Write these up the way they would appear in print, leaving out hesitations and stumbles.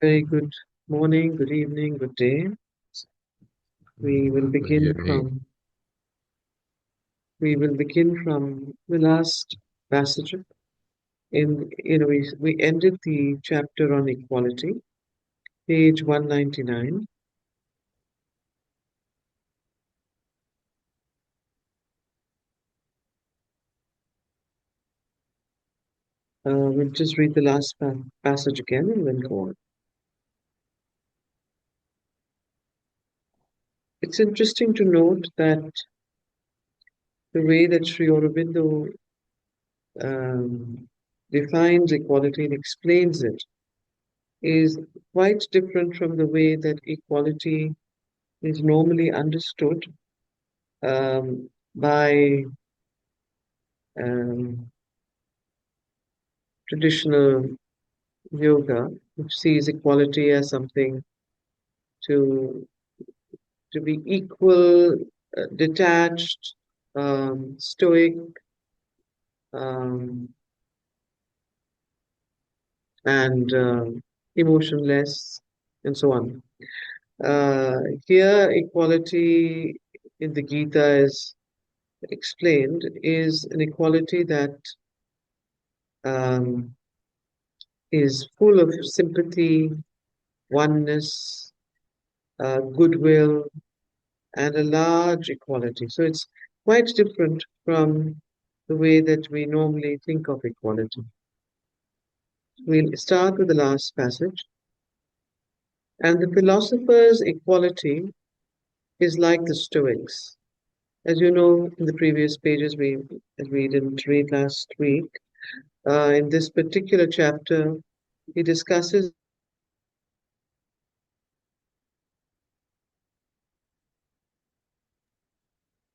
Very good morning, good evening, good day. We will Good begin evening. from we will begin from the last passage. We ended the chapter on equality, page 199. We'll just read the last passage again and then go on. It's interesting to note that the way that Sri Aurobindo um, defines equality and explains it is quite different from the way that equality is normally understood by um, traditional yoga, which sees equality as something to to be equal, detached, stoic, um, and emotionless, and so on. Here, equality in the Gita is explained is an equality that um, is full of sympathy, oneness, goodwill, and a large equality. So it's quite different from the way that we normally think of equality. We'll start with the last passage. And the philosopher's equality is like the Stoics. As you know, in the previous pages, as we didn't read last week, in this particular chapter, he discusses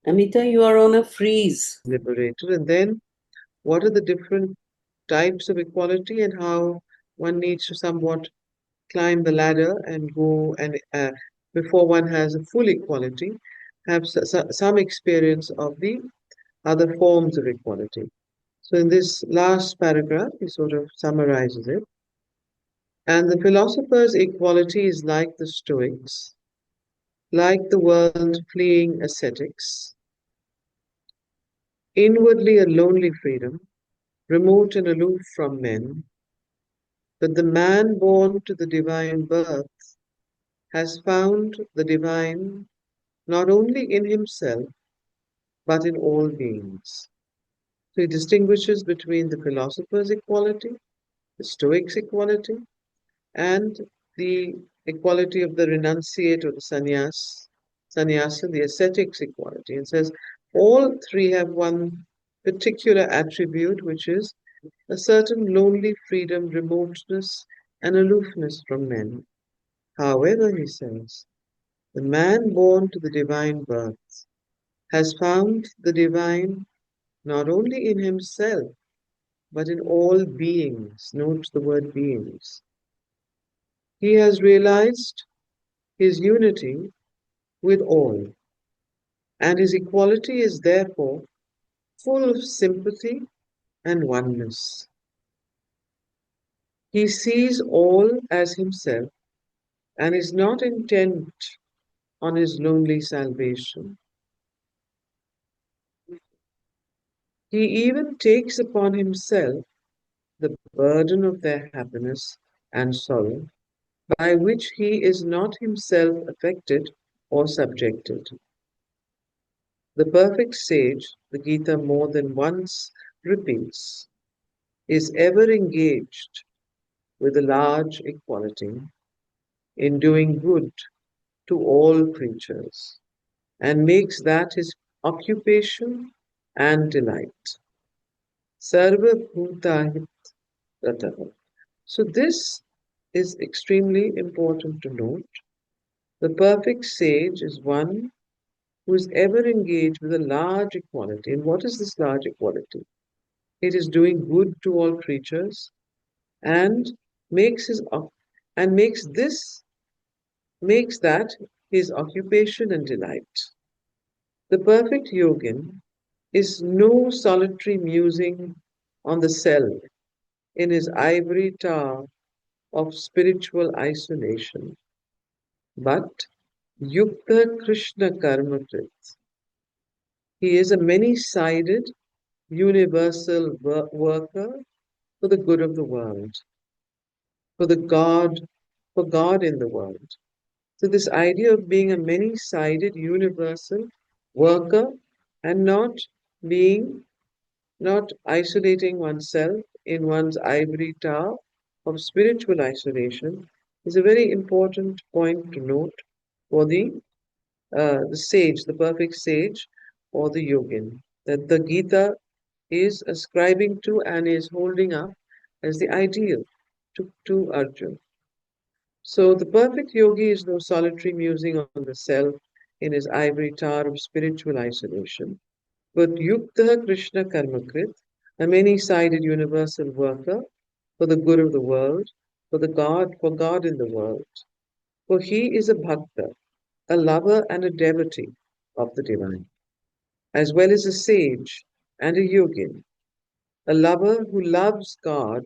Amita, you are on a freeze. liberated, and then what are the different types of equality and how one needs to somewhat climb the ladder and go and before one has a full equality, have some experience of the other forms of equality. So in this last paragraph, he sort of summarizes it. And the philosopher's equality is like the Stoics, like the world fleeing ascetics, inwardly a lonely freedom, remote and aloof from men. But the man born to the divine birth has found the divine not only in himself, but in all beings. So he distinguishes between the philosopher's equality, the Stoic's equality, and the equality of the renunciate or the sannyasa, the ascetic's equality, and says all three have one particular attribute, which is a certain lonely freedom, remoteness, and aloofness from men. However, he says, the man born to the divine birth has found the divine not only in himself, but in all beings. Note the word beings. He has realized his unity with all, and his equality is therefore full of sympathy and oneness. He sees all as himself and is not intent on his lonely salvation. He even takes upon himself the burden of their happiness and sorrow, by which he is not himself affected or subjected. The perfect sage, the Gita more than once repeats, is ever engaged with a large equality in doing good to all creatures and makes that his occupation and delight. Sarva Bhutahit Rataha. So this is extremely important to note. The perfect sage is one who is ever engaged with a large equality. And what is this large equality? It is doing good to all creatures and makes his and makes that his occupation and delight. The perfect yogin is no solitary musing on the self in his ivory tower of spiritual isolation, but Yukta Krishna Karmakrit. He is a many-sided, universal worker for the good of the world, for the God, for God in the world. So this idea of being a many-sided, universal worker and being, not isolating oneself in one's ivory tower of spiritual isolation is a very important point to note for the sage, the perfect sage, or the yogin, that the Gita is ascribing to and is holding up as the ideal to Arjuna. So the perfect yogi is no solitary musing on the self in his ivory tower of spiritual isolation, but Yukta Krishna Karmakrit, a many-sided universal worker for the good of the world, for God in the world. For he is a bhakta, a lover and a devotee of the divine, as well as a sage and a yogin, a lover who loves God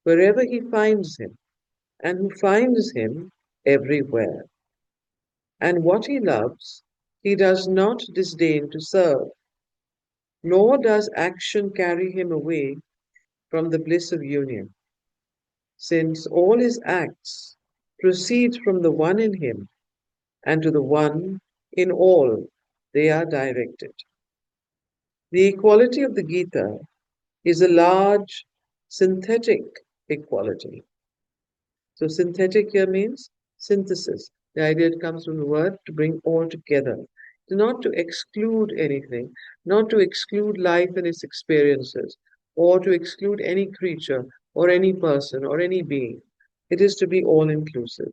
wherever he finds him and who finds him everywhere. And what he loves, he does not disdain to serve, nor does action carry him away from the bliss of union, since all his acts proceed from the one in him, and to the one in all they are directed. The equality of the Gita is a large synthetic equality. So synthetic here means synthesis. The idea it comes from the word to bring all together, not to exclude anything, not to exclude life and its experiences, or to exclude any creature or any person or any being. It is to be all inclusive.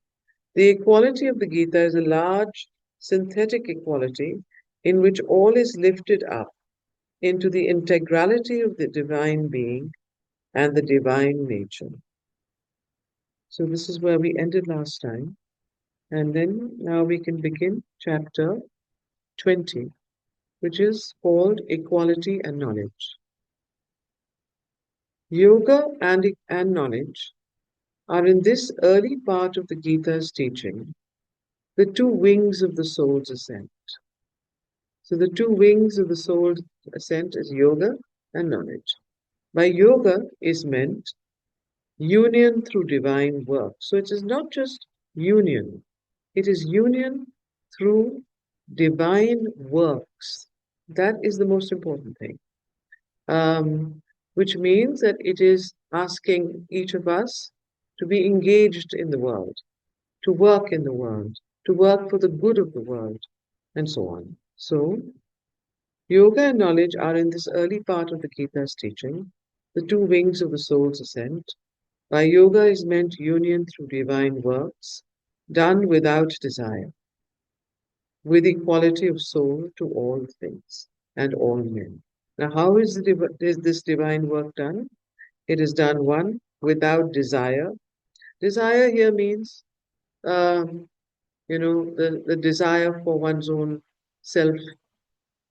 The equality of the Gita is a large synthetic equality in which all is lifted up into the integrality of the divine being and the divine nature. So this is where we ended last time. And then now we can begin chapter 20, which is called Equality and Knowledge. Yoga and knowledge are in this early part of the Gita's teaching the two wings of the soul's ascent. So the two wings of the soul's ascent is yoga and knowledge. By yoga is meant union through divine work. So it is not just union, it is union through divine works. That is the most important thing. Which means that it is asking each of us to be engaged in the world, to work in the world, to work for the good of the world, and so on. So, yoga and knowledge are in this early part of the Gita's teaching, the two wings of the soul's ascent. By yoga is meant union through divine works, done without desire, with equality of soul to all things and all men. Now, how is this divine work done? It is done, one, without desire. Desire here means, um, the desire for one's own self,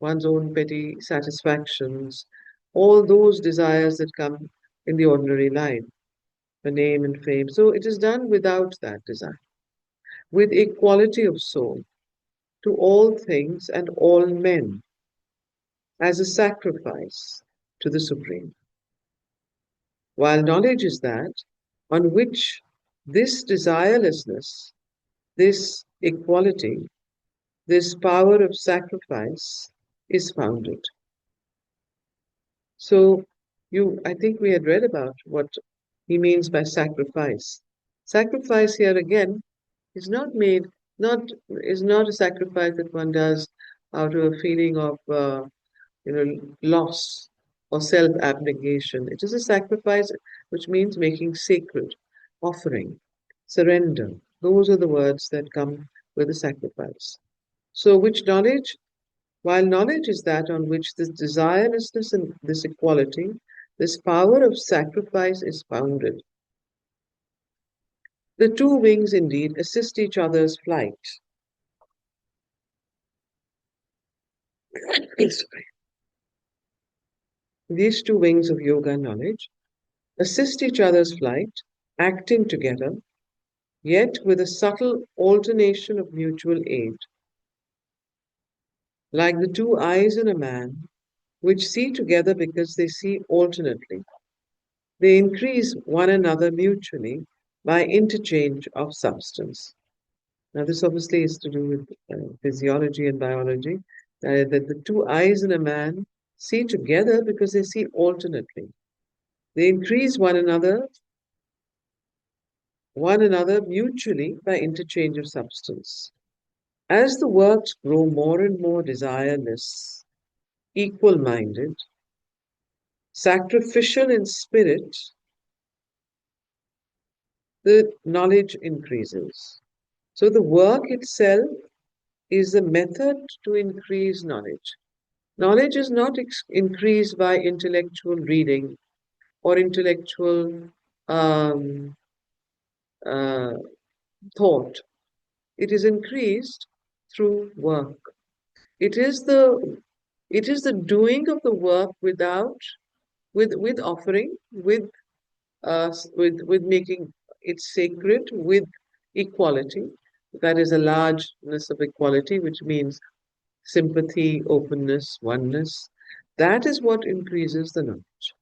one's own petty satisfactions, all those desires that come in the ordinary life, the name and fame. So it is done without that desire, with equality of soul to all things and all men, as a sacrifice to the Supreme. While knowledge is that on which this desirelessness, this equality, this power of sacrifice is founded. So I think we had read about what he means by sacrifice. Sacrifice here again is not made, not is not a sacrifice that one does out of a feeling of loss or self-abnegation. It is a sacrifice which means making sacred, offering, surrender. Those are the words that come with a sacrifice. So, which knowledge? While knowledge is that on which this desirelessness and this equality, this power of sacrifice is founded. The two wings indeed assist each other's flight. These two wings of yoga and knowledge assist each other's flight acting together, yet with a subtle alternation of mutual aid, like the two eyes in a man, which see together because they see alternately. They increase one another mutually by interchange of substance. Now, this obviously is to do with physiology and biology, that the two eyes in a man see together because they see alternately. They increase one another mutually by interchange of substance. As the works grow more and more desireless, equal minded, sacrificial in spirit, the knowledge increases. So the work itself is a method to increase knowledge. Knowledge is not increased by intellectual reading or intellectual um, uh, thought. It is increased through work. It is the it is the doing of the work with offering, with making it sacred, with equality. That is a largeness of equality, which means sympathy, openness, oneness. That is what increases the knowledge.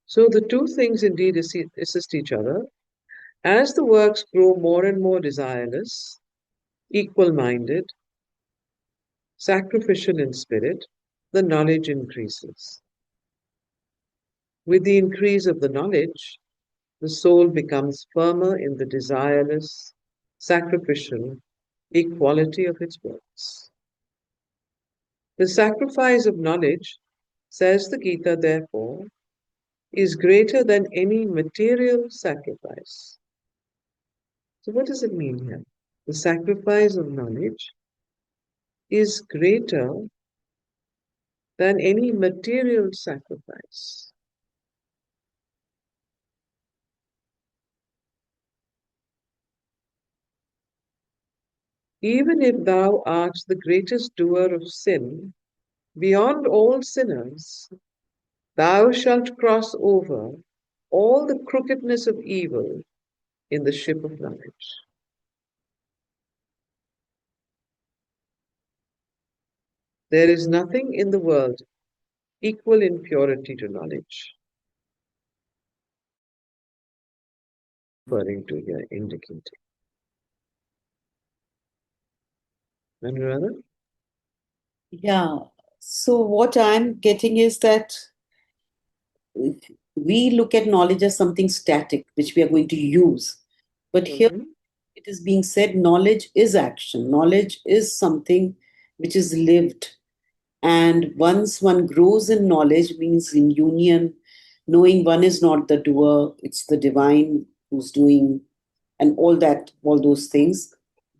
So the two things indeed assist each other. As the works grow more and more desireless, equal minded, sacrificial in spirit, the knowledge increases. With the increase of the knowledge, the soul becomes firmer in the desireless, sacrificial equality of its works. The sacrifice of knowledge, says the Gita, therefore, is greater than any material sacrifice. So, what does it mean here? The sacrifice of knowledge is greater than any material sacrifice. Even if thou art the greatest doer of sin, beyond all sinners, thou shalt cross over all the crookedness of evil in the ship of knowledge. There is nothing in the world equal in purity to knowledge. Referring to here, indicating. Anuradha? Yeah. So what I'm getting is that we look at knowledge as something static, which we are going to use. But here Mm-hmm. it is being said knowledge is action. Knowledge is something which is lived. And once one grows in knowledge, means in union, knowing one is not the doer, it's the divine who's doing, and all that, all those things,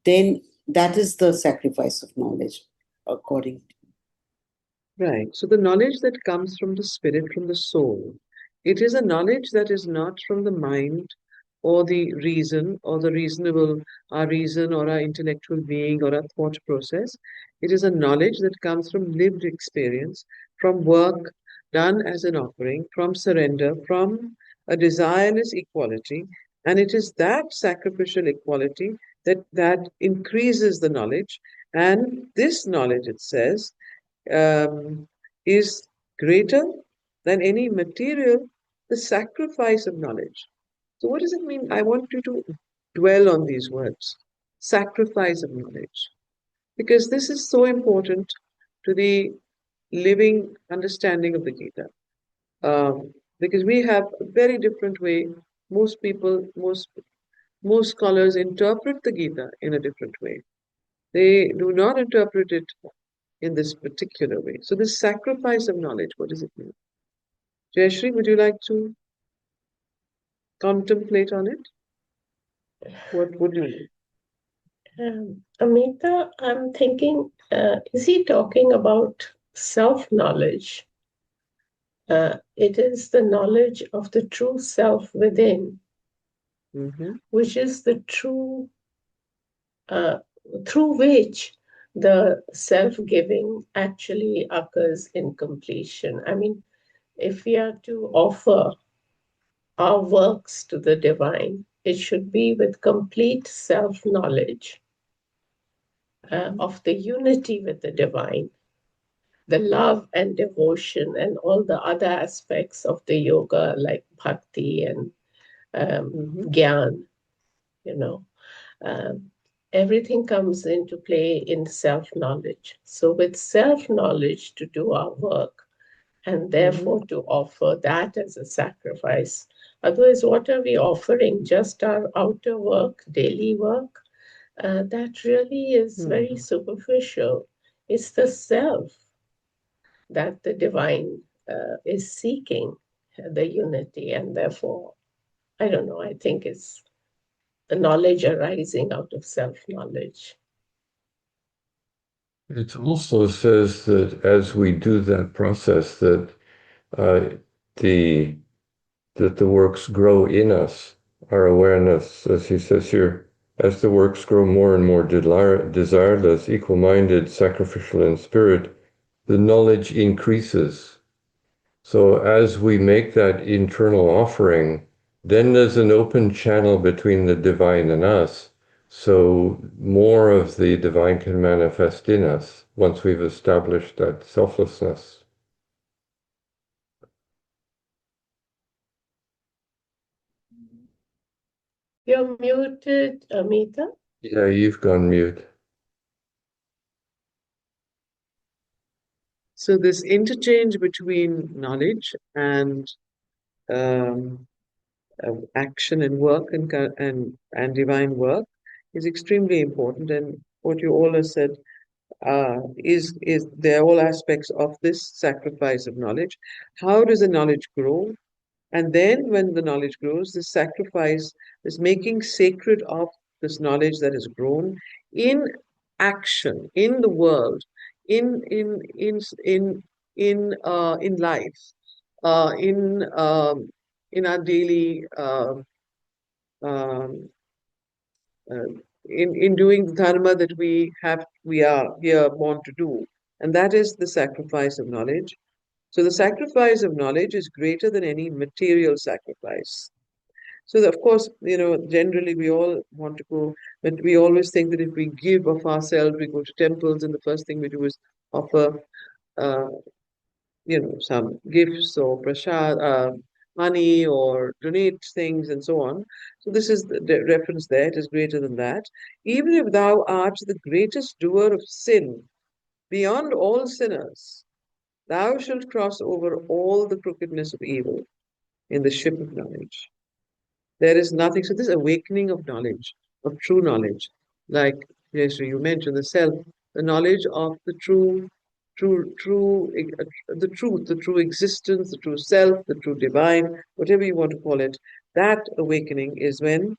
then that is the sacrifice of knowledge, according to. Right. So the knowledge that comes from the spirit, from the soul, it is a knowledge that is not from the mind or the reason or the reasonable, our reason or our intellectual being or our thought process. It is a knowledge that comes from lived experience, from work done as an offering, from surrender, from a desireless equality. And it is that sacrificial equality that increases the knowledge. And this knowledge, it says, um, is greater than any material, the sacrifice of knowledge. So, what does it mean? I want you to dwell on these words, sacrifice of knowledge, because this is so important to the living understanding of the Gita. Because we have a very different way. Most people, most scholars interpret the Gita in a different way. They do not interpret it in this particular way. So, this sacrifice of knowledge, what does it mean? Jayashri, would you like to contemplate on it? What would you? Amita, I'm thinking, is he talking about self knowledge? It is the knowledge of the true self within, which is the true, uh, through which the self giving actually occurs in completion. I mean, if we are to offer our works to the divine. It should be with complete self-knowledge of the unity with the divine, the love and devotion and all the other aspects of the yoga like bhakti and gyan, you know. Um, Everything comes into play in self-knowledge. So with self-knowledge to do our work and therefore to offer that as a sacrifice. Otherwise, what are we offering? Just our outer work, daily work? That really is very superficial. It's the self that the divine is seeking, the unity, and therefore, I don't know, I think it's the knowledge arising out of self-knowledge. It also says that as we do that process, that uh, the that the works grow in us, our awareness, as he says here, as the works grow more and more desireless, equal-minded, sacrificial in spirit, the knowledge increases. So as we make that internal offering, then there's an open channel between the divine and us. So more of the divine can manifest in us once we've established that selflessness. You're muted, Amita. Yeah, you've gone mute. So this interchange between knowledge and um, action and work and divine work is extremely important. And what you all have said is they're all aspects of this sacrifice of knowledge. How does the knowledge grow? And then when the knowledge grows, this sacrifice, this making sacred of this knowledge that has grown in action, in the world, in in in in life, in in our daily um, uh, in doing the dharma that we are here born to do, and that is the sacrifice of knowledge. So the sacrifice of knowledge is greater than any material sacrifice. So, of course, generally we all want to go, but we always think that if we give of ourselves, we go to temples, and the first thing we do is offer, uh, some gifts or prasad, money or donate things and so on. So this is the reference there. It is greater than that. Even if thou art the greatest doer of sin, beyond all sinners, thou shalt cross over all the crookedness of evil in the ship of knowledge. There is nothing. So this awakening of knowledge, of true knowledge, like yes, you mentioned the self, the knowledge of the the truth, the true existence, the true self, the true divine, whatever you want to call it. That awakening is when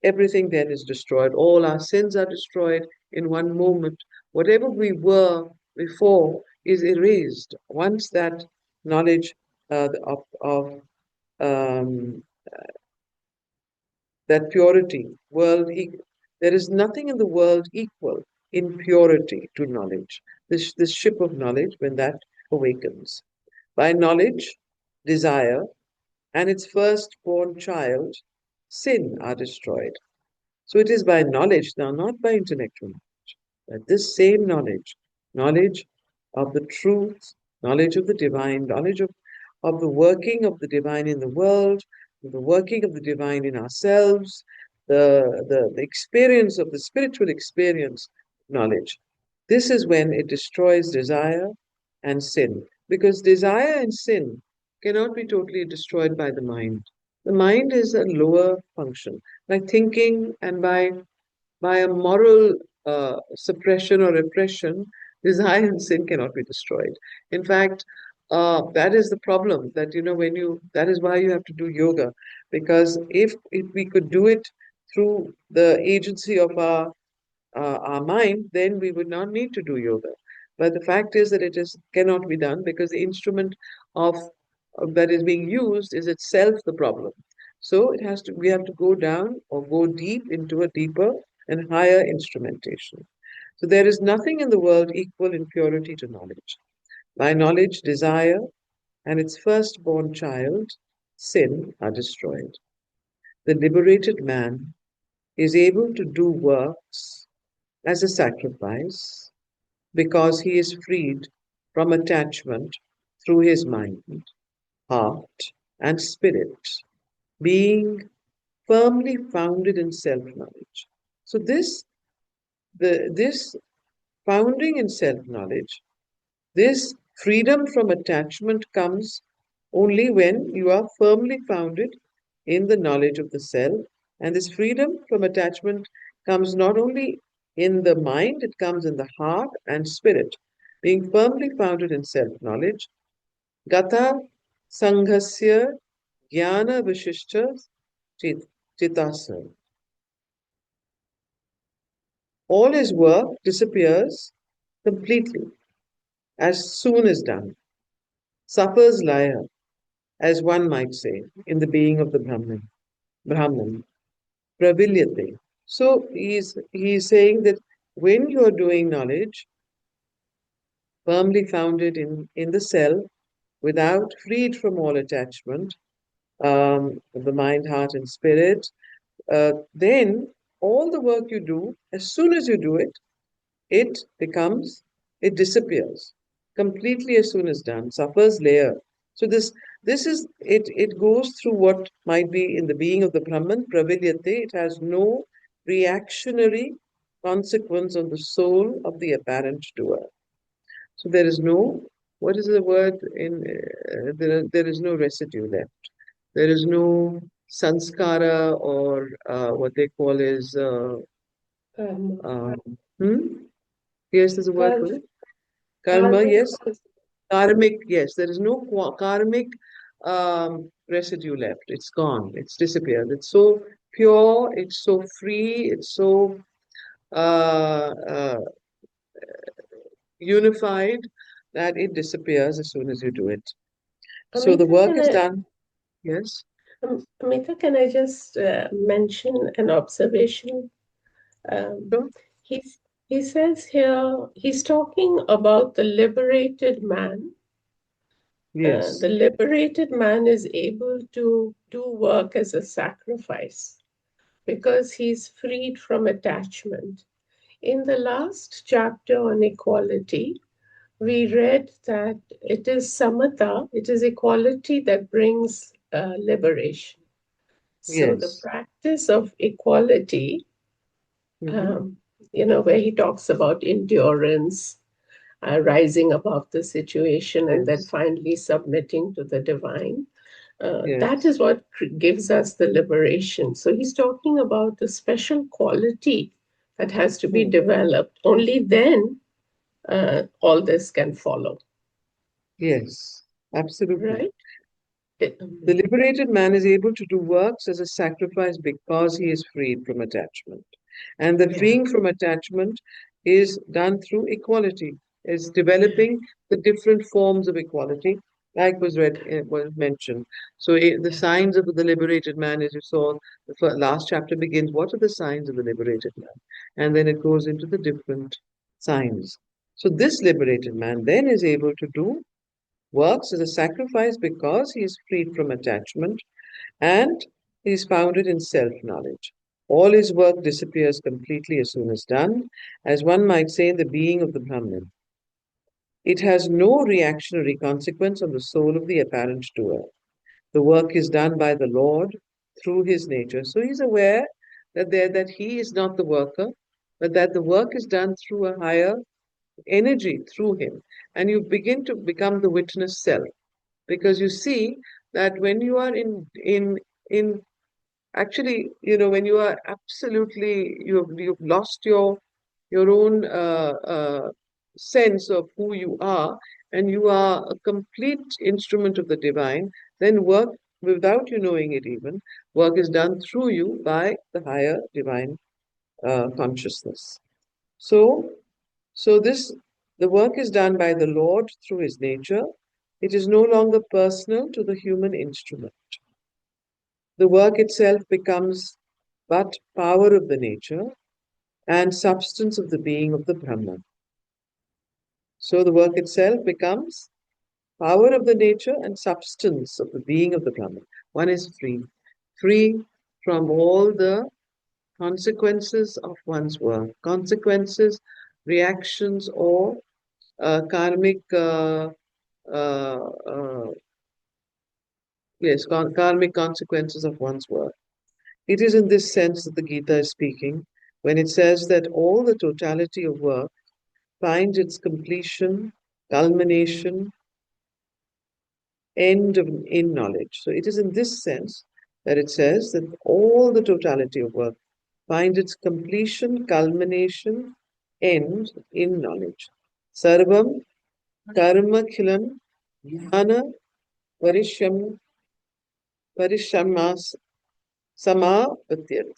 everything then is destroyed. All our sins are destroyed in one moment. Whatever we were before is erased once that knowledge of um, that purity, there is nothing in the world equal in purity to knowledge. This ship of knowledge, when that awakens. By knowledge, desire, and its firstborn child, sin are destroyed. So it is by knowledge now, not by intellectual knowledge, that this same knowledge, knowledge of the truth, knowledge of the divine, knowledge of the working of the divine in the world, the working of the divine in ourselves, the experience of the spiritual experience, knowledge. This is when it destroys desire and sin. Because desire and sin cannot be totally destroyed by the mind. The mind is a lower function. By thinking and by a moral suppression or repression, desire and sin cannot be destroyed. In fact, that is the problem. That is why you have to do yoga, because if we could do it through the agency of our mind, then we would not need to do yoga. But the fact is that it just cannot be done because the instrument that is being used is itself the problem. So we have to go down or go deep into a deeper and higher instrumentation. So there is nothing in the world equal in purity to knowledge. By knowledge, desire and its firstborn child, sin are destroyed. The liberated man is able to do works as a sacrifice because he is freed from attachment through his mind, heart, and spirit, being firmly founded in self-knowledge. So this founding in self-knowledge, this freedom from attachment comes only when you are firmly founded in the knowledge of the self. And this freedom from attachment comes not only in the mind, it comes in the heart and spirit. Being firmly founded in self-knowledge, Gata Sanghasya Jnana Vishishta Chitasana. All his work disappears completely as soon as done. Suffers liar, as one might say, in the being of the Brahman, pravilyate. So he's saying that when you are doing knowledge, firmly founded in the self, without freed from all attachment, the mind, heart, and spirit, then all the work you do, as soon as you do it, it becomes, it disappears completely as soon as done, suffers layer. So this is it, it goes through what might be in the being of the Brahman, pravilyate. It has no reactionary consequence on the soul of the apparent doer. So there is no, what is the word in, there is no residue left. There is no sanskara or what they call is, Um, um, hmm? Yes, there's a word for karma, it. Karma, karmic, yes. Karmic, yes. There is no karmic residue left. It's gone. It's disappeared. It's so pure. It's so free. It's so uh, uh, unified that it disappears as soon as you do it. So the Amita, work is done. Yes. Amita, can I just mention an observation? Um, Sure. he's, he says here, he's talking about the liberated man. Yes. The liberated man is able to do work as a sacrifice because he's freed from attachment. In the last chapter on equality, we read that it is samatha, it is equality that brings liberation. So the Yes. practice of equality, Mm-hmm. um, where he talks about endurance, rising above the situation, and then Yes. finally submitting to the divine. That Yes. is what gives us the liberation. So he's talking about the special quality that has to be Hmm. developed. Only then all this can follow, Yes. Absolutely. right? The liberated man is able to do works as a sacrifice because he is freed from attachment. And the Yeah. freeing from attachment is done through equality, is developing the different forms of equality, like was mentioned. So the signs of the liberated man, as you saw, the last chapter begins, what are the signs of the liberated man? And then it goes into the different signs. So this liberated man then is able to do works as a sacrifice because he is freed from attachment and he is founded in self knowledge. All his work disappears completely as soon as done, as one might say in the being of the Brahman. It has no reactionary consequence on the soul of the apparent doer. The work is done by the Lord through his nature. So he's aware that he is not the worker, but that the work is done through a higher energy through him. And you begin to become the witness self because you see that when you are in actually, when you are absolutely, you've lost your own sense of who you are, and you are a complete instrument of the divine, then work, without you knowing it even, work is done through you by the higher divine consciousness. So, so the work is done by the Lord through his nature. It is no longer personal to the human instrument. The work itself becomes but power of the nature and substance of the being of the Brahman. So the work itself becomes power of the nature and substance of the being of the Brahman. One is free from all the consequences of one's work, consequences, reactions, or karmic, uh, yes, karmic consequences of one's work. It is in this sense that the Gita is speaking when it says that all the totality of work finds its completion, culmination, in knowledge. So it is in this sense that it says that all the totality of work finds its completion, culmination, end in knowledge. Sarvam karma khilam jnana parisham parishamas samapatyat.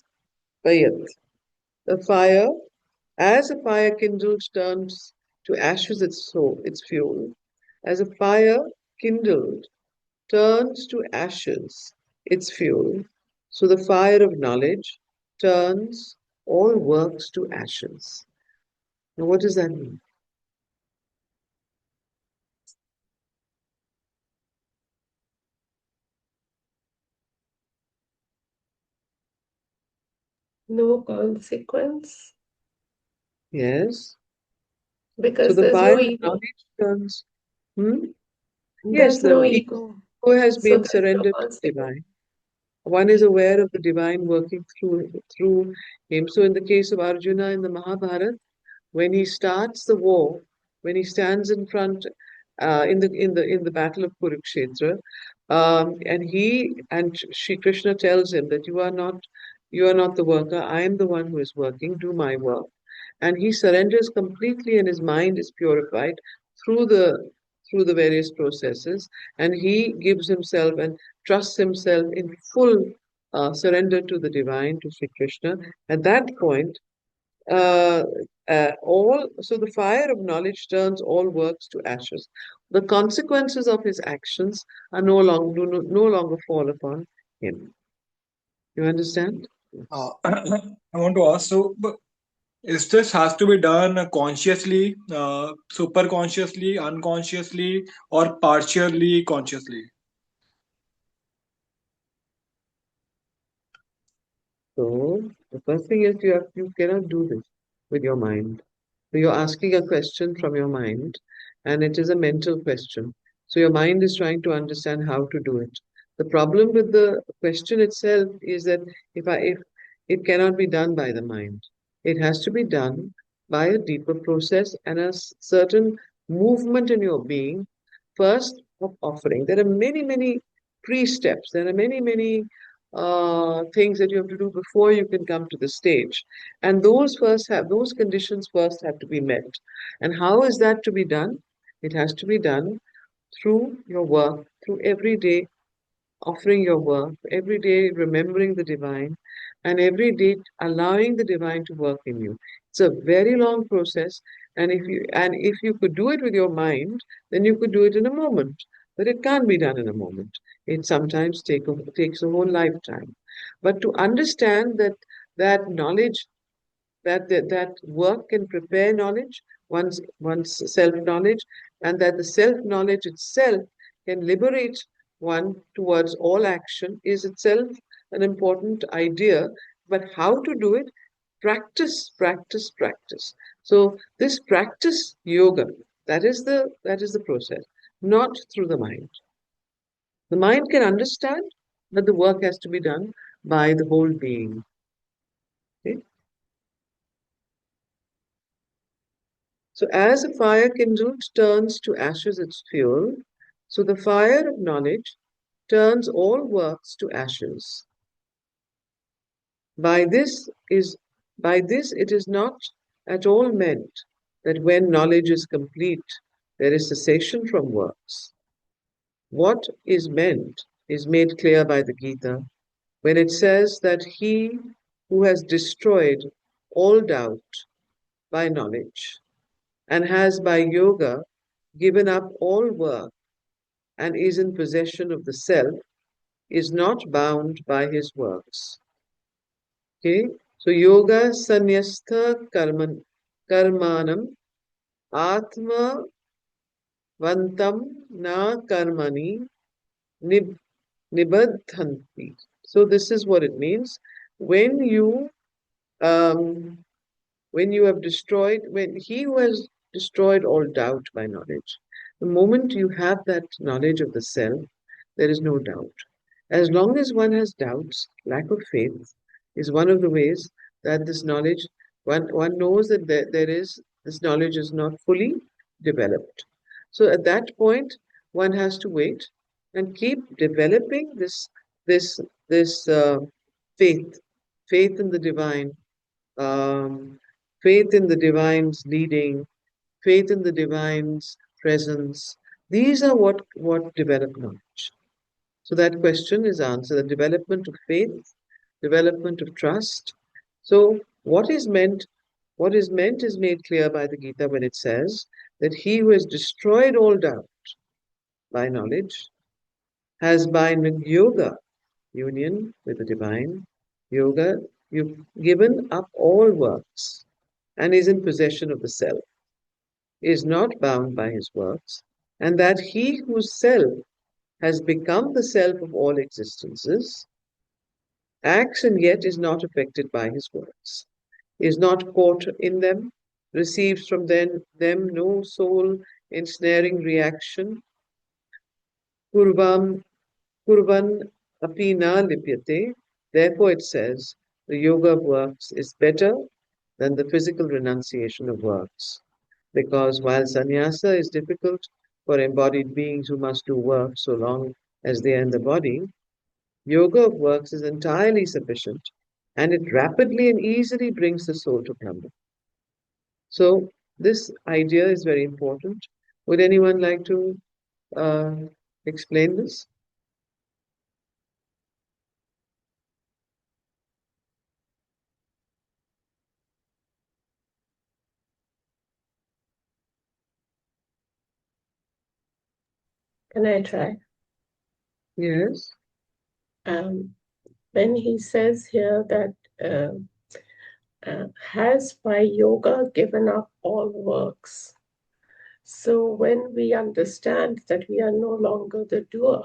The fire, as a fire kindled turns to ashes its fuel, as a fire kindled turns to ashes its fuel, so the fire of knowledge turns all works to ashes. Now, what does that mean? No consequence, Yes. So because the there's fire no of ego. knowledge turns. Hmm? Yes, There's no the ego. ego has So been there's no surrendered to the consequence. divine. One is aware of the divine working through him. So in the case of Arjuna in the Mahabharata, when he starts the war, when he stands in front in the battle of Kurukshetra, and Shri Krishna tells him that you are not the worker. I am the one who is working. Do my work, and he surrenders completely, and his mind is purified through the various processes, and he gives himself and trusts himself in full surrender to the divine, to Shri Krishna. At that point, uh, so the fire of knowledge turns all works to ashes. The consequences of his actions are no longer fall upon him. You understand? I want to ask, so is this has to be done consciously, super consciously, unconsciously, or partially consciously? So the first thing is you cannot do this with your mind. So you're asking a question from your mind, and it is a mental question. So your mind is trying to understand how to do it. The problem with the question itself is that if it cannot be done by the mind, it has to be done by a deeper process and a certain movement in your being, first of offering. There are many pre-steps. There are many things that you have to do before you can come to the stage. And those conditions first have to be met. And how is that to be done? It has to be done through your work, through every day offering your work, every day remembering the divine, and every day allowing the divine to work in you. It's a very long process, and if you could do it with your mind, then you could do it in a moment. But it can't be done in a moment. It sometimes takes a whole lifetime. But to understand that knowledge that work can prepare knowledge, one's self knowledge, and that the self knowledge itself can liberate one towards all action is itself an important idea. But how to do it? Practice. So this practice yoga, that is the process, not through the mind. The mind can understand, but the work has to be done by the whole being. Okay? So as a fire kindled turns to ashes its fuel, so the fire of knowledge turns all works to ashes. By this is by this it is not at all meant that when knowledge is complete, there is cessation from works. What is meant is made clear by the Gita when it says that he who has destroyed all doubt by knowledge and has by yoga given up all work and is in possession of the self is not bound by his works. Okay, so yoga karmanam atma vantam na karmani nib, nibadhanti. So this is what it means. When you um, when you have destroyed, when he who has destroyed all doubt by knowledge, the moment you have that knowledge of the self, there is no doubt. As long as one has doubts, lack of faith is one of the ways that this knowledge, one knows that this knowledge is not fully developed. So at that point, one has to wait and keep developing this, this faith, faith in the divine, um, faith in the divine's leading, faith in the divine's presence. These are what develop knowledge. So that question is answered. The development of faith, development of trust. So what is meant is made clear by the Gita when it says that he who has destroyed all doubt by knowledge has by yoga, union with the divine, yoga, you've given up all works and is in possession of the self, is not bound by his works, and that he whose self has become the self of all existences, acts and yet is not affected by his works, is not caught in them, receives from them no soul ensnaring reaction, kurvam, kurvan apina lipyate. Therefore it says, the yoga of works is better than the physical renunciation of works. Because while sannyasa is difficult for embodied beings who must do work so long as they are in the body, yoga of works is entirely sufficient and it rapidly and easily brings the soul to Brahman. So, this idea is very important. Would anyone like to uh, explain this? Can I try? Yes. When he says here that has by yoga given up all works. So when we understand that we are no longer the doer,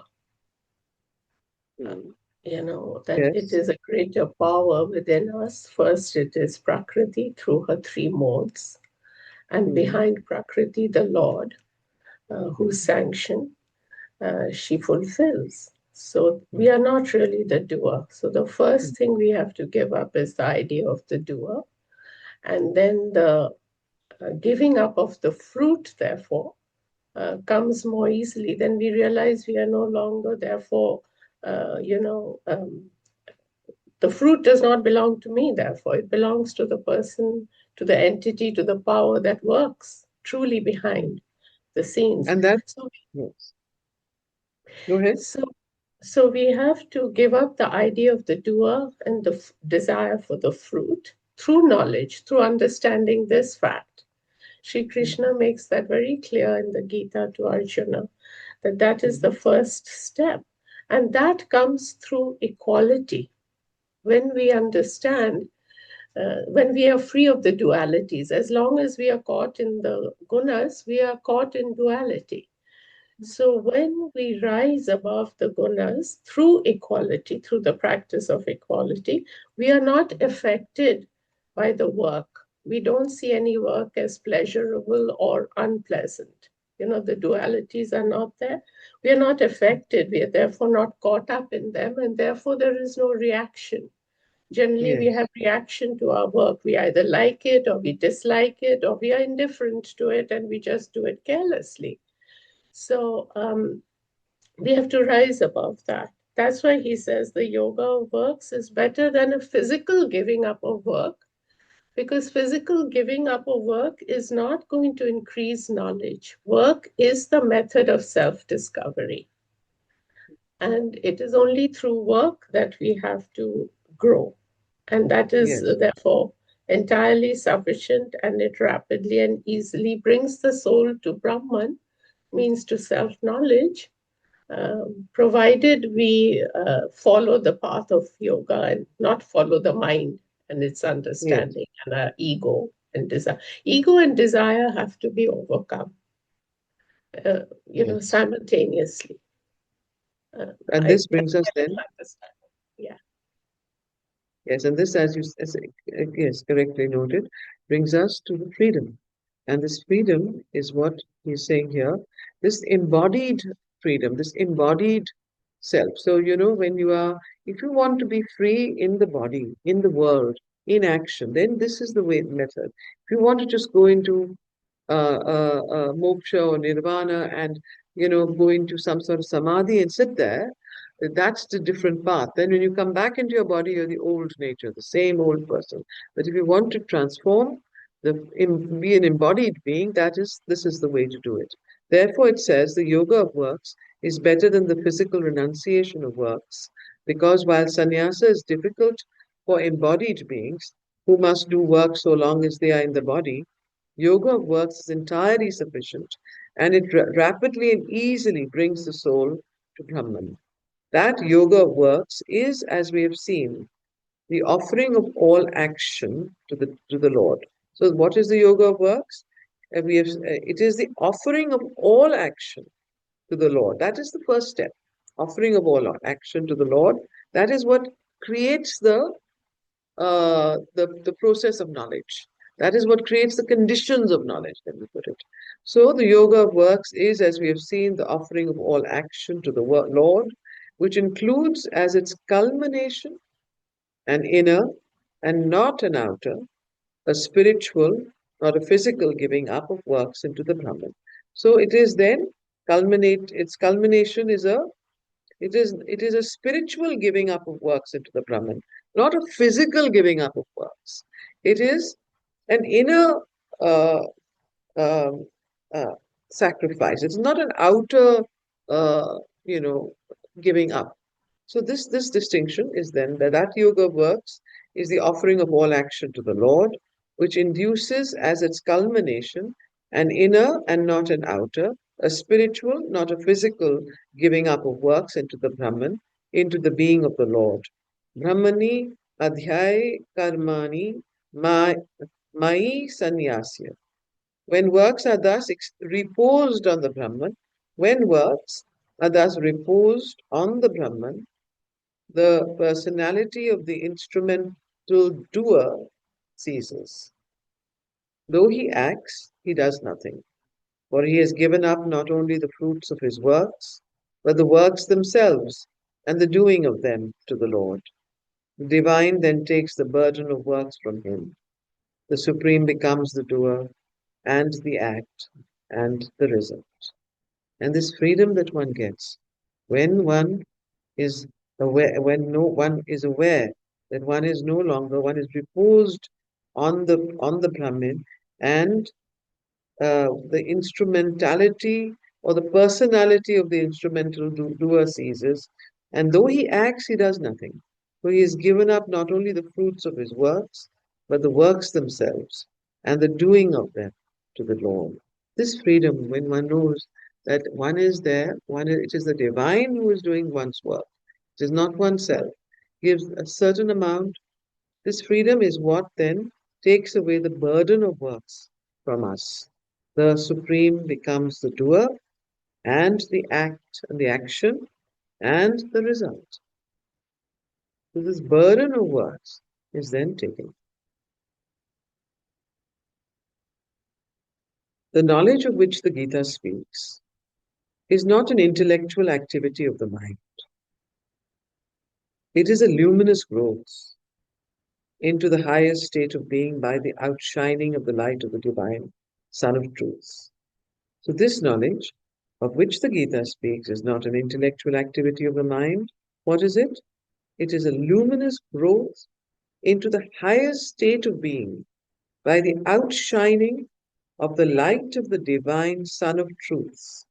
that it Yes. is a greater power within us. First, it is Prakriti through her three modes, and behind Prakriti, the Lord, whose sanction she fulfills. So we are not really the doer. So the first thing we have to give up is the idea of the doer. And then the giving up of the fruit, therefore, comes more easily. Then we realize we are no longer, therefore, the fruit does not belong to me, therefore, it belongs to the person, to the entity, to the power that works truly behind the scenes. And that, So, yes. Go ahead. so we have to give up the idea of the doer and the desire for the fruit through knowledge, through understanding this fact. Sri Krishna makes that very clear in the Gita to Arjuna, that is the first step. And that comes through equality. When we understand, when we are free of the dualities, as long as we are caught in the gunas, we are caught in duality. So when we rise above the gunas through equality, through the practice of equality, we are not affected by the work. We don't see any work as pleasurable or unpleasant. The dualities are not there. We are not affected. We are therefore not caught up in them, and therefore there is no reaction. Generally, we Yes. have reaction to our work. We either like it or we dislike it, or we are indifferent to it and we just do it carelessly. So we have to rise above that. That's why he says the yoga of works is better than a physical giving up of work, because physical giving up of work is not going to increase knowledge. Work is the method of self-discovery. And it is only through work that we have to grow. And that is Yes. therefore entirely sufficient, and it rapidly and easily brings the soul to Brahman, means to self-knowledge, provided we follow the path of yoga and not follow the mind and its Yes. understanding and our ego and desire. Ego and desire have to be overcome. simultaneously. And this brings us then, understand. Yeah. yes, and this, yes, correctly noted, brings us to the freedom. And this freedom is what he's saying here, this embodied freedom, this embodied self. So, when if you want to be free in the body, in the world, in action, then this is the way method. If you want to just go into moksha or nirvana and go into some sort of samadhi and sit there, that's the different path. Then when you come back into your body, you're the old nature, the same old person. But if you want to transform, be an embodied being, this is the way to do it. Therefore it says the yoga of works is better than the physical renunciation of works, because while sannyasa is difficult for embodied beings who must do work so long as they are in the body, yoga of works is entirely sufficient, and it rapidly and easily brings the soul to Brahman. That yoga of works is, as we have seen, the offering of all action to the Lord. So, what is the yoga of works? It is the offering of all action to the Lord. That is the first step. Offering of all action to the Lord. That is what creates the process of knowledge. That is what creates the conditions of knowledge, let me put it. So the yoga of works is, as we have seen, the offering of all action to the Lord, which includes as its culmination an inner and not an outer, a spiritual, not a physical giving up of works into the Brahman. So it is then its culmination is a spiritual giving up of works into the Brahman, not a physical giving up of works. It is an inner uh, um, uh, sacrifice. It's not an outer, uh, you know, giving up. So this distinction is then that yoga works is the offering of all action to the Lord, which induces as its culmination an inner and not an outer, a spiritual, not a physical giving up of works into the Brahman, into the being of the Lord. Brahmani adhyay karmani mai sanyasya. When works are thus reposed on the Brahman, when works are thus reposed on the Brahman, the personality of the instrumental doer ceases. Though he acts, he does nothing, for he has given up not only the fruits of his works, but the works themselves and the doing of them to the Lord. The divine then takes the burden of works from him. The supreme becomes the doer and the act and the result. And this freedom that one gets when one is when no one is aware that one is reposed on the Brahmin, and the instrumentality or the personality of the instrumental doer ceases, and though he acts, he does nothing. For he has given up not only the fruits of his works, but the works themselves and the doing of them to the Lord. This freedom, when one knows that one is there, it is the divine who is doing one's work. It is not oneself. Gives a certain amount. This freedom is what then takes away the burden of works from us. The Supreme becomes the doer and the act and the action and the result. So this burden of works is then taken. The knowledge of which the Gita speaks is not an intellectual activity of the mind. It is a luminous growth into the highest state of being by the outshining of the light of the divine Sun of Truth. So this knowledge of which the Gita speaks is not an intellectual activity of the mind. What is it? It is a luminous growth into the highest state of being by the outshining of the light of the divine Sun of Truth.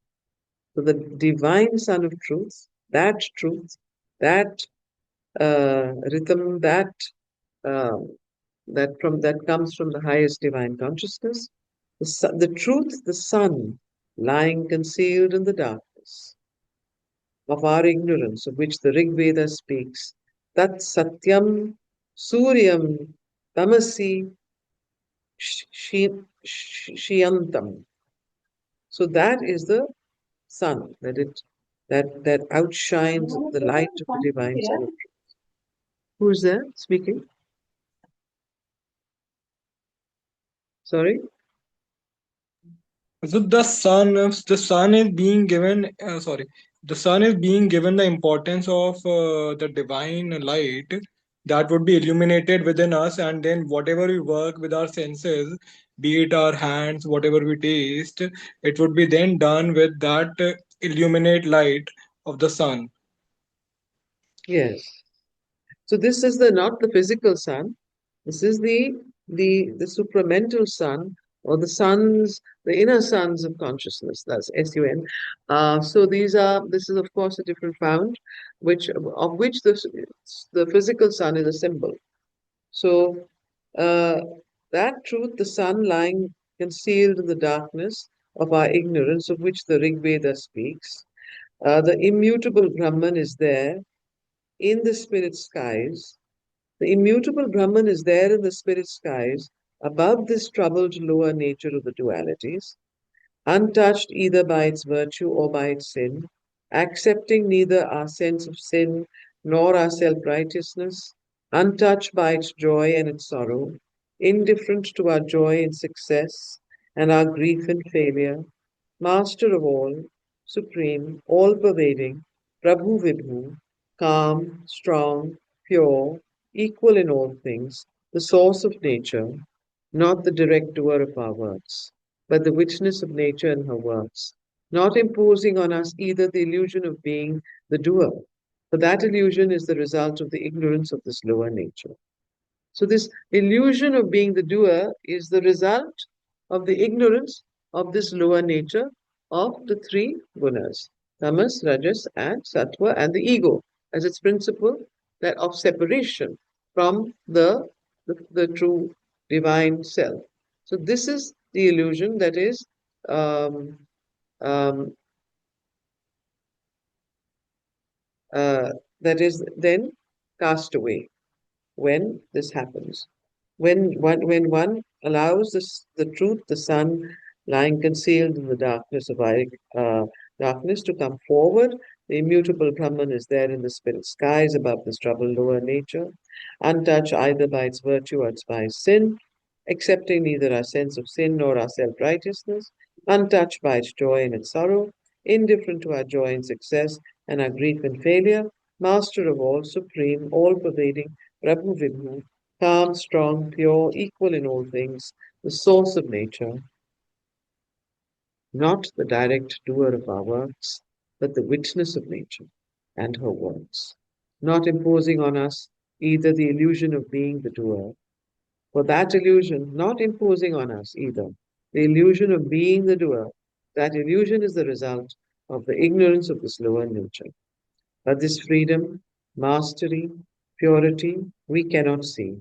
So the divine Sun of Truth, that rhythm, uh, that comes from the highest divine consciousness, the truth, the sun, lying concealed in the darkness of our ignorance, of which the Rig Veda speaks, Tat Satyam Suryam Tamasi Shiyantam. So that is the sun, that outshines the light of the divine sun of truth. Who is there speaking? Sorry? So the sun is being given. The sun is being given the importance of the divine light that would be illuminated within us, and then whatever we work with our senses, be it our hands, whatever we taste, it would be then done with that illuminate light of the sun. Yes. So this is not the physical sun. This is the supramental sun, or the suns, the inner suns of consciousness. That's SUN. So this is of course a different fount, of which the physical sun is a symbol. So uh, that truth, the sun lying concealed in the darkness of our ignorance, of which the Rig Veda speaks, the immutable Brahman is there in the spirit skies. The immutable Brahman is there in the spirit skies, above this troubled lower nature of the dualities, untouched either by its virtue or by its sin, accepting neither our sense of sin nor our self righteousness, untouched by its joy and its sorrow, indifferent to our joy in success and our grief in failure, master of all, supreme, all pervading, Prabhu Vibhu, calm, strong, pure, equal in all things, the source of nature, not the direct doer of our works, but the witness of nature and her works, not imposing on us either the illusion of being the doer, for that illusion is the result of the ignorance of this lower nature. So, this illusion of being the doer is the result of the ignorance of this lower nature of the three gunas, tamas, rajas, and sattva, and the ego as its principle that of separation from the true divine self. So, this is the illusion um, um, uh, that is then cast away when this happens. When one allows the truth, the sun lying concealed in the darkness of our darkness to come forward, the immutable Brahman is there in the spirit skies above this troubled lower nature, untouched either by its virtue or its by its sin, accepting neither our sense of sin nor our self righteousness, untouched by its joy and its sorrow, indifferent to our joy and success and our grief and failure, master of all, supreme, all pervading, Prabhu Vibhu, calm, strong, pure, equal in all things, the source of nature, not the direct doer of our works, but the witness of nature and her works, not imposing on us either the illusion of being the doer, for that illusion, not imposing on us either the illusion of being the doer, that illusion is the result of the ignorance of this lower nature. But this freedom, mastery, purity, we cannot see.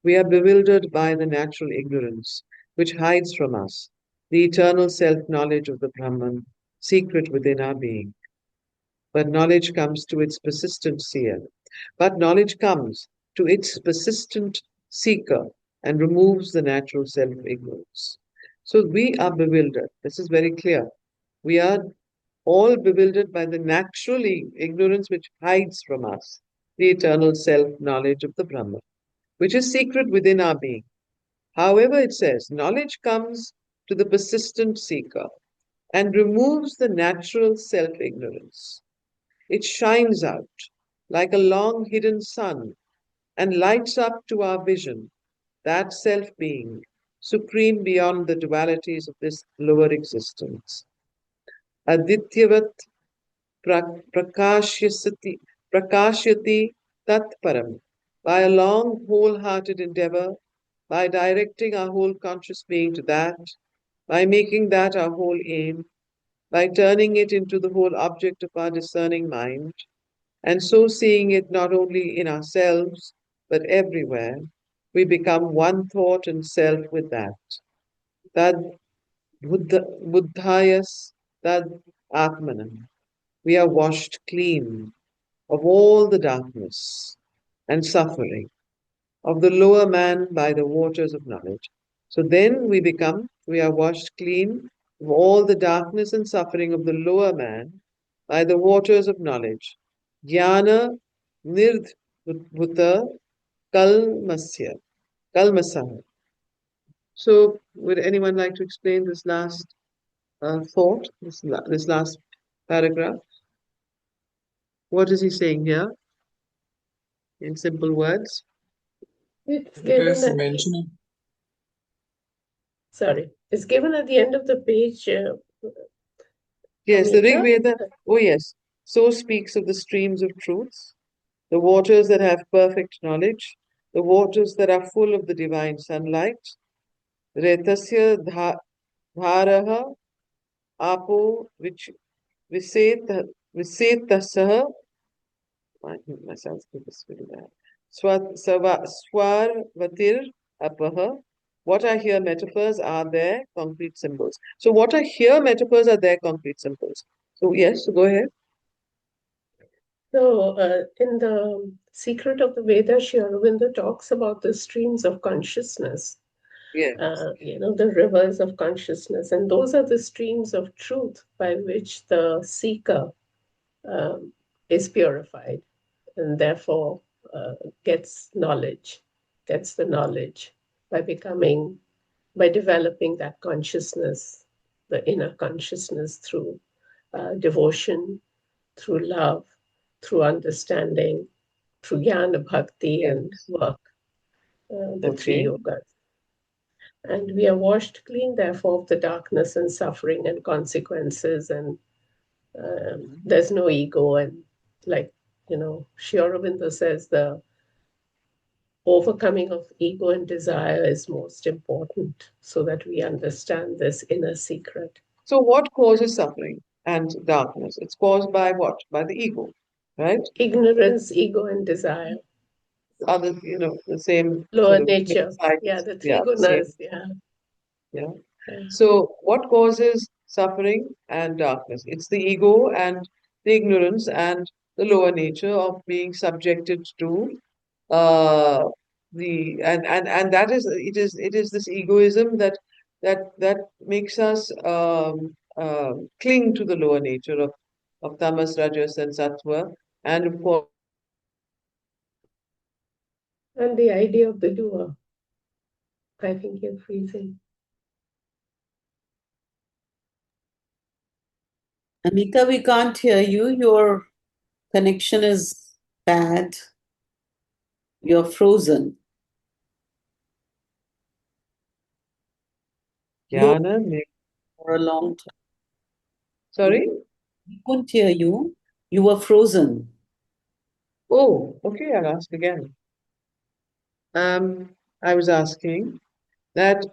We are bewildered by the natural ignorance which hides from us the eternal self knowledge of the Brahman, secret within our being. But knowledge comes to its persistent seer. But knowledge comes to its persistent seeker and removes the natural self ignorance. So we are bewildered. This is very clear. We are all bewildered by the natural ignorance which hides from us the eternal self knowledge of the Brahman, which is secret within our being. However, it says, knowledge comes to the persistent seeker and removes the natural self ignorance. It shines out like a long hidden sun and lights up to our vision that self being, supreme beyond the dualities of this lower existence. Adityavat prakashyati, prakashyati tatparam. By a long, wholehearted endeavor, by directing our whole conscious being to that, by making that our whole aim, by turning it into the whole object of our discerning mind, and so seeing it not only in ourselves, but everywhere, we become one thought and self with that. Tad buddhayas, tad atmanam. We are washed clean of all the darkness and suffering of the lower man by the waters of knowledge. So then we are washed clean of all the darkness and suffering of the lower man by the waters of knowledge. Jnana nirdhuta kalmasya, kalmasaha. So, would anyone like to explain this last thought, this last paragraph? What is he saying here in simple words? It's It given is at mentioning. it's given at the end of the page, Yes, the Rig Amita. Veda. Oh, yes. So speaks of the streams of truths, the waters that have perfect knowledge, the waters that are full of the divine sunlight. Retasya dharaha apo viseta visetasaha. My Sanskrit is really bad. Swarvatir apaha. What are here metaphors are there concrete symbols. So what are here metaphors are there concrete symbols. So yes, go ahead. So, in the Secret of the Veda, Sri Aurobindo talks about the streams of consciousness, Yes. The rivers of consciousness, and those are the streams of truth by which the seeker is purified and therefore gets the knowledge by developing that consciousness, the inner consciousness through devotion, through love, through understanding, through jnana bhakti and Yes. work, the three Okay. yogas. And we are washed clean, therefore, of the darkness and suffering and consequences, and there's no ego. And like, Sri Aurobindo says, the overcoming of ego and desire is most important so that we understand this inner secret. So what causes suffering and darkness? It's caused by what? By the ego, right? Ignorance, ego, and desire. Other, the same Lower sort of nature. Yeah, sides. the Yeah, three the same. gunas. Yeah. Yeah. Yeah. So what causes suffering and darkness? It's the ego and the ignorance and the lower nature of being subjected to uh the and that is it is this egoism that makes us cling to the lower nature of tamas, rajas, and sattva, and of course And the idea of the doer. I think you're freezing. Amita, we can't hear you. Your connection is bad. You're frozen. Low jnana for a long time. sorry. We couldn't hear you. You were frozen. Oh, okay, I'll ask again. I was asking that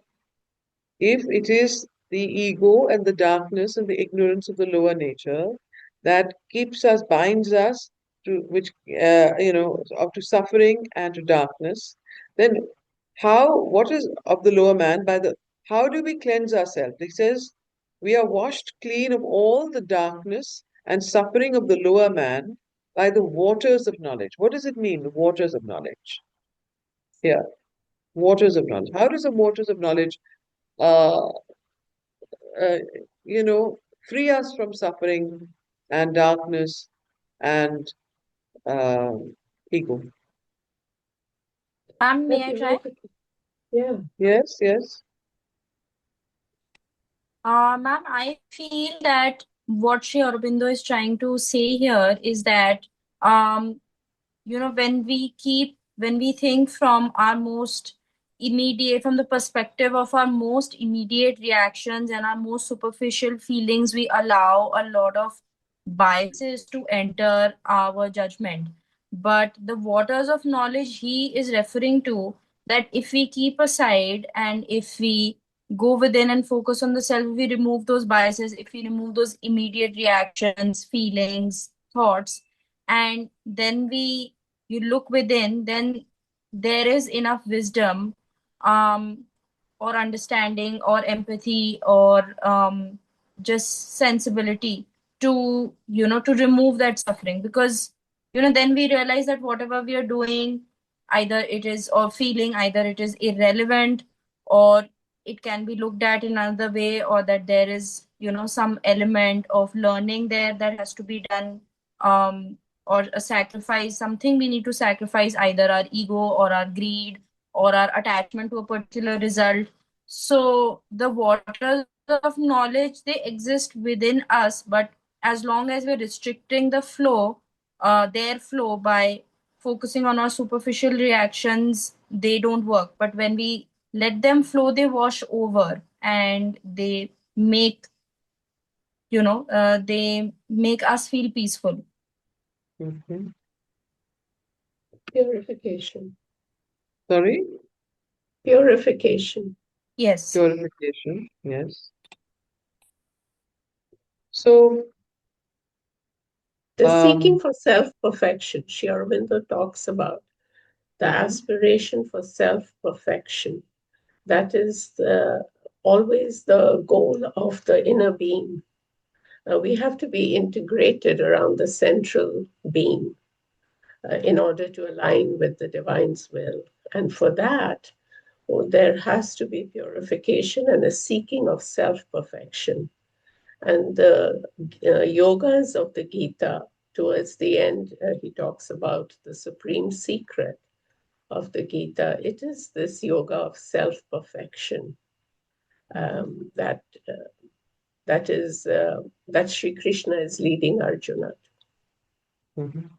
if it is the ego and the darkness and the ignorance of the lower nature that keeps us, binds us to which, up to suffering and to darkness, then what is of the lower man how do we cleanse ourselves? He says, we are washed clean of all the darkness and suffering of the lower man by the waters of knowledge. What does it mean, the waters of knowledge? Here, waters of knowledge. How does the waters of knowledge uh, uh, free us from suffering and darkness and ego? May I try? Yeah. Yes, yes. Ma'am, I feel that what Sri Aurobindo is trying to say here is that, um, when we think from from the perspective of our most immediate reactions and our most superficial feelings, we allow a lot of biases to enter our judgment. But the waters of knowledge he is referring to, that if we keep aside and if we go within and focus on the self, we remove those biases, if we remove those immediate reactions, feelings, thoughts, and then you look within, then there is enough wisdom, um or understanding or empathy or just sensibility to to remove that suffering, because then we realize that whatever we are doing, either it is or feeling, either it is irrelevant or it can be looked at in another way, or that there is, some element of learning there that has to be done, or a sacrifice, something we need to sacrifice, either our ego or our greed or our attachment to a particular result. So the waters of knowledge, they exist within us, but as long as we're restricting the flow, their flow, by focusing on our superficial reactions, they don't work. But when we let them flow, they wash over, and they make us feel peaceful. Mhm. Purification. Sorry? Purification. Yes. Purification, yes. So, The seeking um, for self-perfection, Sri Aurobindo talks about the mhm, aspiration for self-perfection. That is always the goal of the inner being. We have to be integrated around the central being in order to align with the divine's will. And for that, there has to be purification and a seeking of self-perfection. And the yogas of the Gita, towards the end, he talks about the supreme secret of the Gita. It is this yoga of self-perfection mhm, that that Sri Krishna is leading Arjuna. mhm,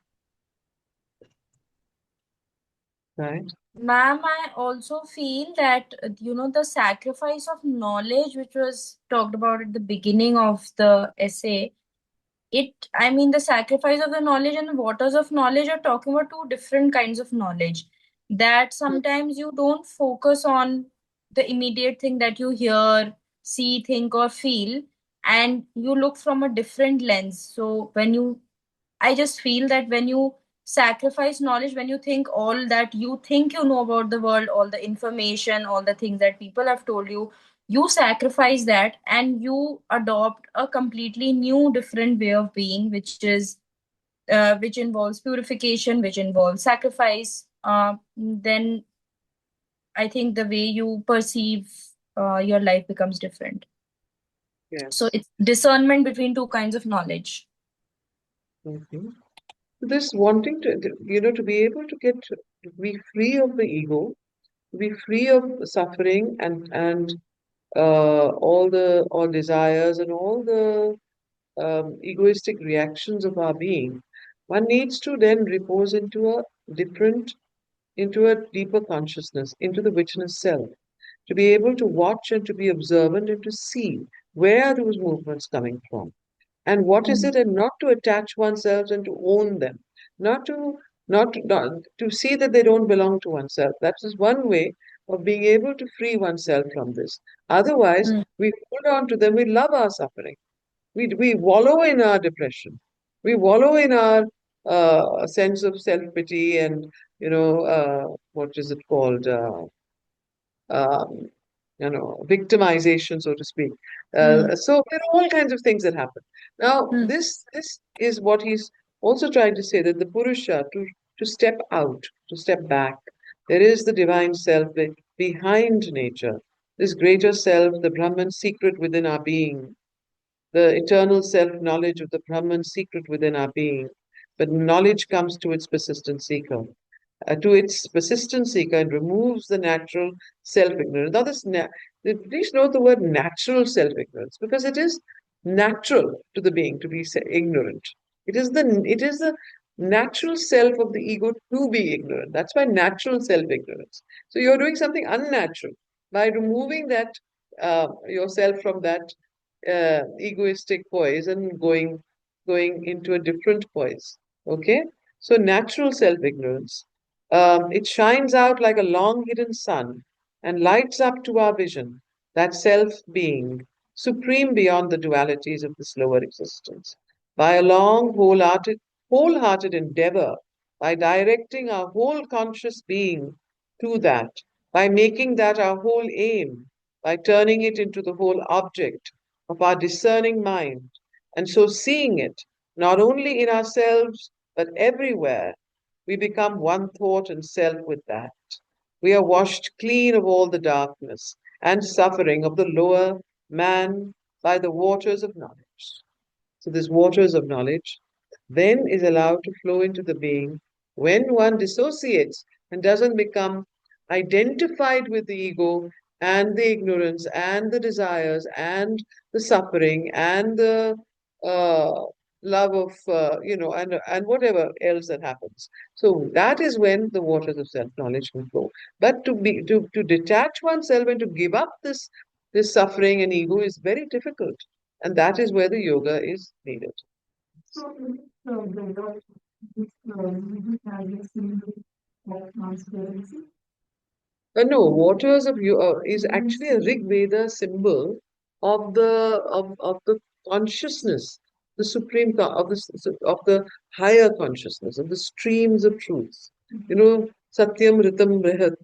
right. Ma'am, I also feel that, the sacrifice of knowledge, which was talked about at the beginning of the essay, the sacrifice of the knowledge and the waters of knowledge are talking about two different kinds of knowledge. That sometimes you don't focus on the immediate thing that you hear, see, think, or feel, and you look from a different lens. So I just feel that when you sacrifice knowledge, when you think all that you think you know about the world, all the information, all the things that people have told you, you sacrifice that and you adopt a completely new, different way of being, which involves purification, which involves sacrifice. Then I think the way you perceive your life becomes different. So Yes. it's discernment between two kinds of knowledge. Mhm. This wanting to be able to be free of the ego, to be free of suffering and all desires and all the egoistic reactions of our being, one needs to then repose different, into a deeper consciousness, into the witness self, to be able to watch and to be observant and to see where are those movements coming from and what is Mm. it, and not to attach oneself and to own them, not to not to see that they don't belong to oneself. That is one way of being able to free oneself from this. Otherwise, Mm. we hold on to them, we love our suffering, we wallow in our depression. We wallow in our sense of self-pity and, what is it called? Um, victimization, so to speak. Mm. So there are all kinds of things that happen. Now, Mm. this is what he's also trying to say, that the Purusha, to step out, to step back. There is the divine self behind nature, this greater self, the Brahman secret within our being, the eternal self-knowledge of the Brahman secret within our being. But knowledge comes to its persistent seeker and removes the natural self-ignorance. Now, please note the word natural self-ignorance, because it is natural to the being to be ignorant. It is the natural self of the ego to be ignorant. That's why natural self-ignorance. So you're doing something unnatural by removing that yourself from that egoistic poise and going into a different poise. Okay, so natural self-ignorance. It shines out like a long hidden sun and lights up to our vision that self being, supreme beyond the dualities of this lower existence. By a long, wholehearted endeavor, by directing our whole conscious being to that, by making that our whole aim, by turning it into the whole object of our discerning mind, and so seeing it not only in ourselves but everywhere, we become one thought and self with that. We are washed clean of all the darkness, and suffering of the lower man by the waters of knowledge. So this waters of knowledge then is allowed to flow into the being when one dissociates and doesn't become identified with the ego and the ignorance and the desires and the suffering and the uh, love of and whatever else that happens. So that is when the waters of self-knowledge can flow. But to detach oneself and to give up this suffering and ego is very difficult, and that is where the yoga is needed. So, this of transparency. No, waters of you is actually a Rig Veda symbol of the consciousness, the supreme of the higher consciousness, of the streams of truth. You know, Satyam Ritam Brihat.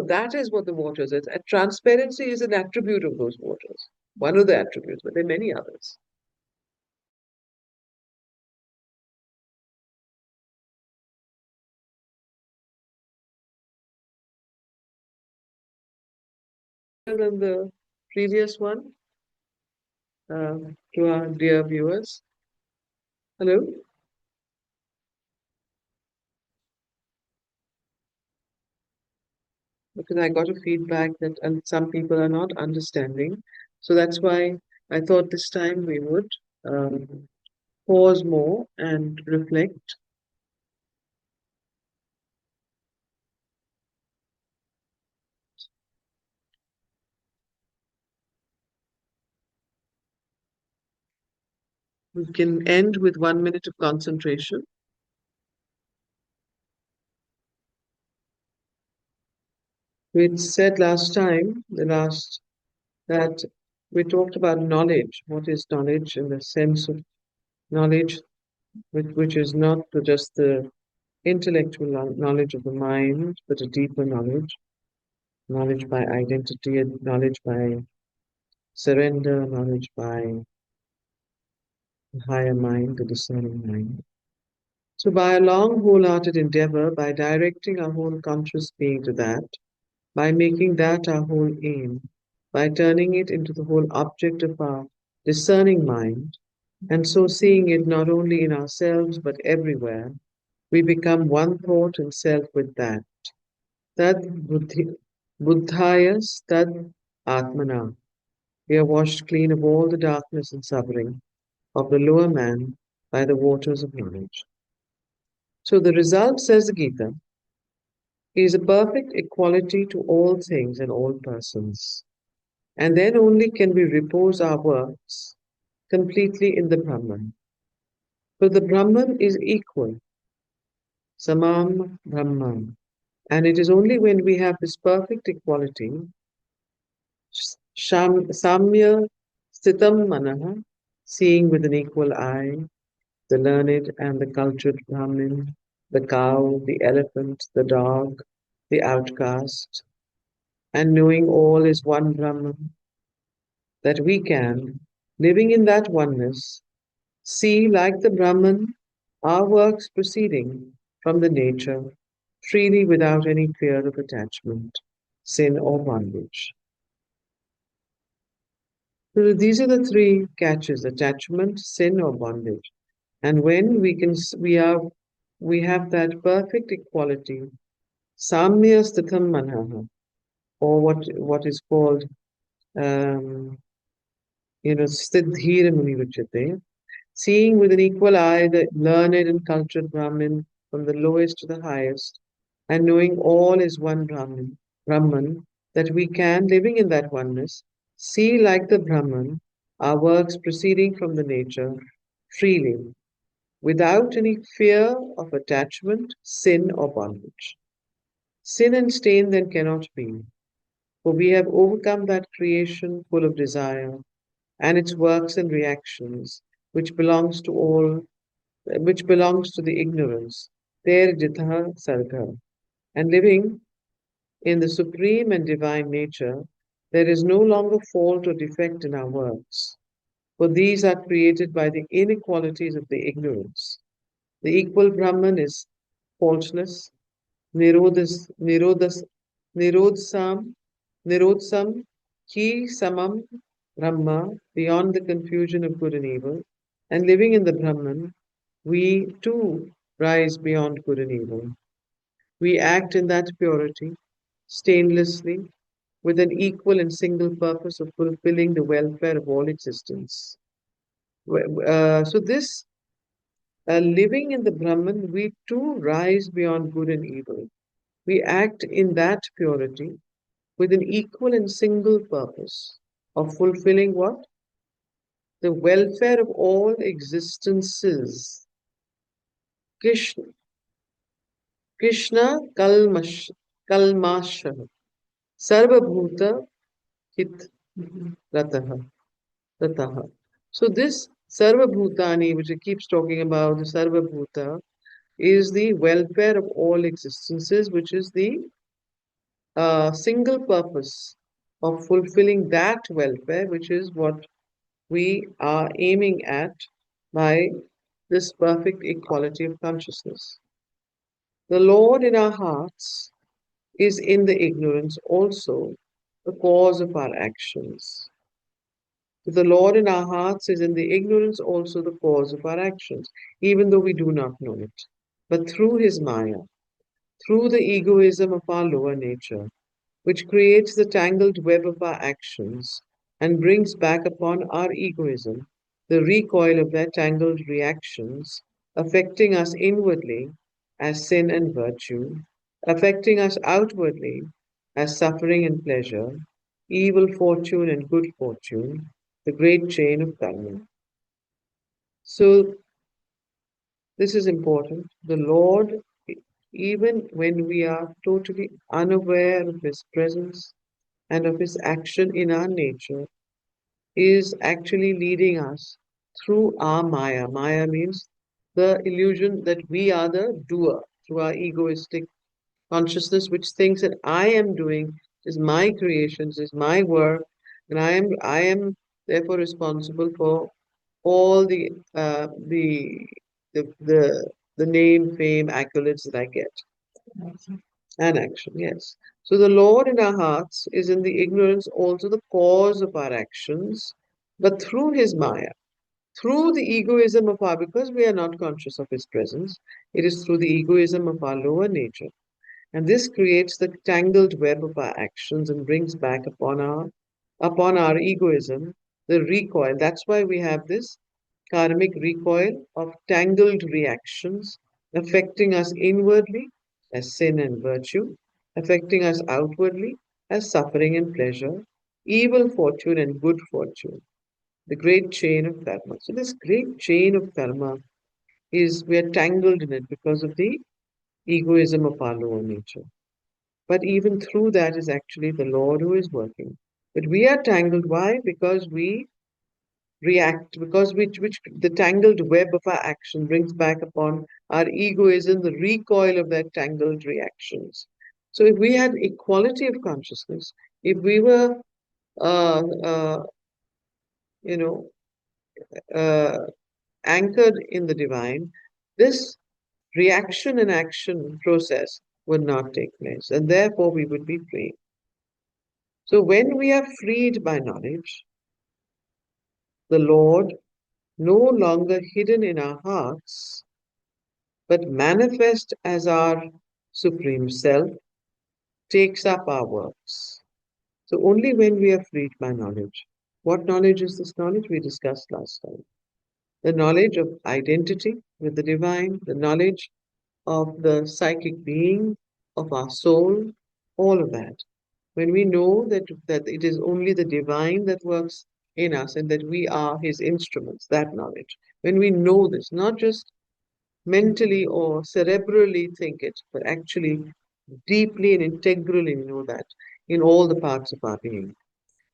That is what the waters is. And transparency is an attribute of those waters. One of the attributes, but there are many others. Than the previous one, to our dear viewers. Hello? Because I got a feedback that and some people are not understanding. So that's why I thought this time we would pause more and reflect. We can end with 1 minute of concentration. We said last time, that we talked about knowledge. What is knowledge in the sense of knowledge, which is not just the intellectual knowledge of the mind, but a deeper knowledge, knowledge by identity, and knowledge by surrender, knowledge by the higher mind, the discerning mind. So, by a long, wholehearted endeavor, by directing our whole conscious being to that, by making that our whole aim, by turning it into the whole object of our discerning mind, and so seeing it not only in ourselves but everywhere, we become one thought and self with that. Tad buddhayas tad atmana. We are washed clean of all the darkness and suffering of the lower man by the waters of knowledge. So the result, says the Gita, is a perfect equality to all things and all persons. And then only can we repose our works completely in the Brahman. For the Brahman is equal, samam Brahman. And it is only when we have this perfect equality, samya stitam manaha, seeing with an equal eye, the learned and the cultured Brahmin, the cow, the elephant, the dog, the outcast, and knowing all is one Brahman, that we can, living in that oneness, see like the Brahman our works proceeding from the nature, freely without any fear of attachment, sin or bondage. So these are the three catches: attachment, sin or bondage. And when we have that perfect equality, samya statham manha, or what is called Siddhira Muni Ruchate, seeing with an equal eye the learned and cultured Brahmin from the lowest to the highest, and knowing all is one Brahman, that we can, living in that oneness, see like the Brahman our works proceeding from the nature freely, without any fear of attachment, sin, or bondage. Sin and stain then cannot be, for we have overcome that creation full of desire and its works and reactions, which belongs to the ignorance, there jitha sarga. And living in the supreme and divine nature, there is no longer fault or defect in our works, for these are created by the inequalities of the ignorance. The equal Brahman is faultless, nirodhas, nirodhas, nirodhsam, Nirotsam, Ki Samam Brahma, beyond the confusion of good and evil, and living in the Brahman, we too rise beyond good and evil. We act in that purity, stainlessly, with an equal and single purpose of fulfilling the welfare of all existence. So this living in the Brahman, we too rise beyond good and evil. We act in that purity with an equal and single purpose of fulfilling what? The welfare of all existences. Krishna, Krishna Kalmasha, Sarvabhuta Hit Rataha. So this Sarvabhutani, which it keeps talking about, the Sarvabhuta, is the welfare of all existences, which is the single purpose of fulfilling that welfare, which is what we are aiming at by this perfect equality of consciousness. The Lord in our hearts is in the ignorance also the cause of our actions. The Lord in our hearts is in the ignorance also the cause of our actions, even though we do not know it. But through his Maya, through the egoism of our lower nature, which creates the tangled web of our actions and brings back upon our egoism the recoil of their tangled reactions, affecting us inwardly as sin and virtue, affecting us outwardly as suffering and pleasure, evil fortune and good fortune, the great chain of karma. So, this is important. The Lord, even when we are totally unaware of His presence and of His action in our nature, is actually leading us through our Maya. Maya means the illusion that we are the doer, through our egoistic consciousness, which thinks that I am doing, is my creations, is my work, and I am therefore responsible for all the name, fame, accolades that I get. And action, yes. So the Lord in our hearts is in the ignorance also the cause of our actions, but through his Maya, through the egoism of our, because we are not conscious of his presence, it is through the egoism of our lower nature. And this creates the tangled web of our actions and brings back upon our egoism the recoil. That's why we have this karmic recoil of tangled reactions affecting us inwardly as sin and virtue, affecting us outwardly as suffering and pleasure, evil fortune and good fortune, the great chain of karma. So, this great chain of karma is we are tangled in it because of the egoism of our lower nature. But even through that is actually the Lord who is working. But we are tangled. Why? Because we react, because which the tangled web of our action brings back upon our egoism the recoil of their tangled reactions. So if we had equality of consciousness, if we were, uh, uh, you know, uh, anchored in the divine, this reaction and action process would not take place, and therefore we would be free. So when we are freed by knowledge, the Lord, no longer hidden in our hearts, but manifest as our Supreme Self, takes up our works. So only when we are freed by knowledge. What knowledge is this knowledge? We discussed last time. The knowledge of identity with the divine, the knowledge of the psychic being, of our soul, all of that. When we know that it is only the divine that works in us and that we are his instruments, that knowledge. When we know this, not just mentally or cerebrally think it, but actually deeply and integrally know that in all the parts of our being.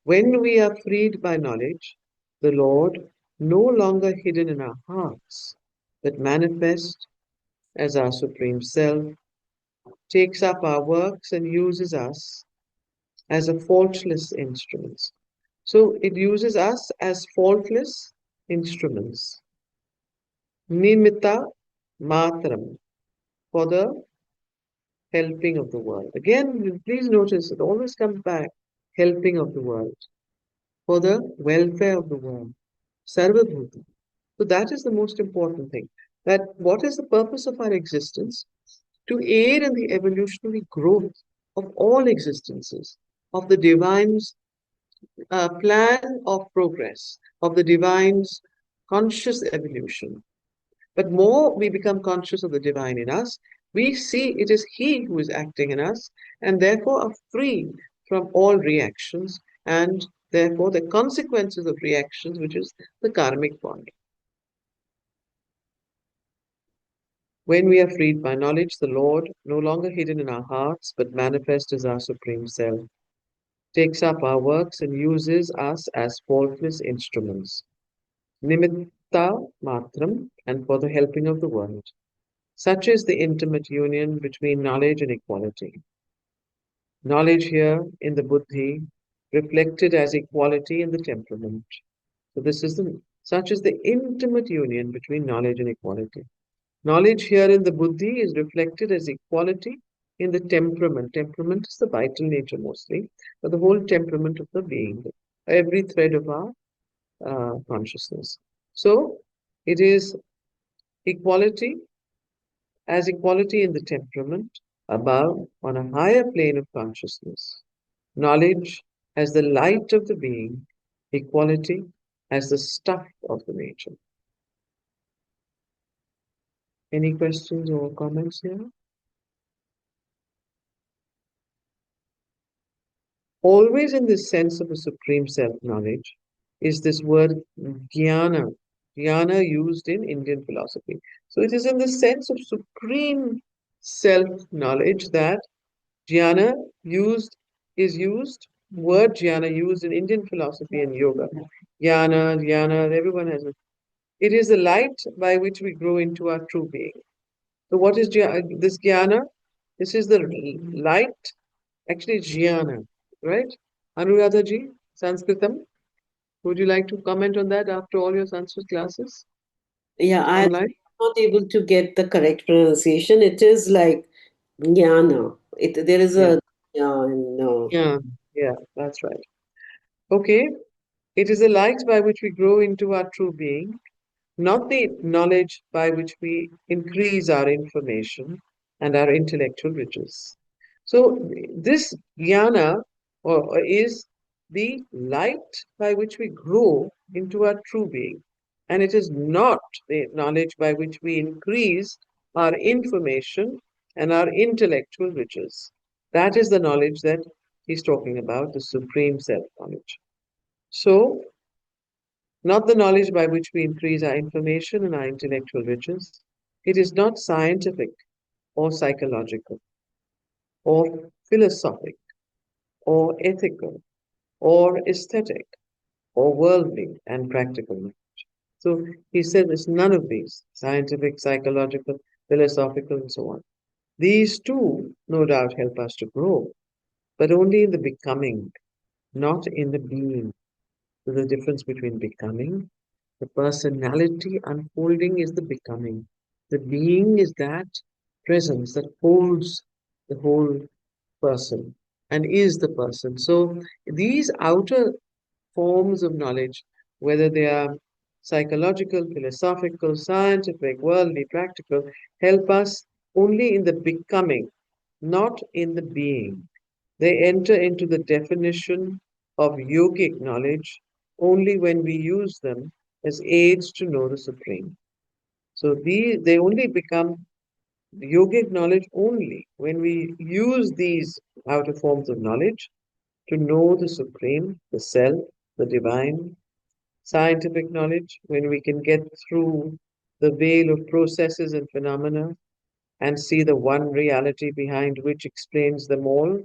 When we are freed by knowledge, the Lord, no longer hidden in our hearts, but manifest as our Supreme Self, takes up our works and uses us as a faultless instruments. So it uses us as faultless instruments. Nimitta matram, for the helping of the world. Again, please notice it always comes back. helping of the world, for the welfare of the world. Sarvabhuta. So that is the most important thing. That what is the purpose of our existence? To aid in the evolutionary growth of all existences, of the divine's plan of progress, of the divine's conscious evolution. But more we become conscious of the divine in us, we see it is He who is acting in us, and therefore are free from all reactions, and therefore the consequences of reactions, which is the karmic bond. When we are freed by knowledge, the Lord, no longer hidden in our hearts, but manifest as our Supreme Self, takes up our works and uses us as faultless instruments, nimitta matram, and for the helping of the world. Such is the intimate union between knowledge and equality. Knowledge here in the buddhi, reflected as equality in the temperament. So this is such is the intimate union between knowledge and equality. Knowledge here in the buddhi is reflected as equality in the temperament. Temperament is the vital nature mostly, but the whole temperament of the being, every thread of our consciousness. So it is equality as equality in the temperament above on a higher plane of consciousness. Knowledge as the light of the being, equality as the stuff of the nature. Any questions or comments here? Always in this sense of a supreme self-knowledge is this word jnana, jnana used in Indian philosophy. So it is in the sense of supreme self-knowledge that jnana word jnana used in Indian philosophy and yoga. Jnana, everyone has it. It is the light by which we grow into our true being. So what is this jnana? This is the light, actually jnana, right? Anuradha ji, Sanskritam. Would you like to comment on that after all your Sanskrit classes Yeah, I'm online? not able to get the correct pronunciation. It is like jnana. There is Yeah, a no. yeah, yeah, that's right. Okay, it is the light by which we grow into our true being, not the knowledge by which we increase our information and our intellectual riches. So, this jnana is the light by which we grow into our true being, and it is not the knowledge by which we increase our information and our intellectual riches. That is the knowledge that he's talking about, the supreme self knowledge. So, not the knowledge by which we increase our information and our intellectual riches. It is not scientific or psychological or philosophic or ethical or aesthetic or worldly and practical knowledge. So he said it's none of these scientific, psychological, philosophical, and so on. These too, no doubt, help us to grow, but only in the becoming, not in the being. So the difference between becoming, the personality unfolding is the becoming. The being is that presence that holds the whole person and is the person. So these outer forms of knowledge, whether they are psychological, philosophical, scientific, worldly, practical, help us only in the becoming, not in the being. They enter into the definition of yogic knowledge only when we use them as aids to know the Supreme. So they only become yogic knowledge only when we use these outer forms of knowledge to know the Supreme, the Self, the Divine. Scientific knowledge when we can get through the veil of processes and phenomena and see the one reality behind which explains them all.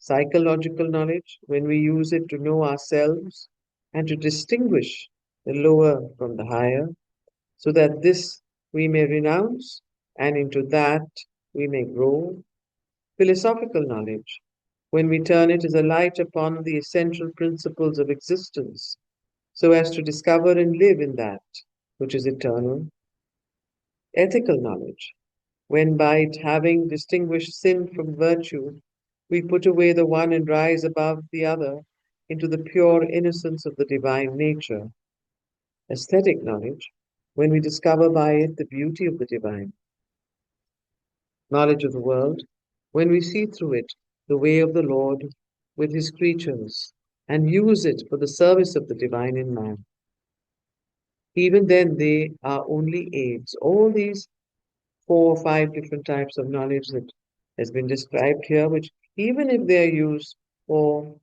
Psychological knowledge, when we use it to know ourselves and to distinguish the lower from the higher, so that this we may renounce and into that we may grow. Philosophical knowledge, when we turn it as a light upon the essential principles of existence, so as to discover and live in that which is eternal. Ethical knowledge, when by it having distinguished sin from virtue, We put away the one and rise above the other into the pure innocence of the divine nature. Aesthetic knowledge, when we discover by it the beauty of the divine. Knowledge of the world, when we see through it the way of the Lord with his creatures and use it for the service of the divine in man. Even then, they are only aids. All these 4 or 5 different types of knowledge that has been described here, which even if they are used for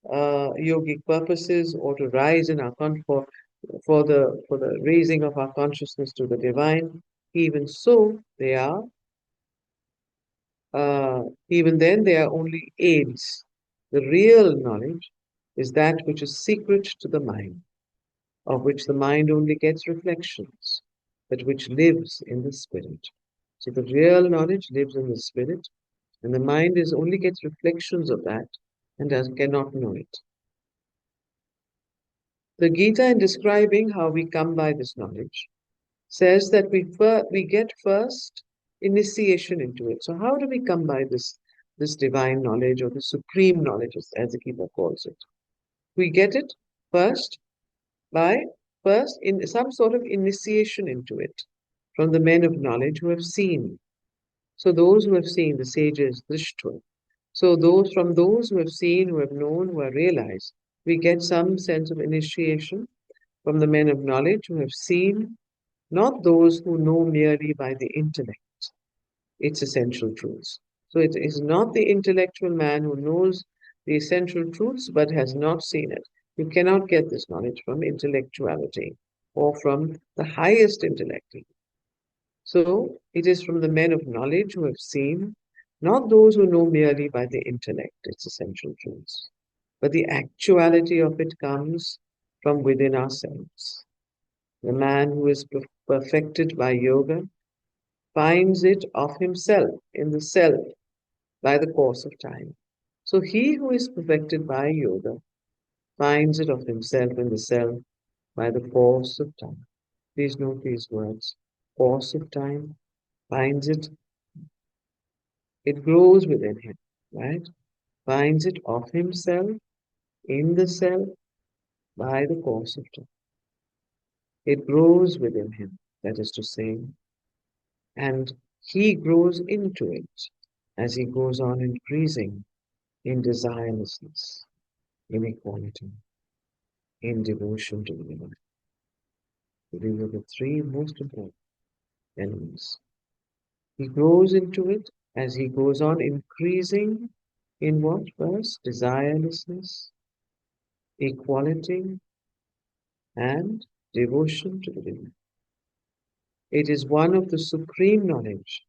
yogic purposes or to rise in our for the raising of our consciousness to the divine, even so they are even then they are only aids. The real knowledge is that which is secret to the mind, of which the mind only gets reflections, but which lives in the spirit. So the real knowledge lives in the spirit, and the mind is only gets reflections of that and cannot know it. The Gita, in describing how we come by this knowledge, says that we get first initiation into it. So how do we come by this divine knowledge or the supreme knowledge, as the Gita calls it? We get it first by first in some sort of initiation into it from the men of knowledge who have seen. So those who have seen, the sages, Drishta. So those who have seen, who have known, who have realized, we get some sense of initiation from the men of knowledge who have seen, not those who know merely by the intellect its essential truths. So it is not the intellectual man who knows the essential truths but has not seen it. You cannot get this knowledge from intellectuality or from the highest intellect. So it is from the men of knowledge who have seen, not those who know merely by the intellect its essential truths, but the actuality of it comes from within ourselves. The man who is perfected by yoga finds it of himself in the self by the course of time. So he who is perfected by yoga finds it of himself in the self by the course of time. Please note these words. Course of time finds it, it grows within him, right? Finds it of himself in the self by the course of time. It grows within him, that is to say, and he grows into it as he goes on increasing in desirelessness, in equality, in devotion to the divine. These are the 3 most important elements. He grows into it as he goes on increasing in what first? Desirelessness, equality, and devotion to the divine. It is one of the supreme knowledge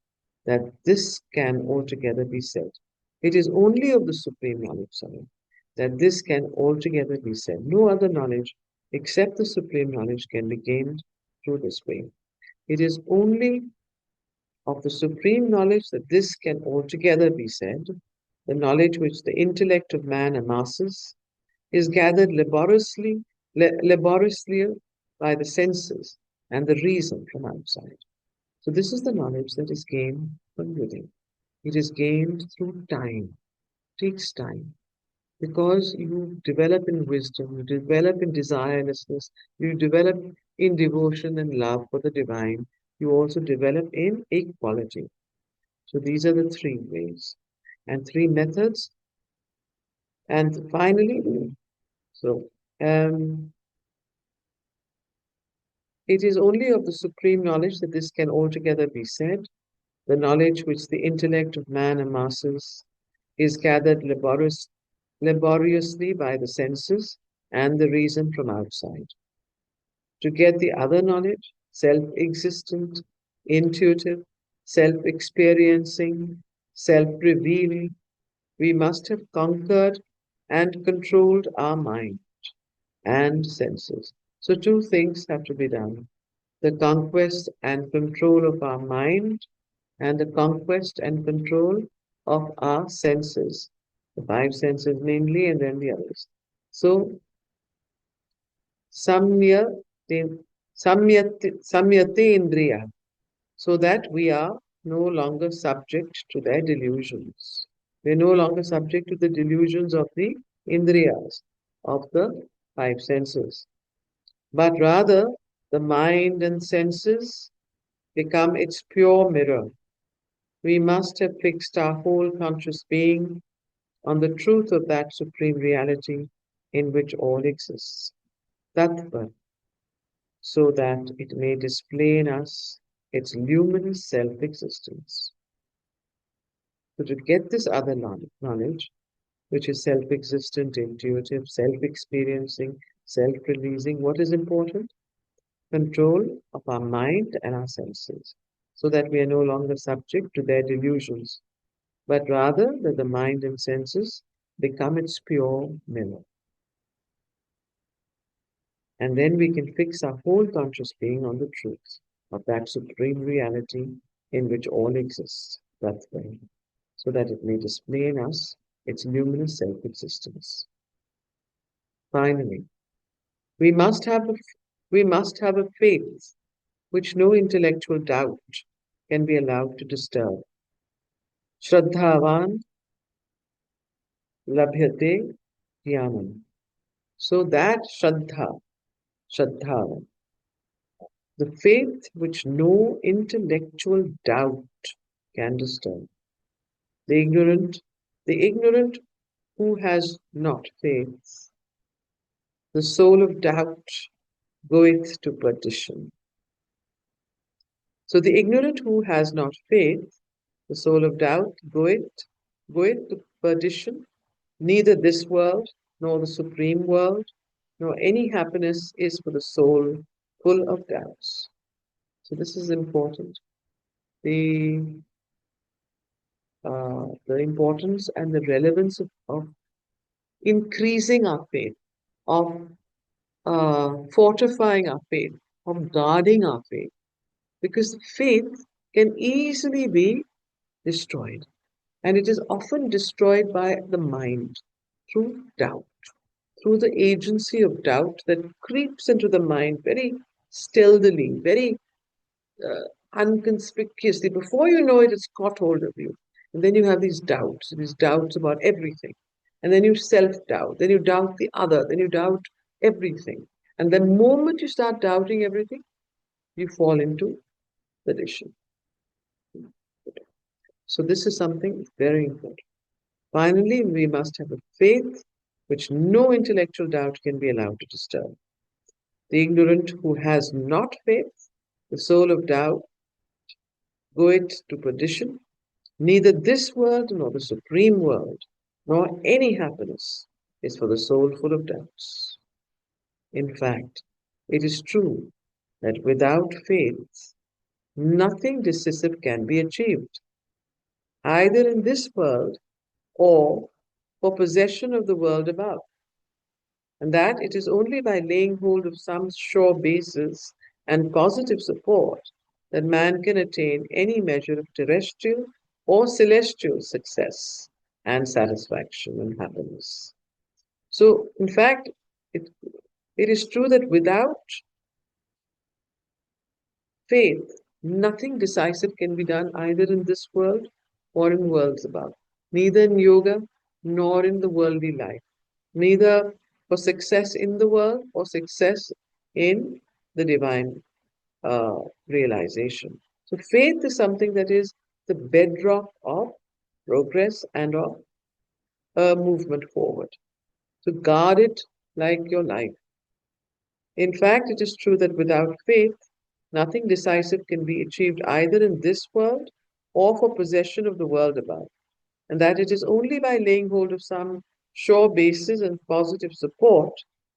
that this can altogether be said. It is only of the supreme knowledge, sorry, that this can altogether be said. No other knowledge except the supreme knowledge can be gained through this way. It is only of the supreme knowledge that this can altogether be said. The knowledge which the intellect of man amasses is gathered laboriously by the senses and the reason from outside. So this is the knowledge that is gained from within. It is gained through time. It takes time. Because you develop in wisdom, you develop in desirelessness, you develop in devotion and love for the divine, you also develop in equality. So these are the 3 ways and 3 methods. And finally, so it is only of the supreme knowledge that this can altogether be said. The knowledge which the intellect of man amasses is gathered laboriously by the senses and the reason from outside. To get the other knowledge, self-existent, intuitive, self-experiencing, self-revealing, we must have conquered and controlled our mind and senses. So 2 things have to be done. The conquest and control of our mind and the conquest and control of our senses. The 5 senses mainly and then the others. So samyate, samyate indriya, so that we are no longer subject to their delusions. We're no longer subject to the delusions of the indriyas, of the five senses, but rather the mind and senses become its pure mirror. We must have fixed our whole conscious being on the truth of that supreme reality in which all exists, Tattva, so that it may display in us its luminous self-existence. So to get this other knowledge, which is self-existent, intuitive, self-experiencing, self-releasing, what is important? Control of our mind and our senses, so that we are no longer subject to their delusions, but rather that the mind and senses become its pure mirror. And then we can fix our whole conscious being on the truth of that supreme reality in which all exists, that way, so that it may display in us its luminous self-existence. Finally, we must have a, we must have a faith which no intellectual doubt can be allowed to disturb. Shraddhavan labhyate jnanam. So that Shraddha, the faith which no intellectual doubt can disturb. The ignorant who has not faith, the soul of doubt goeth to perdition. So the ignorant who has not faith, the soul of doubt goeth to perdition. Neither this world, nor the supreme world, nor any happiness is for the soul full of doubts. So this is important. The importance and the relevance of increasing our faith, of fortifying our faith, of guarding our faith, because faith can easily be destroyed, and it is often destroyed by the mind through doubt, through the agency of doubt that creeps into the mind very stealthily, very unconspicuously. Before you know it, it's caught hold of you. And then you have these doubts about everything. And then you self doubt, then you doubt the other, then you doubt everything. And the moment you start doubting everything, you fall into perdition. So, this is something very important. Finally, we must have a faith which no intellectual doubt can be allowed to disturb. The ignorant who has not faith, the soul of doubt, goeth to perdition. Neither this world nor the supreme world, nor any happiness is for the soul full of doubts. In fact, it is true that without faith, nothing decisive can be achieved, either in this world or for possession of the world above, and that it is only by laying hold of some sure basis and positive support that man can attain any measure of terrestrial or celestial success and satisfaction and happiness. So, in fact, it, it is true that without faith, nothing decisive can be done either in this world or in worlds above, neither in yoga nor in the worldly life, neither for success in the world or success in the divine realization. So, faith is something that is the bedrock of progress and of movement forward. So, guard it like your life. In fact, it is true that without faith, nothing decisive can be achieved either in this world or for possession of the world above, and that it is only by laying hold of some sure basis and positive support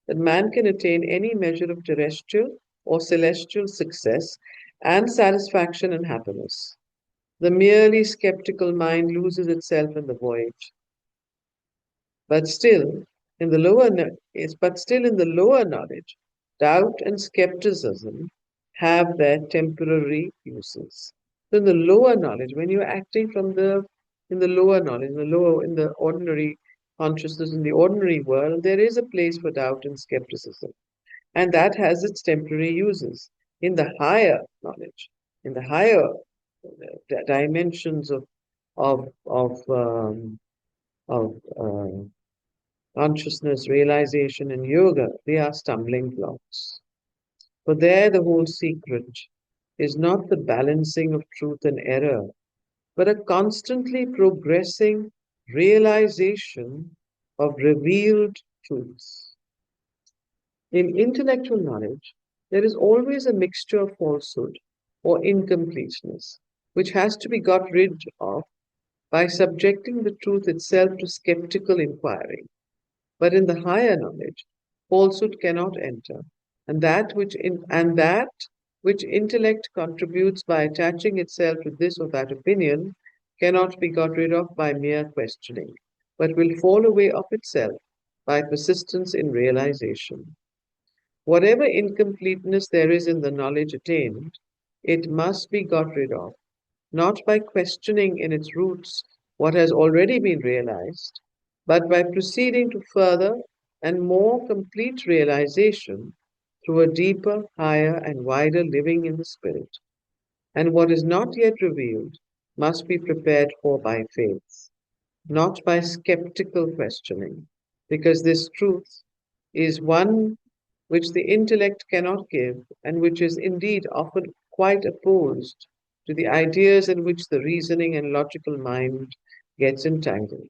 that man can attain any measure of terrestrial or celestial success and satisfaction and happiness. The merely skeptical mind loses itself in the voyage. But still, in the lower knowledge, doubt and skepticism have their temporary uses. So in the lower knowledge, when you're acting in the lower knowledge, in the ordinary consciousness, in the ordinary world, there is a place for doubt and skepticism. And that has its temporary uses. In the higher knowledge, in the higher dimensions of of consciousness, realization, and yoga, they are stumbling blocks. For there, the whole secret is not the balancing of truth and error, but a constantly progressing realization of revealed truths. In intellectual knowledge, there is always a mixture of falsehood or incompleteness, which has to be got rid of by subjecting the truth itself to skeptical inquiry. But in the higher knowledge, falsehood cannot enter, and that which intellect contributes by attaching itself to this or that opinion cannot be got rid of by mere questioning, but will fall away of itself by persistence in realization. Whatever incompleteness there is in the knowledge attained, it must be got rid of, not by questioning in its roots what has already been realized, but by proceeding to further and more complete realization through a deeper, higher, and wider living in the Spirit. And what is not yet revealed must be prepared for by faith, not by skeptical questioning, because this truth is one which the intellect cannot give, and which is indeed often quite opposed to the ideas in which the reasoning and logical mind gets entangled.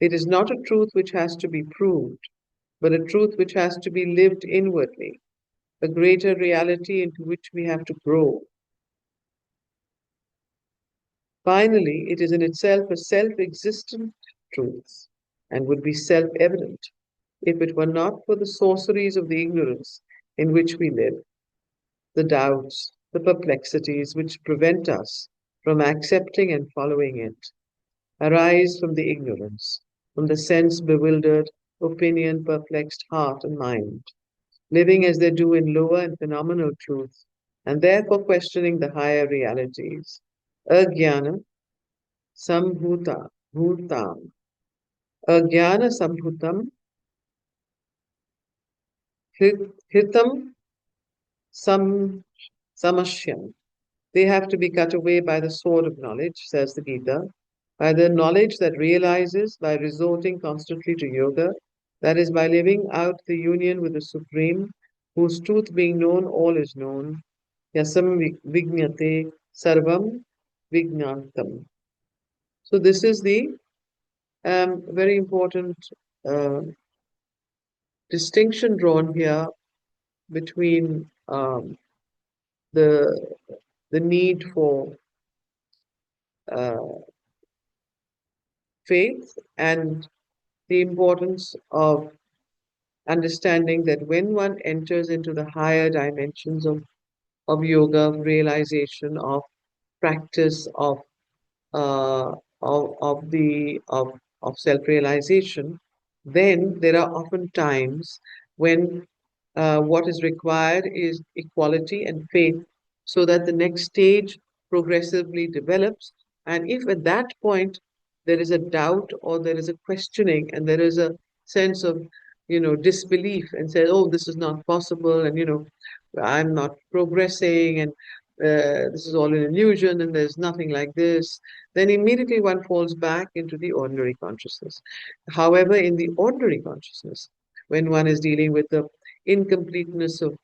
It is not a truth which has to be proved, but a truth which has to be lived inwardly, a greater reality into which we have to grow. Finally, it is in itself a self existent truth and would be self evident if it were not for the sorceries of the ignorance in which we live, the doubts, the perplexities which prevent us from accepting and following it, arise from the ignorance, from the sense bewildered, opinion perplexed heart and mind, living as they do in lower and phenomenal truth, and therefore questioning the higher realities. Ajnana bhutam. Ajnana sambhutam hitam sam samashyam. They have to be cut away by the sword of knowledge, says the Gita, by the knowledge that realizes by resorting constantly to yoga, that is, by living out the union with the Supreme, whose truth being known, all is known. Yasam vijnate sarvam vijnantam. So this is the very important uh, distinction drawn here between the the need for uh, faith and the importance of understanding that when one enters into the higher dimensions of yoga, of realization, of practice, uh, of self-realization, then there are often times when what is required is equality and faith, so that the next stage progressively develops. And if at that point there is a doubt or there is a questioning and there is a sense of, disbelief and say, oh, this is not possible, and I'm not progressing, and this is all an illusion, and there's nothing like this, then immediately one falls back into the ordinary consciousness. However, in the ordinary consciousness, when one is dealing with the incompleteness of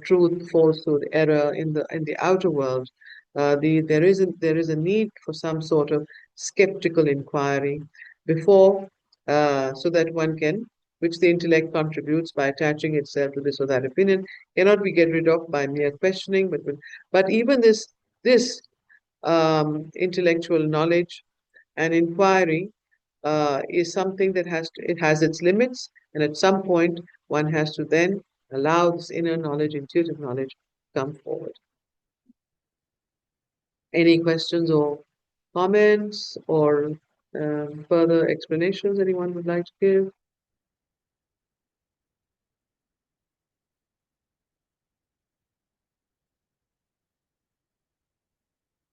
truth, falsehood, error in the outer world, there is a need for some sort of skeptical inquiry before, so that one can, which the intellect contributes by attaching itself to this or that opinion, cannot be get rid of by mere questioning. But even this intellectual knowledge and inquiry is something that it has its limits, and at some point one has to then allow this inner knowledge, intuitive knowledge, to come forward. Any questions or comments or further explanations anyone would like to give?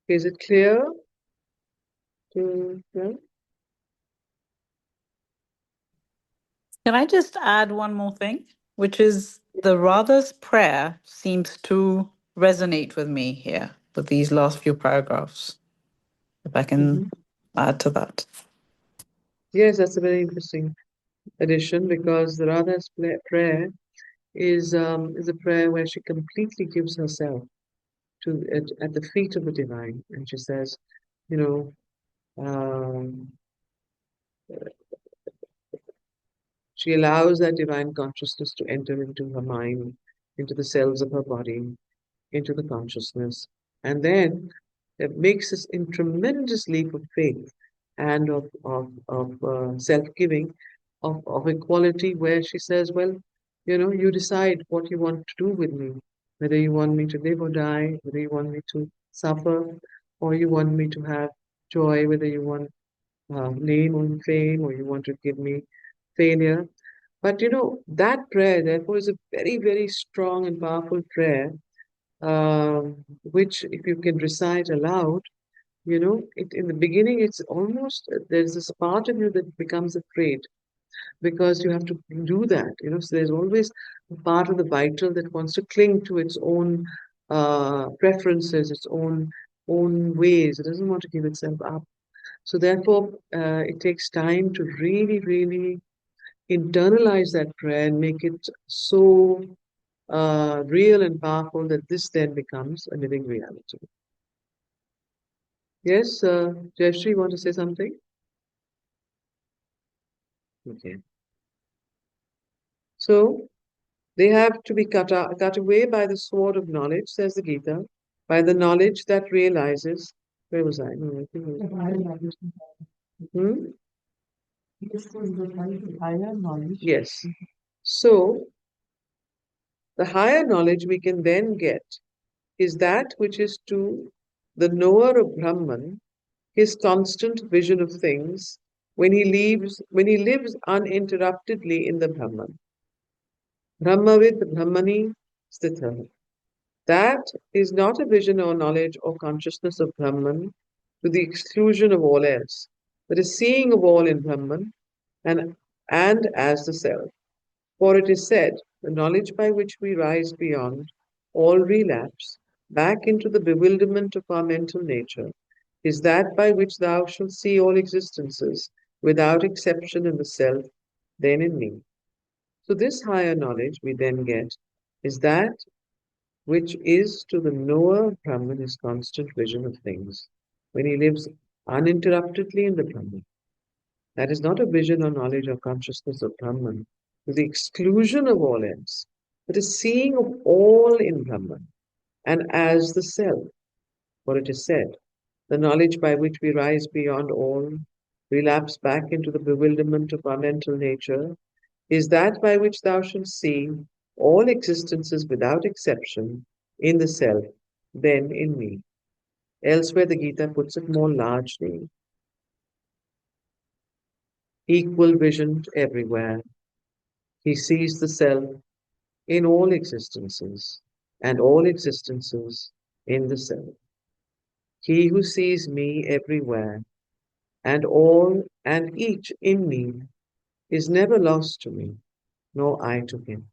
Is it clear? Yeah? Can I just add one more thing, which is the Radha's prayer seems to resonate with me here with these last few paragraphs. If I can add to that. Yes, that's a very interesting addition because the Radha's prayer is a prayer where she completely gives herself at the feet of the divine, and she says, you know, um, she allows that divine consciousness to enter into her mind, into the cells of her body, into the consciousness, and then it makes us in tremendous leap of faith and of self-giving, of equality, where she says, well, you decide what you want to do with me, whether you want me to live or die, whether you want me to suffer, or you want me to have joy, whether you want name or fame, or you want to give me failure. But that prayer, therefore, is a very, very strong and powerful prayer, which, if you can recite aloud, in the beginning, it's almost, there's this part of you that becomes afraid because you have to do that, so there's always a part of the vital that wants to cling to its own preferences, its own ways. It doesn't want to give itself up. So therefore, it takes time to really, really internalize that prayer and make it so real and powerful that this then becomes a living reality. Yes, Jayashree, you want to say something? Okay. So they have to be cut away by the sword of knowledge, says the Gita, by the knowledge that realizes. Where was I? No, I think it was. Hmm? This is the higher knowledge. Yes. So the higher knowledge we can then get is that which is to the knower of Brahman his constant vision of things when he lives uninterruptedly in the Brahman. Brahmavid Brahmani Stitha. That is not a vision or knowledge or consciousness of Brahman to the exclusion of all else, but a seeing of all in Brahman and, and as the self. For it is said, the knowledge by which we rise beyond all relapse back into the bewilderment of our mental nature is that by which thou shalt see all existences without exception in the self, then in me. So this higher knowledge we then get is that which is to the knower of Brahman his constant vision of things, when he lives uninterruptedly in the Brahman. That is not a vision or knowledge or consciousness of Brahman to the exclusion of all else, but a seeing of all in Brahman and as the self. For it is said, the knowledge by which we rise beyond all, relapse back into the bewilderment of our mental nature, is that by which thou shalt see all existences without exception in the self, then in me. Elsewhere, the Gita puts it more largely: equal vision everywhere. He sees the self in all existences, and all existences in the self. He who sees me everywhere, and all and each in me, is never lost to me, nor I to him.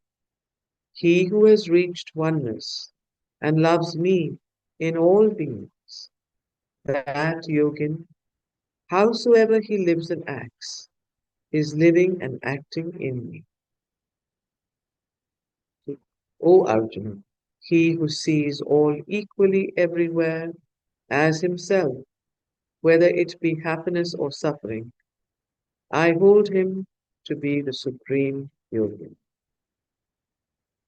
He who has reached oneness and loves me in all beings, that yogin, howsoever he lives and acts, is living and acting in me. O Arjuna, he who sees all equally everywhere as himself, whether it be happiness or suffering, I hold him to be the supreme yogin.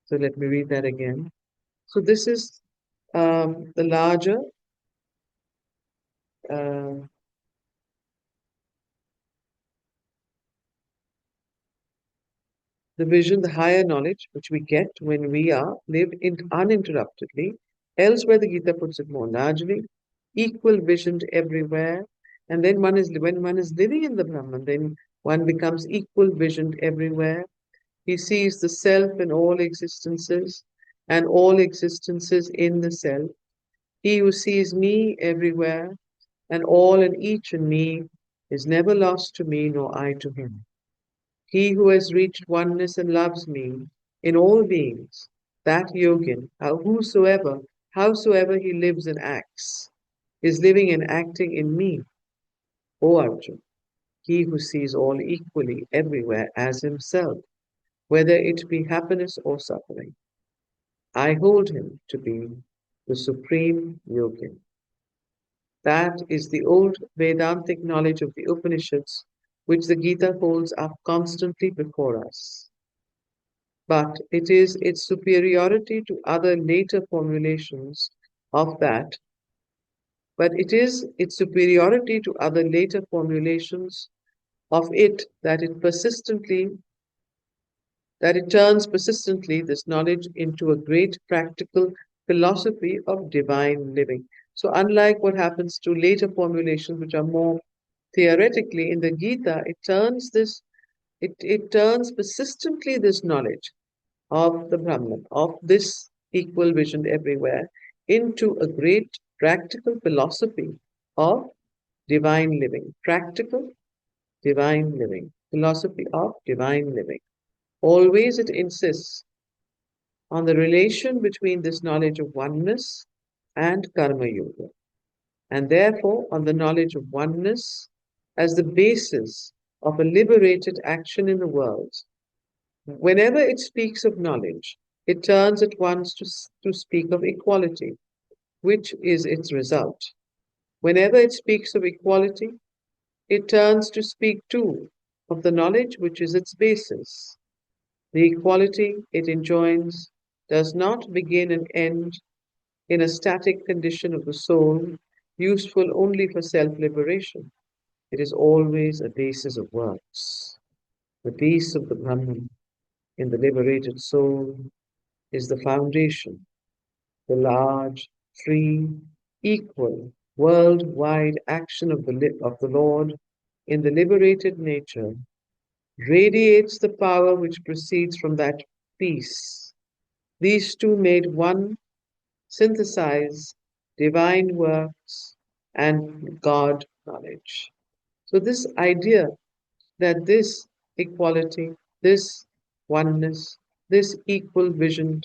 So let me read that again. So this is the larger uh, the vision, the higher knowledge which we get when we live uninterruptedly. Elsewhere, the Gita puts it more largely, equal visioned everywhere. And then when one is living in the Brahman, then one becomes equal visioned everywhere. He sees the self in all existences and all existences in the self. He who sees me everywhere and all and each in me is never lost to me nor I to him. He who has reached oneness and loves me in all beings, that yogin, howsoever he lives and acts, is living and acting in me, O Arjuna. he who sees all equally everywhere as himself, whether it be happiness or suffering. I hold him to be the supreme yogin. That is the old Vedantic knowledge of the Upanishads, which the Gita holds up constantly before us. But it is its superiority to other later formulations of that, but it is its superiority to other later formulations of it that it turns persistently this knowledge into a great practical philosophy of divine living. So, unlike what happens to later formulations, which are more theoretically, in the Gita, it turns persistently this knowledge of the Brahman, of this equal vision everywhere, into a great practical philosophy of divine living. Practical divine living. Philosophy of divine living. Always it insists on the relation between this knowledge of oneness and Karma Yoga, and therefore on the knowledge of oneness as the basis of a liberated action in the world. Whenever it speaks of knowledge, it turns at once to speak of equality, which is its result. Whenever it speaks of equality, it turns to speak too of the knowledge which is its basis. The equality it enjoins does not begin and end in a static condition of the soul, useful only for self liberation. It is always a basis of works. The peace of the Brahman in the liberated soul is the foundation, the large, free, equal, worldwide action of the Lord in the liberated nature radiates the power which proceeds from that peace. These two made one synthesize divine works and God knowledge. So, this idea that this equality, this oneness, this equal vision,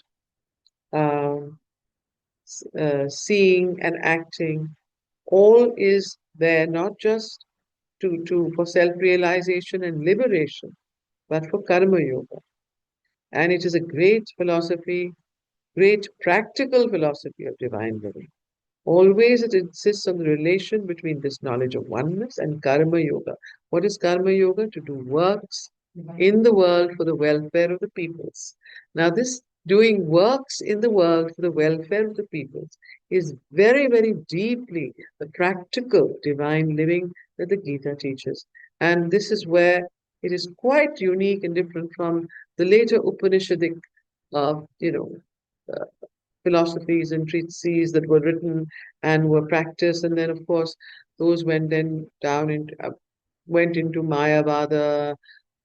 um, seeing and acting, all is there not just for self-realization and liberation, but for karma yoga. And it is a great philosophy, great practical philosophy of divine living. Always it insists on the relation between this knowledge of oneness and karma yoga. What is karma yoga? To do works in the world for the welfare of the peoples. Now, this doing works in the world for the welfare of the peoples is very, very deeply the practical divine living that the Gita teaches. And this is where it is quite unique and different from the later Upanishadic, uh, you know, uh, philosophies and treatises that were written and were practiced, and then of course those went then down into went into Mayavada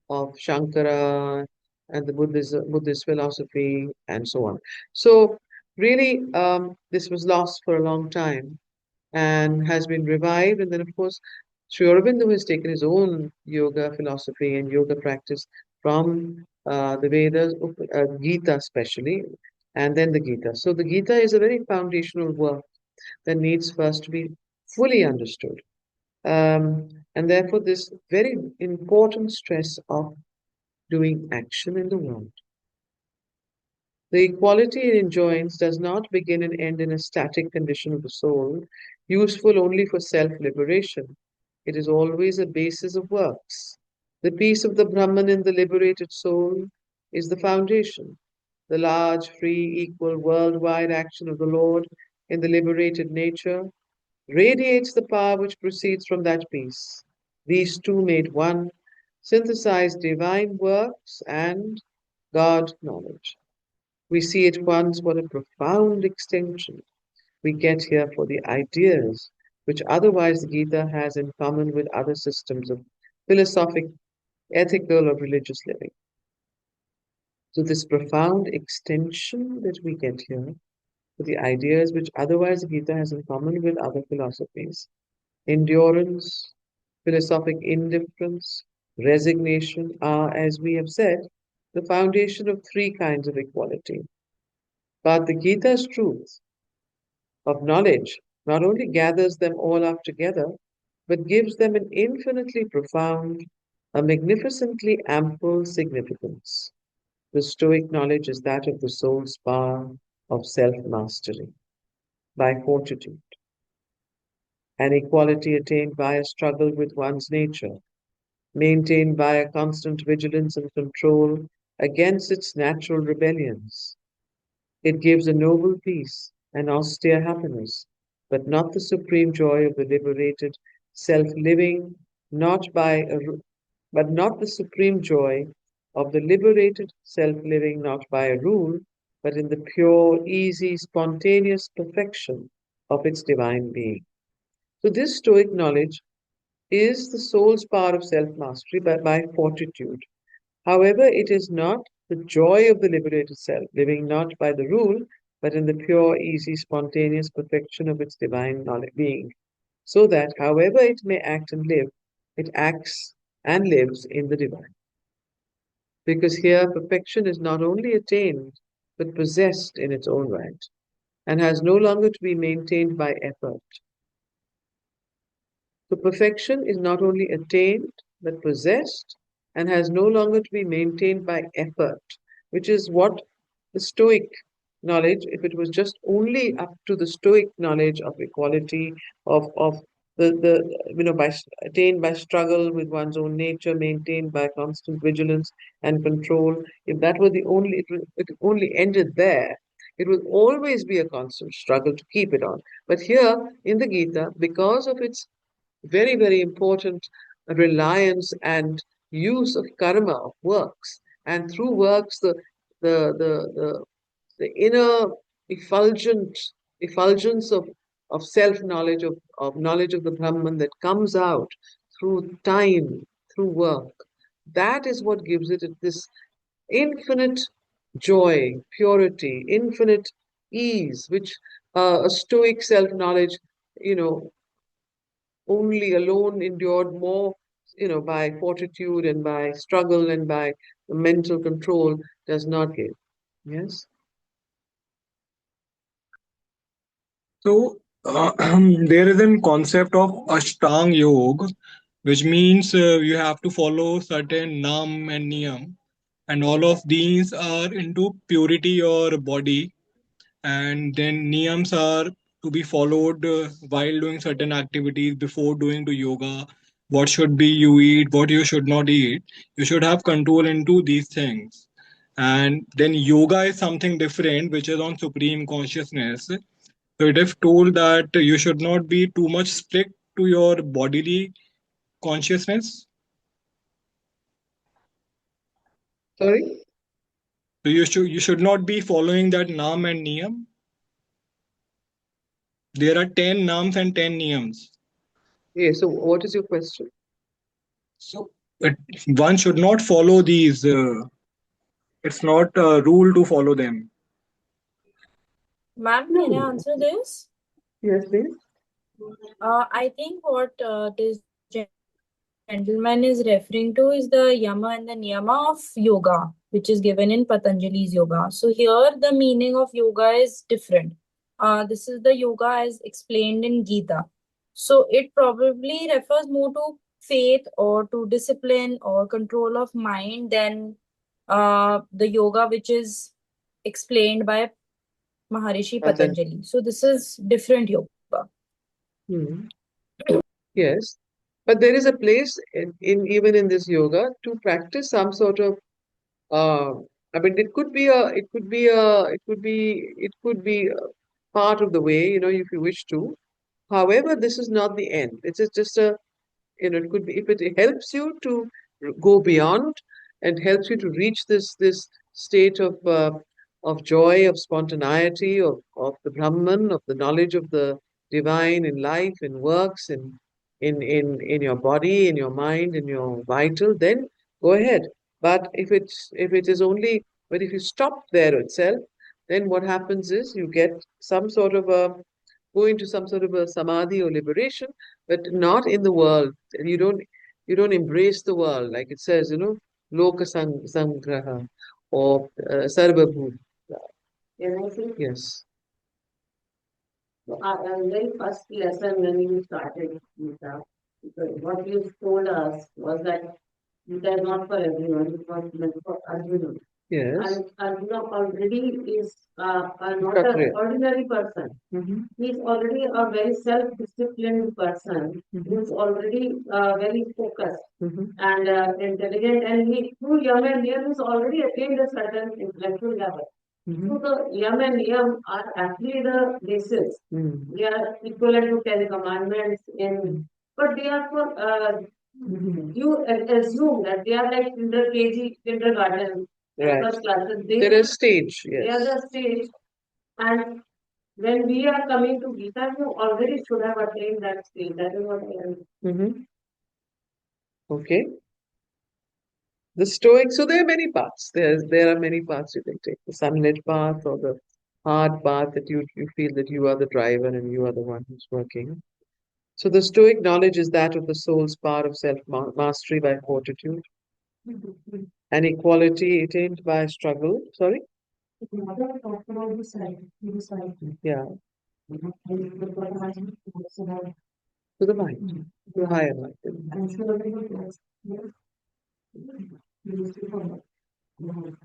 of Shankara and the Buddhist philosophy and so on. So really, this was lost for a long time and has been revived. And then, of course, Sri Aurobindo has taken his own yoga philosophy and yoga practice from the Vedas, Gita especially, and then the Gita. So the Gita is a very foundational work that needs first to be fully understood. And therefore, this very important stress of doing action in the world. The equality it enjoins does not begin and end in a static condition of the soul, useful only for self liberation. It is always a basis of works. The peace of the Brahman in the liberated soul is the foundation. The large, free, equal, worldwide action of the Lord in the liberated nature radiates the power which proceeds from that peace. These two made one, synthesize divine works and God knowledge. We see at once what a profound extension we get here for the ideas which otherwise the Gita has in common with other systems of philosophic, ethical, or religious living. So, this profound extension that we get here for the ideas which otherwise the Gita has in common with other philosophies, endurance, philosophic indifference, resignation are, as we have said, the foundation of three kinds of equality. But the Gita's truth of knowledge not only gathers them all up together, but gives them an infinitely profound, a magnificently ample significance. The Stoic knowledge is that of the soul's power of self-mastery by fortitude, an equality attained by a struggle with one's nature, maintained by a constant vigilance and control against its natural rebellions. It gives a noble peace, an austere happiness, but not the supreme joy of the liberated self-living, not by a, but not the supreme joy of the liberated self-living not by a rule, but in the pure, easy, spontaneous perfection of its divine being. So this Stoic knowledge is the soul's power of self-mastery by fortitude. However, it is not the joy of the liberated self, living not by the rule, but in the pure, easy, spontaneous perfection of its divine knowledge being, so that however it may act and live, it acts and lives in the divine. Because here perfection is not only attained, but possessed in its own right, and has no longer to be maintained by effort. So perfection is not only attained, but possessed, and has no longer to be maintained by effort, which is what the Stoic knowledge, if it was just only up to the Stoic knowledge of equality, of by attained by struggle with one's own nature, maintained by constant vigilance and control, if that were the only, it only ended there, it would always be a constant struggle to keep it on. But here in the Gita, because of its very, very important reliance and use of karma, of works. And through works, the, the, the, the inner effulgence of self-knowledge, of knowledge of the Brahman that comes out through time, through work. That is what gives it this infinite joy, purity, infinite ease, which a stoic self-knowledge, you know, only alone endured more, by fortitude and by struggle and by mental control does not give. Yes? So there is a concept of Ashtang Yoga, which means you have to follow certain nam and niyam, and all of these are into purity your body, and then niyams are to be followed while doing certain activities before doing to yoga. What should be you eat, what you should not eat. You should have control into these things. And then yoga is something different, which is on supreme consciousness. So it is told that you should not be too much strict to your bodily consciousness. Sorry? So you should not be following that nam and niyam. There are 10 nams and 10 niyams. Yeah, so what is your question? So one should not follow these. It's not a rule to follow them. Ma'am, can I No. answer this? Yes, please. I think what this gentleman is referring to is the yama and the niyama of yoga, which is given in Patanjali's yoga. So here the meaning of yoga is different. This is the yoga as explained in Gita. So it probably refers more to faith or to discipline or control of mind than the yoga which is explained by Maharishi Patanjali. Patanjali. So this is different yoga. Hmm. Yes. But there is a place in even in this yoga to practice some sort of uh, I mean it could be part of the way, if you wish to. However, this is not the end. It is just it could be if it helps you to go beyond and helps you to reach this state of joy, of spontaneity, of the Brahman, of the knowledge of the divine in life, in works, in your body, in your mind, in your vital, then go ahead. But if it is only but if you stop there itself, then what happens is you get some sort of a go into some sort of a samadhi or liberation, but not in the world. And you don't embrace the world like it says, loka sangraha or sarva bhut. Can I say? Yes. So, very first lesson when you started Gita, what you told us was that Gita is not for everyone, it was meant for Arjuna. Yes. And Arjuna already is not Kshatriya. an ordinary person. He is already a very self-disciplined person. He is already very focused and intelligent, and he through Yam and Niyam has already attained a certain intellectual level. So the Yam and Niyam are actually the basis. They are equivalent to Ten Commandments but they are for you assume that they are like kindergarten, Right. first classes. There is stage, They yes. are the stage, and when we are coming to Gita, you already should have attained that stage. That is what I am. Okay. The Stoic, so there are many paths. There are many paths you can take. The sunlit path or the hard path that you feel that you are the driver and you are the one who's working. So the Stoic knowledge is that of the soul's power of self-mastery by fortitude and equality attained by struggle. Sorry? Yeah. To the mind, to the higher mind.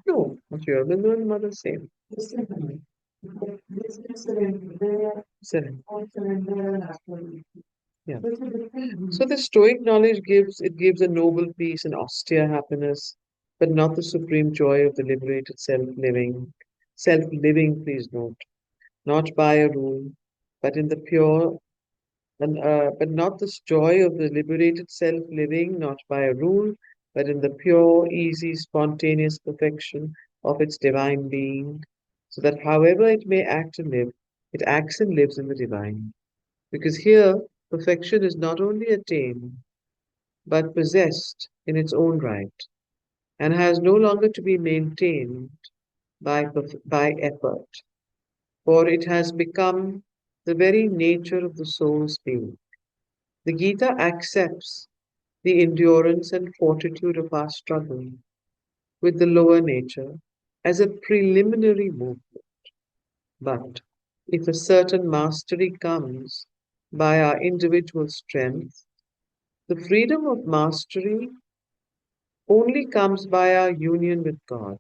No, Aurobindo and Mother same. Seven. Yeah. So the Stoic knowledge gives a noble peace and austere happiness, but not the supreme joy of the liberated self-living. Self-living, please note, not by a rule, but in the pure but not the joy of the liberated self-living, not by a rule, but in the pure, easy, spontaneous perfection of its divine being, so that however it may act and live, it acts and lives in the divine. Because here, perfection is not only attained, but possessed in its own right, and has no longer to be maintained by effort, for it has become the very nature of the soul's being. The Gita accepts the endurance and fortitude of our struggle with the lower nature as a preliminary movement. But if a certain mastery comes by our individual strength, the freedom of mastery only comes by our union with God,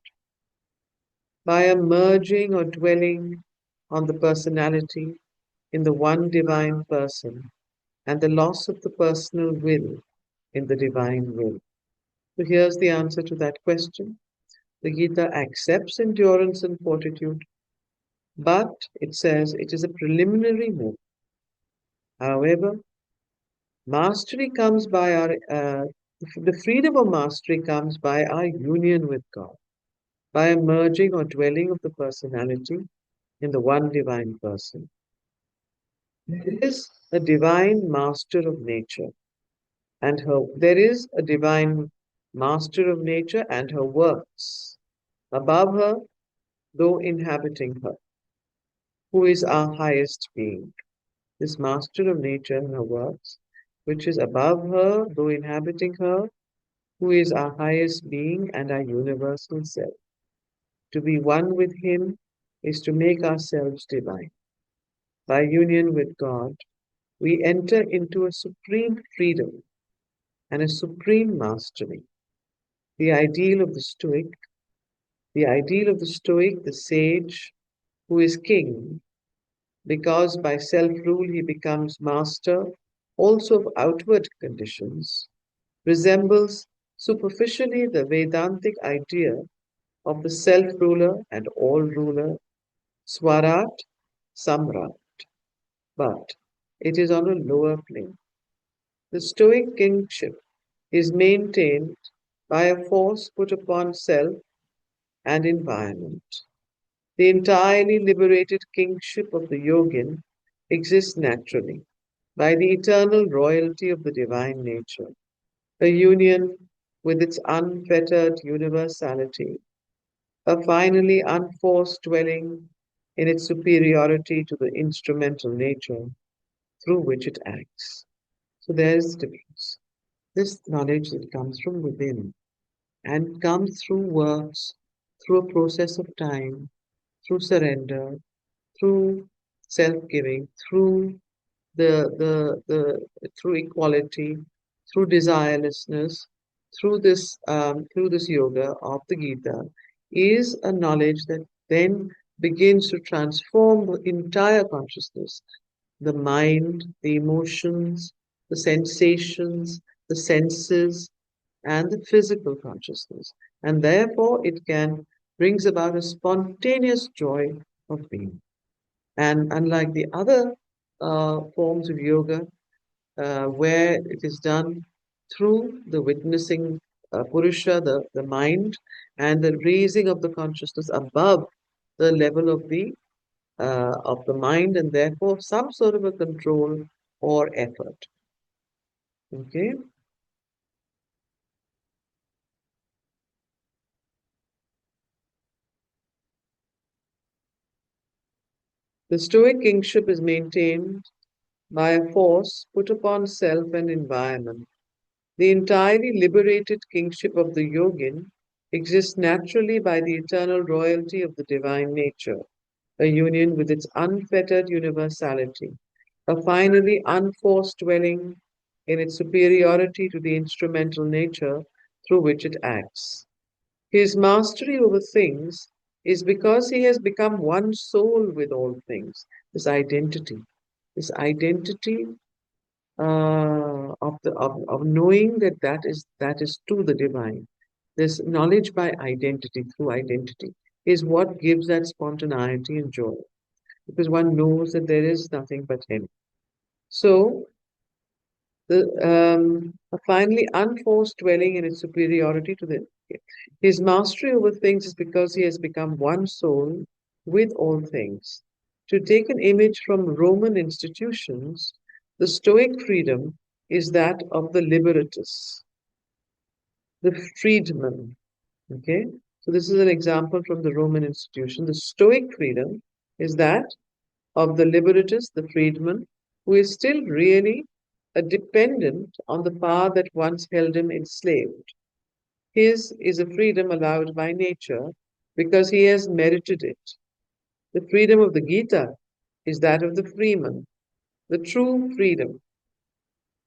by a merging or dwelling on the personality in the one divine person and the loss of the personal will in the divine will. So here's the answer to that question. The Gita accepts endurance and fortitude, but it says it is a preliminary move. However, mastery comes by the freedom of mastery comes by our union with God, by a merging or dwelling of the personality in the one divine person. There is a divine master of nature there is a divine master of nature and her works above her, though inhabiting her, who is our highest being. This master of nature and her works, which is above her, though inhabiting her, who is our highest being and our universal self. To be one with him is to make ourselves divine. By union with God, we enter into a supreme freedom and a supreme mastery. The ideal of the Stoic, the ideal of the Stoic, the sage, who is king, because by self-rule he becomes master also of outward conditions, resembles superficially the Vedantic idea of the self-ruler and all-ruler, Swarat Samrat, but it is on a lower plane. The Stoic kingship is maintained by a force put upon self and environment. The entirely liberated kingship of the yogin exists naturally by the eternal royalty of the divine nature, a union with its unfettered universality, a finally unforced dwelling in its superiority to the instrumental nature through which it acts. So there is the difference. This knowledge that comes from within and comes through works, through a process of time, through surrender, through self giving, through through equality, through desirelessness, through this yoga of the Gita, is a knowledge that then begins to transform the entire consciousness, the mind, the emotions, the sensations, the senses, and the physical consciousness. And therefore, it can brings about a spontaneous joy of being. And unlike the other forms of yoga, where it is done through the witnessing Purusha, the mind, and the raising of the consciousness above the level of the mind, and therefore some sort of a control or effort. Okay. The Stoic kingship is maintained by a force put upon self and environment. The entirely liberated kingship of the yogin exists naturally by the eternal royalty of the divine nature, a union with its unfettered universality, a finally unforced dwelling in its superiority to the instrumental nature through which it acts. His mastery over things is because he has become one soul with all things, this identity. This identity of knowing that that is to the divine. This knowledge by identity, through identity, is what gives that spontaneity and joy, because one knows that there is nothing but him. So, a finally unforced dwelling in its superiority to the his mastery over things is because he has become one soul with all things. To take an image from Roman institutions, the Stoic freedom is that of the liberatus, the freedman. Okay? So, this is an example from the Roman institution. The Stoic freedom is that of the liberatus, the freedman, who is still really a dependent on the power that once held him enslaved. His is a freedom allowed by nature because he has merited it. The freedom of the Gita is that of the freeman, the true freedom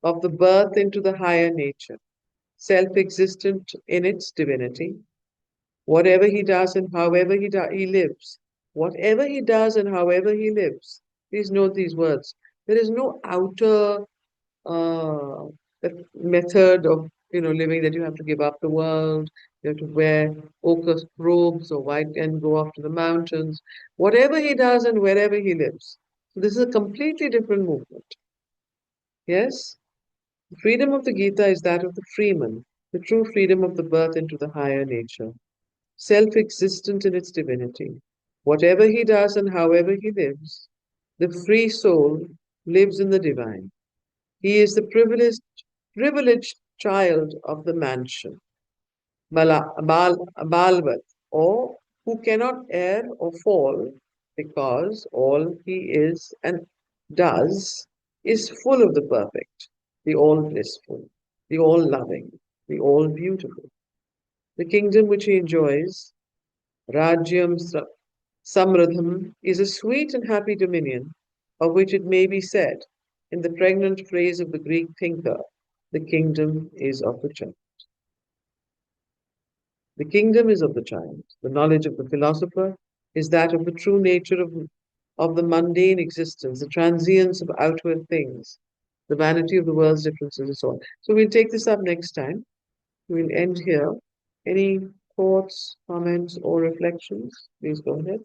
of the birth into the higher nature, self existent in its divinity. Whatever he does and however he lives, whatever he does and however he lives, please note these words. There is no outer uh, method of living that you have to give up the world, you have to wear ochre robes or white and go off to the mountains. Whatever he does and wherever he lives. So this is a completely different movement. Yes? The freedom of the Gita is that of the freeman, the true freedom of the birth into the higher nature, self-existent in its divinity. Whatever he does and however he lives, the free soul lives in the divine. He is the privileged child of the mansion, Balvat, or who cannot err or fall because all he is and does is full of the perfect, the all blissful, the all loving, the all beautiful. The kingdom which he enjoys, Rajyam Samradham, is a sweet and happy dominion, of which it may be said, in the pregnant phrase of the Greek thinker, the kingdom is of the child. The kingdom is of the child. The knowledge of the philosopher is that of the true nature of the mundane existence, the transience of outward things, the vanity of the world's differences, and so on. So we'll take this up next time. We'll end here. Any thoughts, comments, or reflections? Please go ahead.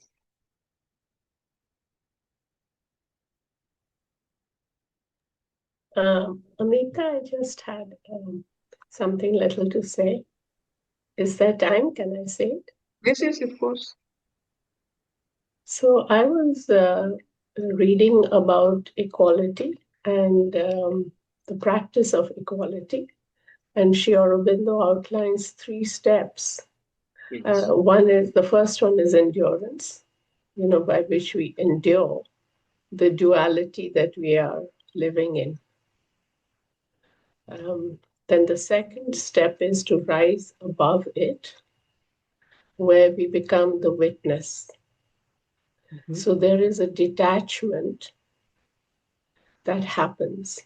Amita, I just had something little to say. Is there time? Can I say it? Yes, of course. So I was reading about equality and the practice of equality, and Sri Aurobindo outlines 3 steps. Yes. The first one is endurance, by which we endure the duality that we are living in. Then the second step is to rise above it, where we become the witness. So there is a detachment that happens.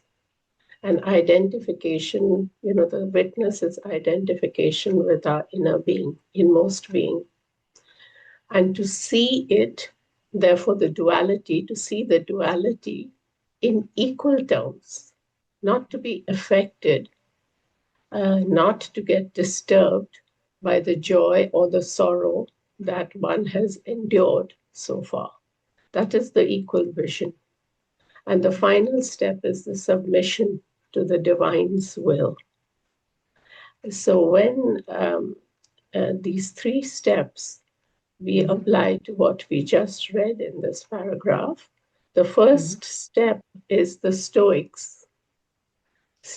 And identification, the witness is identification with our inner being, inmost being. And to see it, therefore, to see the duality in equal terms, not to be affected, not to get disturbed by the joy or the sorrow that one has endured so far. That is the equal vision. And the final step is the submission to the divine's will. So when these three steps we apply to what we just read in this paragraph, the first step is the Stoics,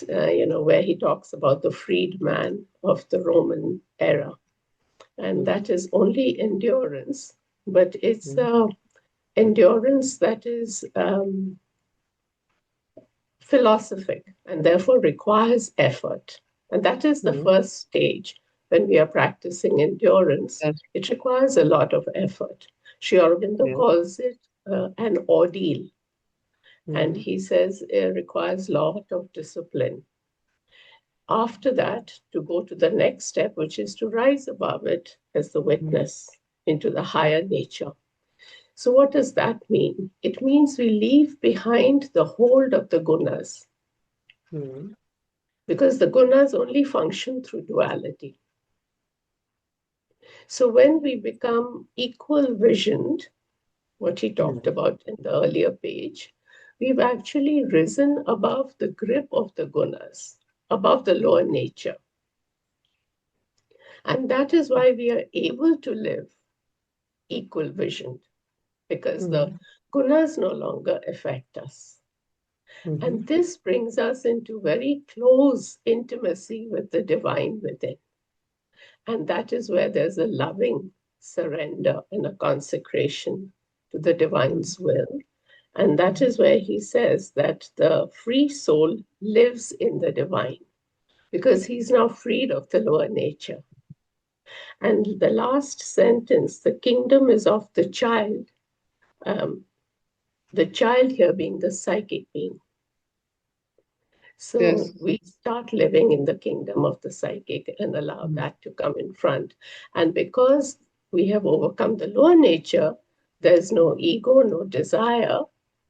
where he talks about the freed man of the Roman era. And that is only endurance, but it's endurance that is philosophic and therefore requires effort. And that is the first stage. When we are practicing endurance, it requires a lot of effort. Aurobindo calls it an ordeal. And he says it requires a lot of discipline. After that, to go to the next step, which is to rise above it as the witness into the higher nature. So what does that mean? It means we leave behind the hold of the gunas. Because the gunas only function through duality. So when we become equal visioned, what he talked about in the earlier page, we've actually risen above the grip of the gunas, above the lower nature. And that is why we are able to live equal visioned, because the gunas no longer affect us. And this brings us into very close intimacy with the divine within. And that is where there's a loving surrender and a consecration to the divine's will. And that is where he says that the free soul lives in the divine, because he's now freed of the lower nature. And the last sentence, the kingdom is of the child here being the psychic being. So we start living in the kingdom of the psychic and allow that to come in front. And because we have overcome the lower nature, there's no ego, no desire,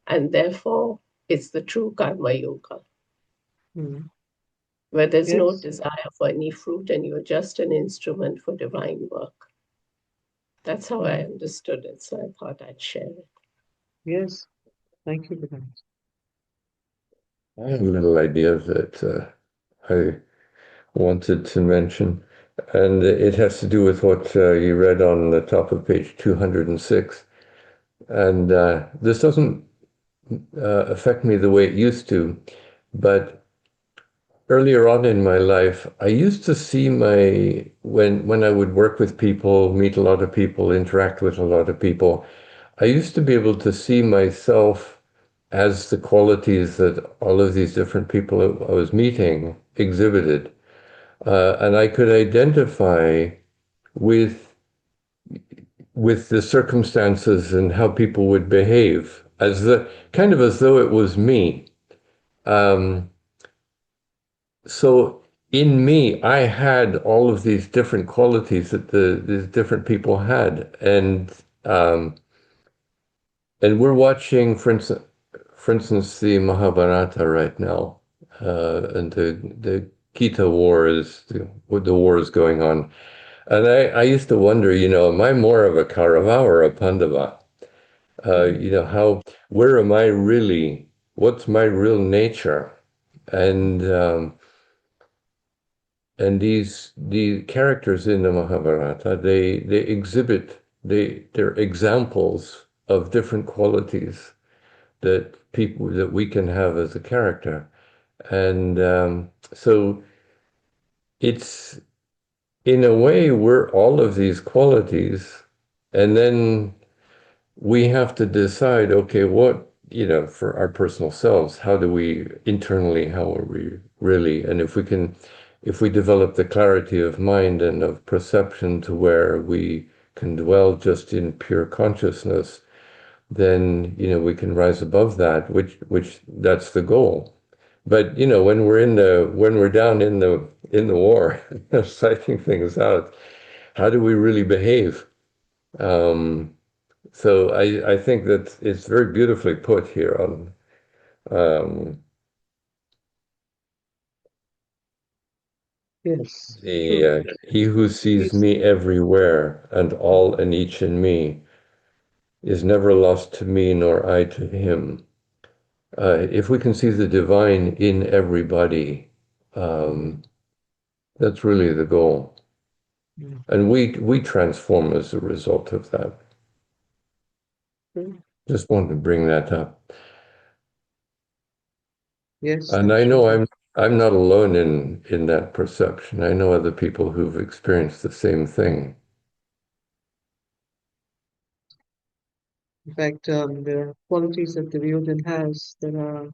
and therefore it's the true karma yoga, where there's no desire for any fruit and you're just an instrument for divine work. That's how I understood it, so I thought I'd share it. Yes, thank you for that. I have a little idea that I wanted to mention, and it has to do with what you read on the top of page 206. And this doesn't affect me the way it used to, but earlier on in my life, I used to see when I would work with people, meet a lot of people, interact with a lot of people, I used to be able to see myself as the qualities that all of these different people I was meeting exhibited. And I could identify with the circumstances and how people would behave as kind of as though it was me. So in me, I had all of these different qualities that these different people had, and we're watching, for instance, the Mahabharata right now, and the Gita war the war is going on, and I used to wonder, am I more of a Kaurava or a Pandava? Where am I really? What's my real nature? And the characters in the Mahabharata, they exhibit, they're examples of different qualities that we can have as a character. And so it's, in a way, we're all of these qualities, and then we have to decide, okay, for our personal selves, how are we really, and if we develop the clarity of mind and of perception to where we can dwell just in pure consciousness, then we can rise above that, which that's the goal. But when we're down in the war, fighting things out, how do we really behave? So I think that it's very beautifully put here on Yes. he who sees me everywhere and all and each in me is never lost to me nor I to him. If we can see the divine in everybody, that's really the goal. And we transform as a result of that. Just wanted to bring that up. Yes. And I know I'm not alone in that perception. I know other people who've experienced the same thing. In fact, there are qualities that the Duryodhan has that are,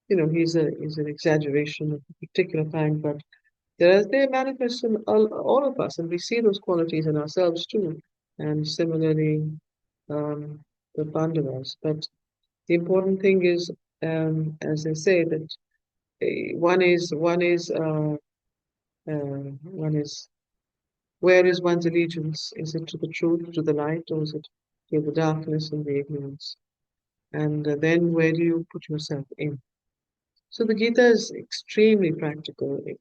he's an exaggeration of a particular kind, but they manifest in all of us, and we see those qualities in ourselves too. And similarly, the Pandavas. But the important thing is, as they say, that one is where is one's allegiance? Is it to the truth, to the light, or is it to the darkness and the ignorance? And then where do you put yourself in? So the Gita is extremely practical. It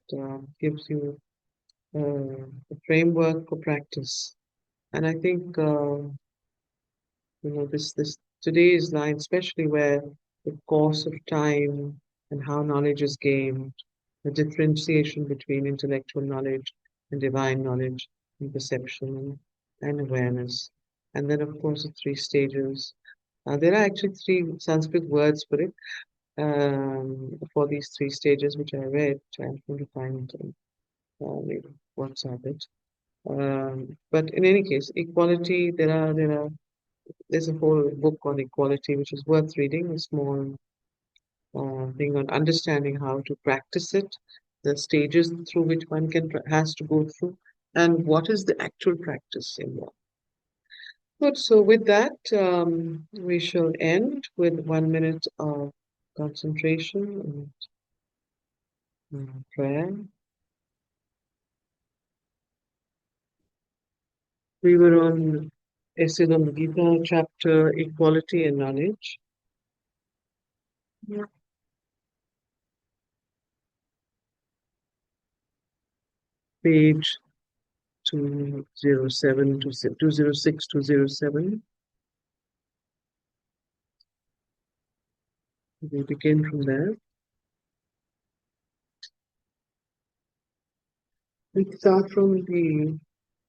gives you a framework for practice. And I think this today's line, especially where the course of time and how knowledge is gained, the differentiation between intellectual knowledge and divine knowledge and perception and awareness. And then, of course, the three stages. There are actually three Sanskrit words for these three stages, which I read, which I'm going to find maybe WhatsApp it. But in any case, equality, there's a whole book on equality which is worth reading, a small thing on understanding how to practice it, the stages through which one has to go through, and what is the actual practice involved. Good. So with that, we shall end with 1 minute of concentration and prayer. We were on Essay on the Gita, chapter Equality and Knowledge. Yeah. Page 207 to 206 to 07. We begin from there. We start from the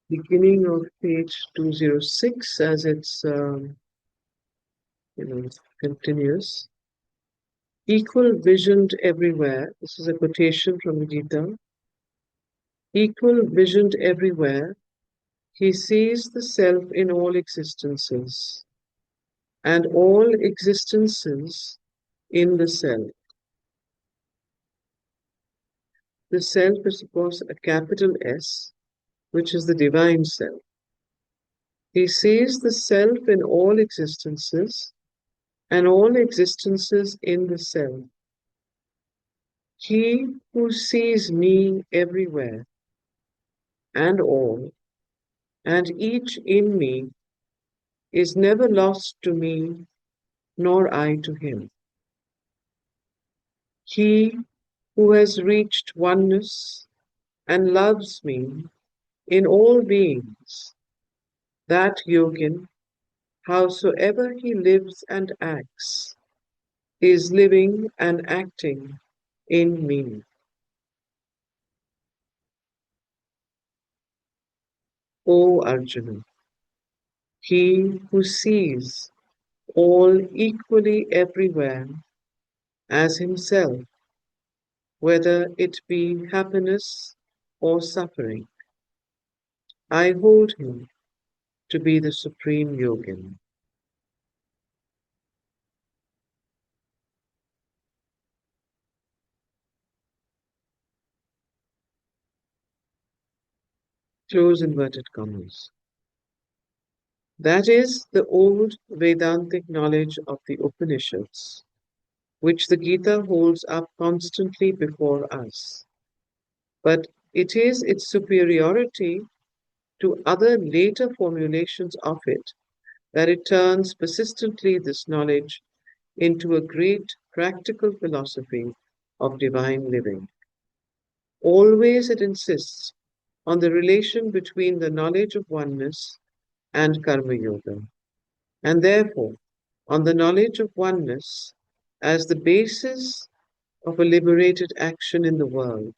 beginning of page 206 as it's continuous. Equal visioned everywhere. This is a quotation from the Gita. Equal visioned everywhere, he sees the self in all existences, and all existences in the self. The self is, of course, a capital S, which is the divine self. He sees the self in all existences, and all existences in the self. He who sees me everywhere, and all, and each in me, is never lost to me, nor I to him. He who has reached oneness and loves me in all beings, that yogin, howsoever he lives and acts, is living and acting in me. O Arjuna, he who sees all equally everywhere as himself, whether it be happiness or suffering, I hold him to be the supreme yogin. Close inverted commas. That is the old Vedantic knowledge of the Upanishads, which the Gita holds up constantly before us. But it is its superiority to other later formulations of it that it turns persistently this knowledge into a great practical philosophy of divine living. Always it insists on the relation between the knowledge of oneness and Karma Yoga, and therefore on the knowledge of oneness as the basis of a liberated action in the world.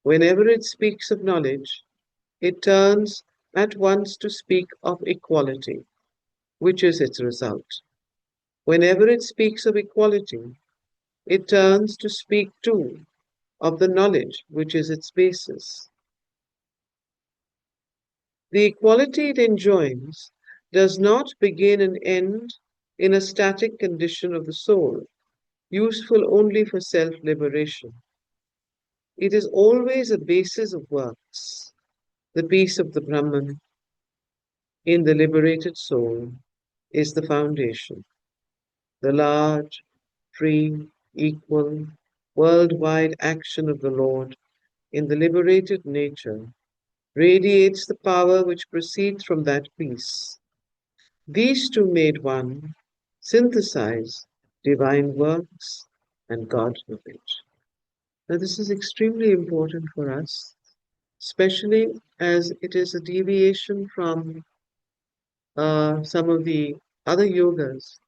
Whenever it speaks of knowledge, it turns at once to speak of equality, which is its result. Whenever it speaks of equality, it turns to speak too of the knowledge which is its basis. The equality it enjoins does not begin and end in a static condition of the soul, useful only for self-liberation. It is always a basis of works, the peace of the Brahman in the liberated soul is the foundation. The large, free, equal, worldwide action of the Lord in the liberated nature radiates the power which proceeds from that peace. These two made one synthesize divine works and God knowledge. Now, this is extremely important for us, especially as it is a deviation from some of the other yogas,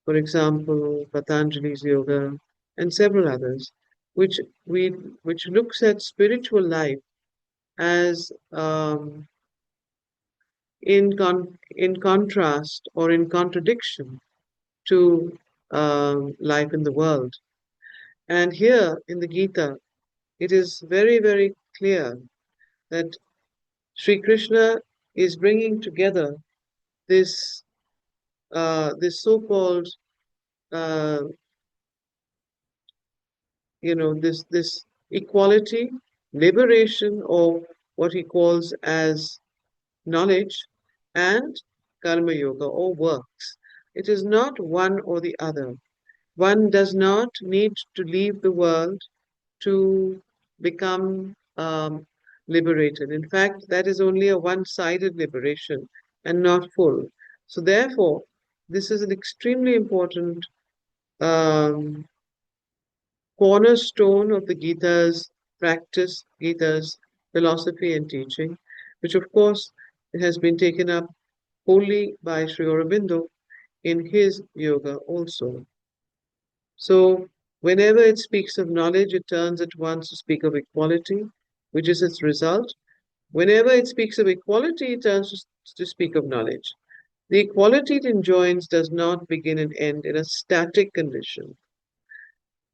for example, Patanjali's yoga and several others, which which looks at spiritual life as in contrast or in contradiction to life in the world. And here in the Gita, it is very, very clear that Sri Krishna is bringing together this this so-called uh, this equality, liberation, or what he calls as knowledge, and karma yoga or works. It is not one or the other. One does not need to leave the world to become liberated. In fact, that is only a one-sided liberation and not full. So therefore, this is an extremely important um, cornerstone of the Gita's practice, Gita's philosophy and teaching, which of course has been taken up wholly by Sri Aurobindo in his yoga also. So whenever it speaks of knowledge, it turns at once to speak of equality, which is its result. Whenever it speaks of equality, it turns to speak of knowledge. The equality it enjoins does not begin and end in a static condition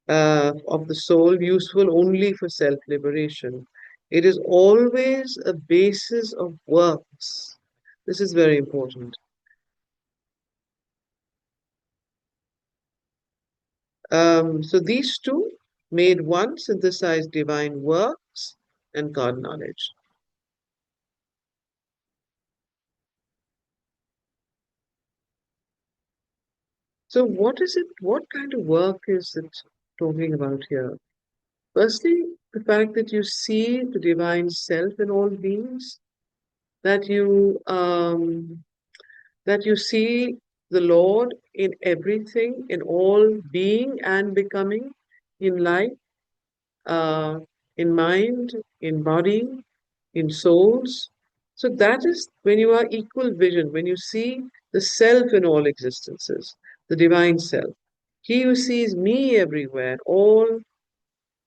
of the soul, useful only for self-liberation. It is always a basis of works. This is very important. So these two made one synthesize divine works and God knowledge. So what is it? What kind of work is it talking about here? Firstly, the fact that you see the divine self in all beings, that you see the Lord in everything, in all being and becoming, in life, uh, in mind, in body, in souls. So that is when you are equal vision, when you see the self in all existences, the divine self. He who sees me everywhere, all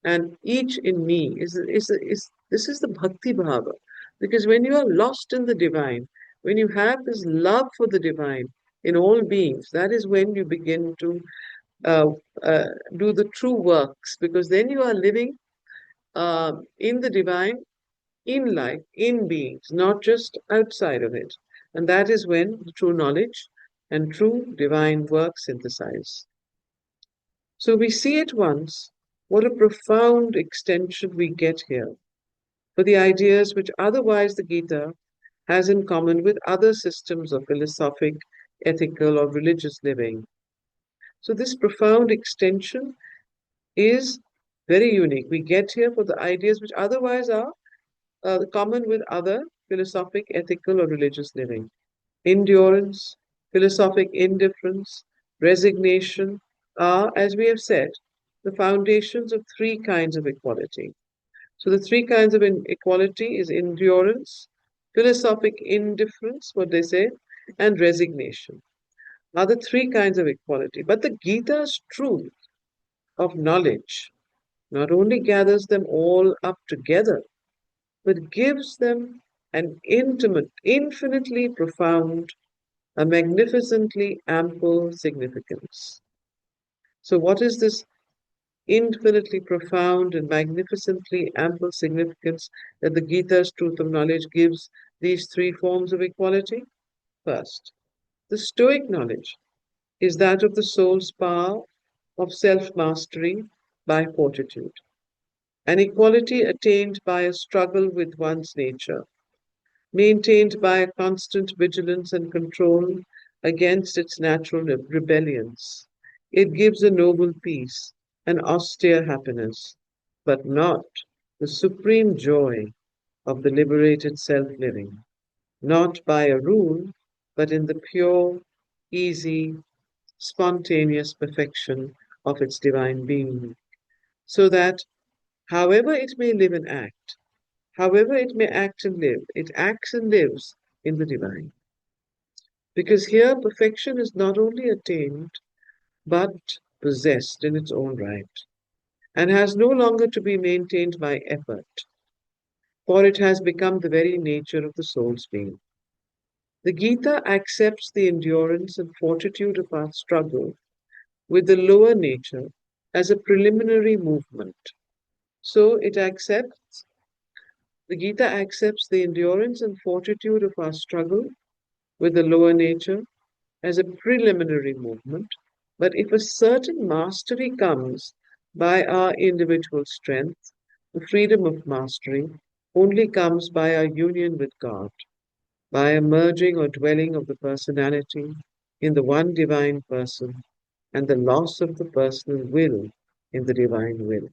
and each in me is this is the bhakti bhava. Because when you are lost in the divine, when you have this love for the divine in all beings, that is when you begin to uh, uh, do the true works, because then you are living in the divine, in life, in beings, not just outside of it. And that is when the true knowledge and true divine work synthesize. So we see at once what a profound extension we get here for the ideas which otherwise the Gita has in common with other systems of philosophic, ethical, or religious living. So, this profound extension is very unique. We get here for the ideas which otherwise are common with other philosophic, ethical, or religious living. Endurance, philosophic indifference, resignation are, as we have said, the foundations of three kinds of equality. So the three kinds of equality is endurance, philosophic indifference, what they say, and resignation are the three kinds of equality. But the Gita's truth of knowledge not only gathers them all up together, but gives them an intimate, infinitely profound, a magnificently ample significance. So, what is this infinitely profound and magnificently ample significance that the Gita's truth of knowledge gives these three forms of equality? First, the Stoic knowledge is that of the soul's power of self mastery by fortitude, an equality attained by a struggle with one's nature, maintained by a constant vigilance and control against its natural rebellions. It gives a noble peace, an austere happiness, but not the supreme joy of the liberated self living, not by a rule, but in the pure, easy, spontaneous perfection of its divine being, so that however it may live and act, however it may act and live, it acts and lives in the divine. Because here perfection is not only attained, but possessed in its own right, and has no longer to be maintained by effort, for it has become the very nature of the soul's being. The Gita accepts the endurance and fortitude of our struggle with the lower nature as a preliminary movement. So the Gita accepts the endurance and fortitude of our struggle with the lower nature as a preliminary movement. But if a certain mastery comes by our individual strength, the freedom of mastery only comes by our union with God, by a merging or dwelling of the personality in the one divine person and the loss of the personal will in the divine will.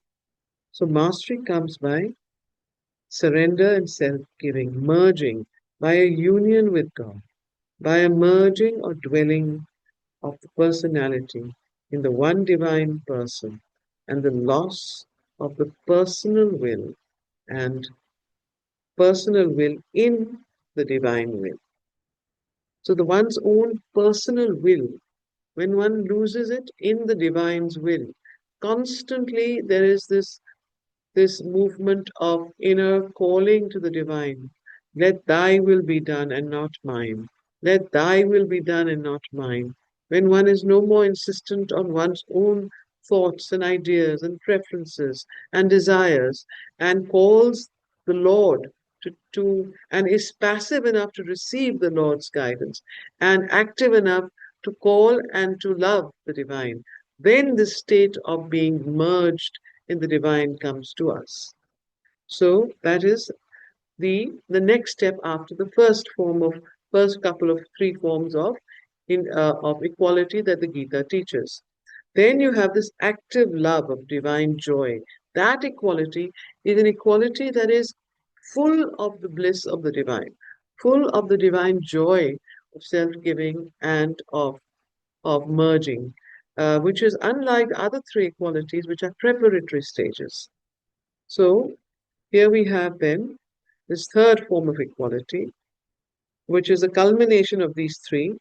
So mastery comes by surrender and self-giving, merging by a union with God, by a merging or dwelling of the personality in the one divine person and the loss of the and personal will in the divine will. So the one's own personal will, when one loses it in the divine's will, constantly there is this movement of inner calling to the divine. Let thy will be done and not mine. Let thy will be done and not mine. When one is no more insistent on one's own thoughts and ideas and preferences and desires and calls the Lord and is passive enough to receive the Lord's guidance and active enough to call and to love the divine, then the state of being merged in the divine comes to us. So that is the next step after the first couple of three forms of equality that the Gita teaches. Then you have this active love of divine joy. That equality is an equality that is full of the bliss of the divine, full of the divine joy of self-giving and of merging, which is unlike the other three equalities, which are preparatory stages. So here we have then this third form of equality, which is a culmination of these three.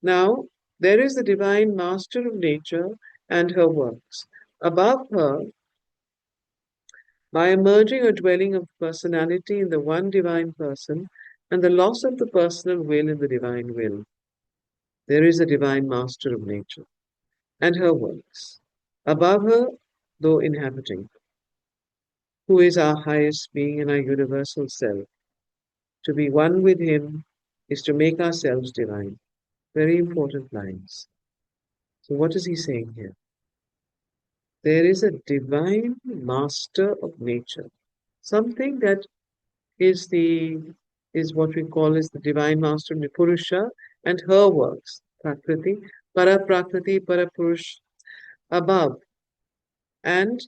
Now, there is the divine master of nature and her works. Above her, by emerging or dwelling of personality in the one divine person and the loss of the personal will in the divine will, there is a divine master of nature and her works. Above her, though inhabiting, who is our highest being and our universal self. To be one with him is to make ourselves divine. Very important lines. So what is he saying here? There is a divine master of nature, something that is the is what we call as the Divine Master Nipurusha and her works, Prakriti, Para Prakriti, Para Purush, above. And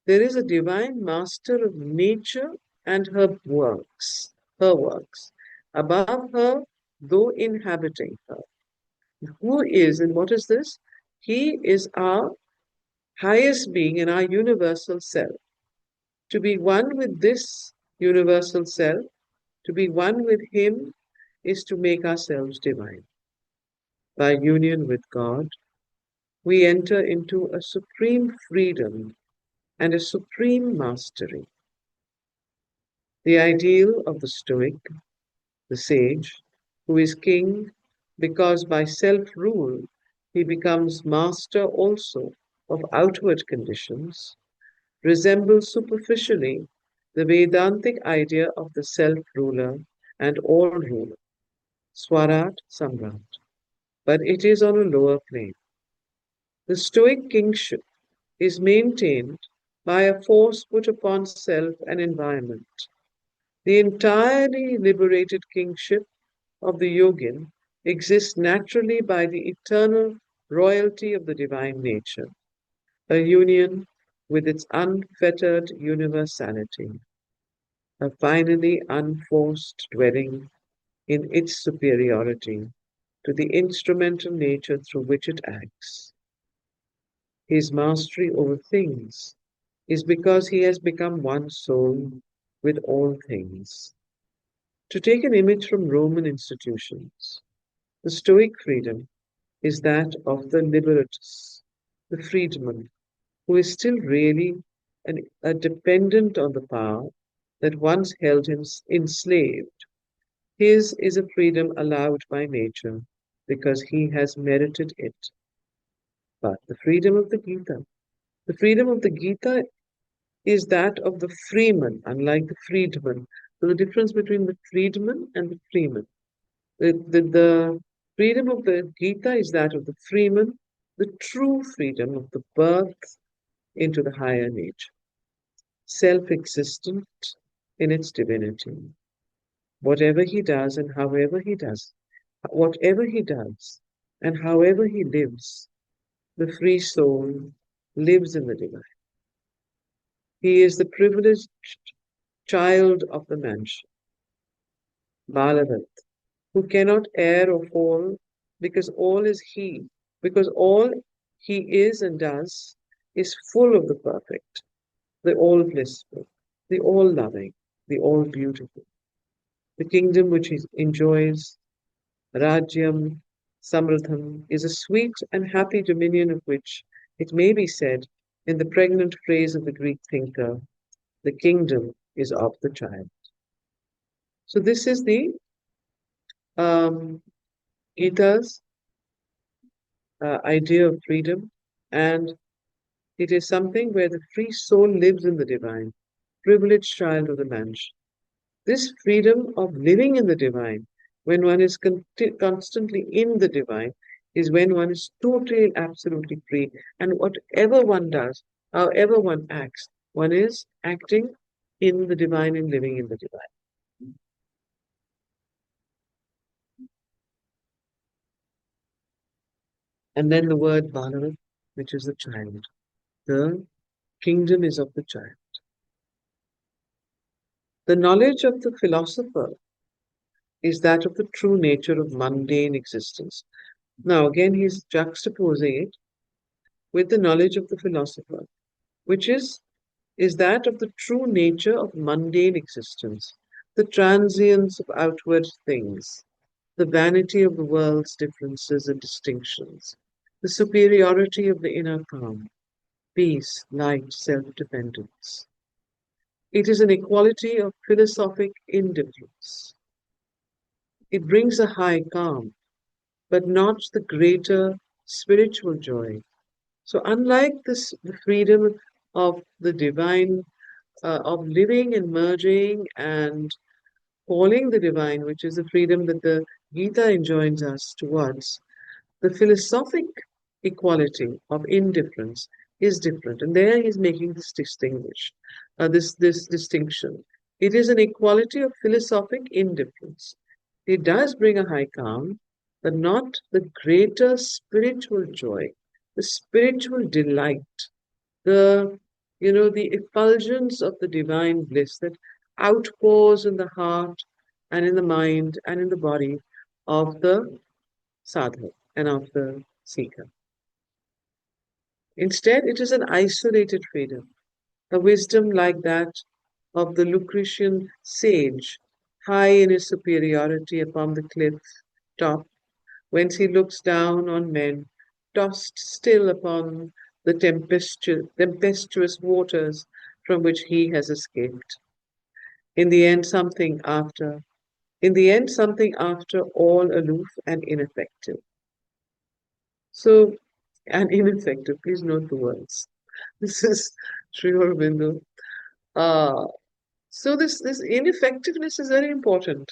there is a Divine Master of nature and her works, above her, though inhabiting her. Who is, and what is this? He is our highest being and our universal self. To be one with this universal self, to be one with Him, is to make ourselves divine. By union with God, we enter into a supreme freedom and a supreme mastery. The ideal of the Stoic, the sage, who is king because by self rule he becomes master also of outward conditions, resembles superficially the Vedantic idea of the self ruler and all ruler, Swarat Samrat, but it is on a lower plane. The Stoic kingship is maintained by a force put upon self and environment. The entirely liberated kingship of the yogin exists naturally by the eternal royalty of the divine nature, a union with its unfettered universality, a finally unforced dwelling in its superiority to the instrumental nature through which it acts. His mastery over things is because he has become one soul with all things. To take an image from Roman institutions, the Stoic freedom is that of the liberatus, the freedman, who is still really a dependent on the power that once held him enslaved. His is a freedom allowed by nature because he has merited it. But the freedom of the Gita is that of the freeman, unlike the freedman. So the difference between the freedman and the freeman. The freedom of the Gita is that of the freeman, the true freedom of the birth into the higher nature, self-existent in its divinity. Whatever he does and however he does, whatever he does and however he lives, the free soul lives in the divine. He is the privileged child of the mansion, Balavat, who cannot err or fall because all is he, because all he is and does is full of the perfect, the all blissful, the all loving, the all beautiful. The kingdom which he enjoys, Rajyam Samriddham, is a sweet and happy dominion of which it may be said, in the pregnant phrase of the Greek thinker, the kingdom is of the child. So this is the um, Gita's idea of freedom, and it is something where the free soul lives in the divine, privileged child of the mansion. This freedom of living in the divine, when one is constantly in the divine, is when one is totally and absolutely free. And whatever one does, however one acts, one is acting in the divine and living in the divine. And then the word Balavat, which is the child. The kingdom is of the child. The knowledge of the philosopher is that of the true nature of mundane existence. Now, again, he's juxtaposing it with the knowledge of the philosopher, which is that of the true nature of mundane existence, the transience of outward things, the vanity of the world's differences and distinctions, the superiority of the inner calm, peace, light, self-dependence. It is an equality of philosophic indifference. It brings a high calm, but not the greater spiritual joy. So, unlike this, the freedom of the divine, of living and merging and calling the divine, which is the freedom that the Gita enjoins us towards, the philosophic equality of indifference is different. And there he's making this distinction. It is an equality of philosophic indifference. It does bring a high calm, but not the greater spiritual joy, the spiritual delight, the the effulgence of the divine bliss that outpours in the heart and in the mind and in the body of the sadhak and of the seeker. Instead, it is an isolated freedom, a wisdom like that of the Lucretian sage, high in his superiority upon the cliff top, whence he looks down on men, tossed still upon the tempestuous waters from which he has escaped. In the end, something after, in the end, something after all aloof and ineffective. So, and ineffective, please note the words. This is Sri Aurobindo. Uh, so this ineffectiveness is very important.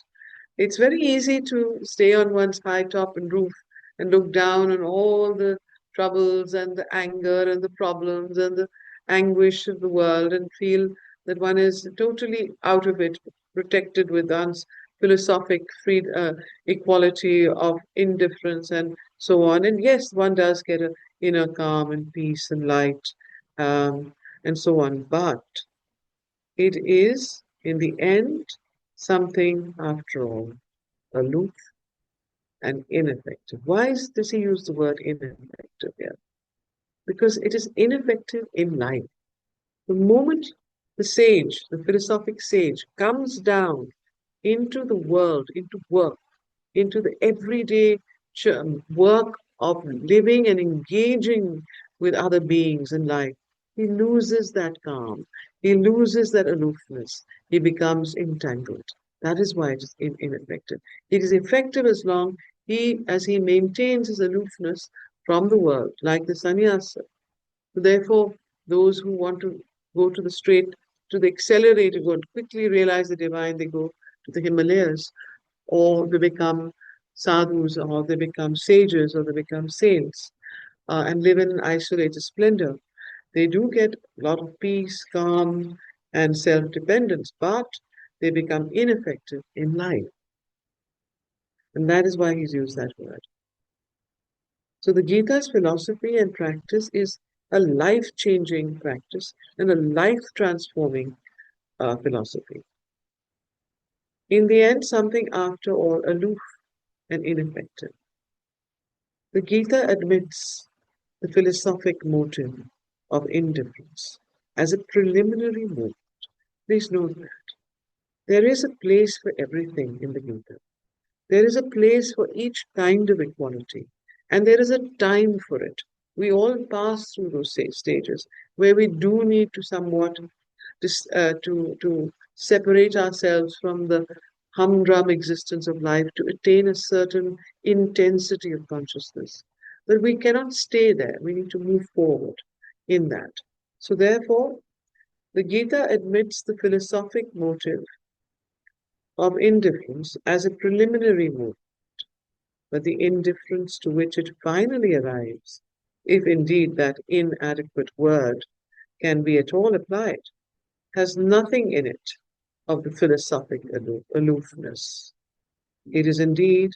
It's very easy to stay on one's high top and roof and look down on all the troubles and the anger and the problems and the anguish of the world and feel that one is totally out of it, protected with one's philosophic equality of indifference and so on. And yes, one does get an inner calm and peace and light um, and so on. But it is, in the end, something after all aloof and ineffective. Why does he use the word ineffective here? Because it is ineffective in life. The moment the sage, the philosophic sage, comes down into the world, into work, into the everyday work of living and engaging with other beings in life, he loses that calm. He loses that aloofness. He becomes entangled. That is why it is ineffective. It is effective as he maintains his aloofness from the world, like the sannyasa. Therefore, those who want to go to the straight, to the accelerated, go quickly realize the divine, they go to the Himalayas, or they become sadhus, or they become sages, or they become saints, and live in an isolated splendor. They do get a lot of peace, calm, and self-dependence, but they become ineffective in life. And that is why he's used that word. So the Gita's philosophy and practice is a life-changing practice and a life-transforming philosophy. In the end, something after all aloof and ineffective. The Gita admits the philosophic motive of indifference as a preliminary movement. Please note that. There is a place for everything in the Gita. There is a place for each kind of equality, and there is a time for it. We all pass through those stages where we do need to somewhat to separate ourselves from the humdrum existence of life to attain a certain intensity of consciousness. But we cannot stay there. We need to move forward in that. So therefore, the Gita admits the philosophic motive of indifference as a preliminary move, but the indifference to which it finally arrives, if indeed that inadequate word can be at all applied, has nothing in it of the philosophic aloofness. It is indeed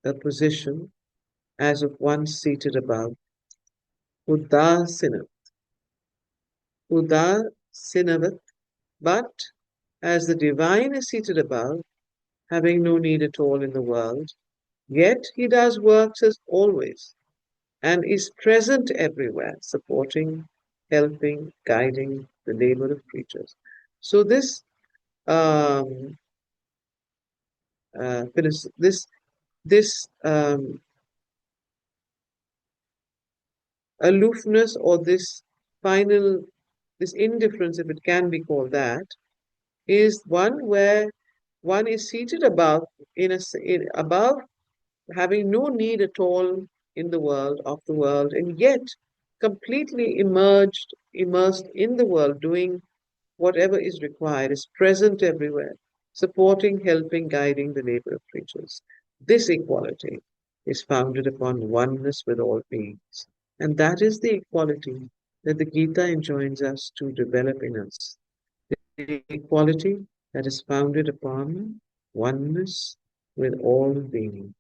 a position as of one seated above, Udasinavat, Udasinavat, but as the divine is seated above, having no need at all in the world, yet he does works as always, and is present everywhere, supporting, helping, guiding the labor of creatures. So um, this this aloofness or this indifference, if it can be called that, is one where one is seated above above, having no need at all in the world of the world, and yet completely immersed in the world, doing whatever is required, is present everywhere, supporting, helping, guiding the labor of creatures. This equality is founded upon oneness with all beings. And that is the equality that the Gita enjoins us to develop in us. The equality that is founded upon oneness with all beings.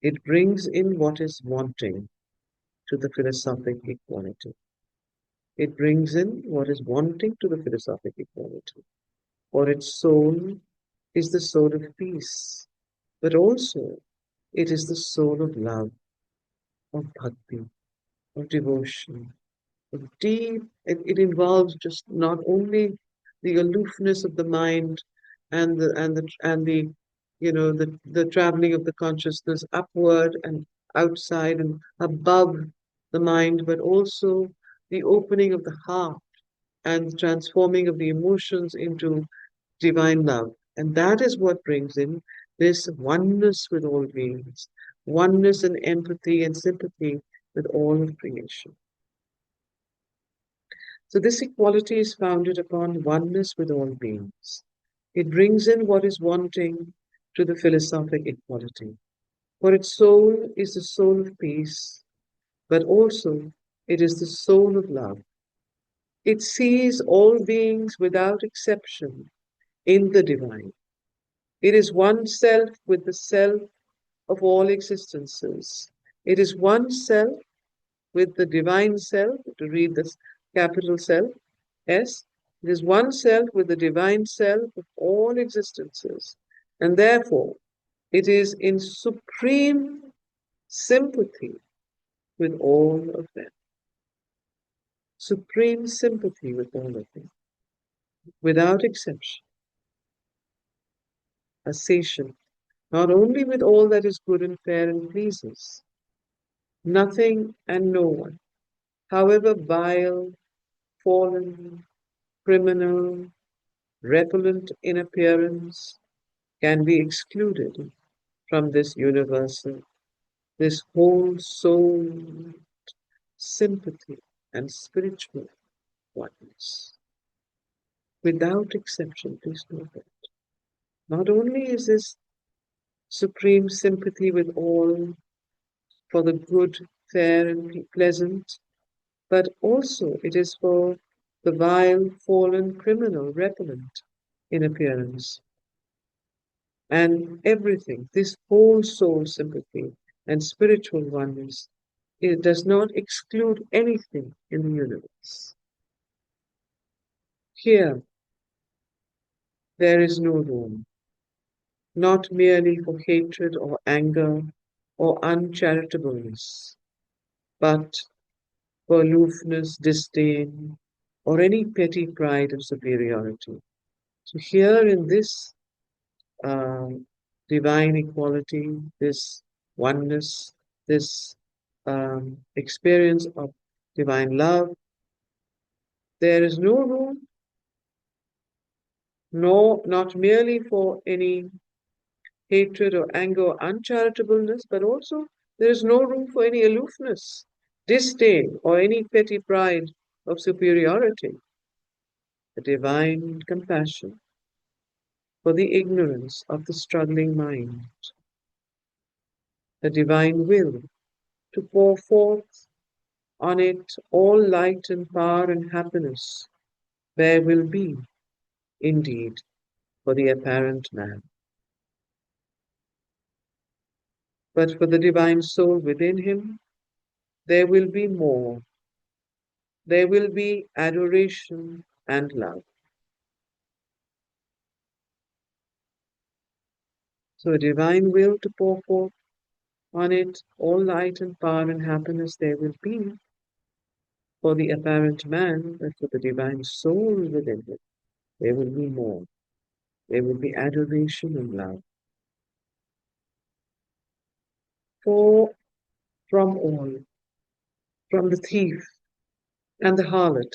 It brings in what is wanting to the philosophic equality. It brings in what is wanting to the philosophic equality. For its soul is the soul of peace, but also it is the soul of love, of bhakti, of devotion, of deep. It involves just not only the aloofness of the mind and the the traveling of the consciousness upward and outside and above the mind, but also the opening of the heart and the transforming of the emotions into divine love. And that is what brings in this oneness with all beings, oneness and empathy and sympathy with all of creation. So this equality is founded upon oneness with all beings. It brings in what is wanting to the philosophic equality. For its soul is the soul of peace, but also it is the soul of love. It sees all beings without exception in the divine. It is one self with the self of all existences. It is one self with the divine self, to read this capital self, S. It is one self with the divine self of all existences. And therefore, it is in supreme sympathy with all of them. Supreme sympathy with all of them, without exception. Association, not only with all that is good and fair and pleases, nothing and no one, however vile, fallen, criminal, repellent in appearance, can be excluded from this universal, this whole soul sympathy and spiritual oneness. Without exception, please know that. Not only is this supreme sympathy with all for the good, fair, and pleasant, but also it is for the vile, fallen, criminal, repellent in appearance. And everything, this whole soul sympathy and spiritual oneness, it does not exclude anything in the universe. Here, there is no room, not merely for hatred or anger or uncharitableness, but for aloofness, disdain, or any petty pride of superiority. So here in this divine equality, this oneness, this experience of divine love, there is no room, not merely for any hatred or anger or uncharitableness, but also there is no room for any aloofness, disdain, or any petty pride of superiority. The divine compassion for the ignorance of the struggling mind, the divine will to pour forth on it all light and power and happiness, there will be, indeed, for the apparent man. But for the divine soul within him, there will be more. There will be adoration and love. So a divine will to pour forth on it all light and power and happiness there will be for the apparent man, but for the divine soul within him, there will be more. There will be adoration and love. For from all, from the thief and the harlot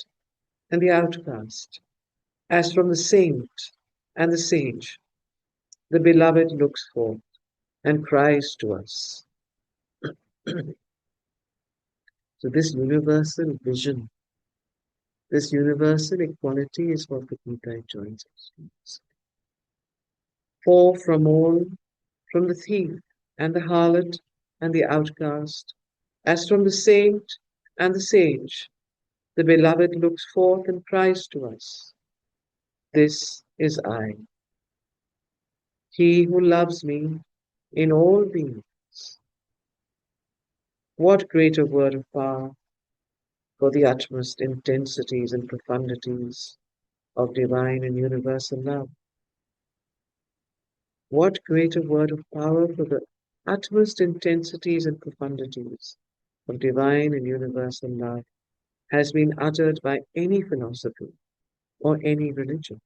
and the outcast, as from the saint and the sage, the beloved looks forth and cries to us. So this universal vision, this universal equality is what the Gita enjoins us. For from all, from the thief and the harlot and the outcast, as from the saint and the sage, the beloved looks forth and cries to us. This is I. He who loves me in all beings. What greater word of power for the utmost intensities and profundities of divine and universal love? What greater word of power for the utmost intensities and profundities of divine and universal love has been uttered by any philosophy or any religion?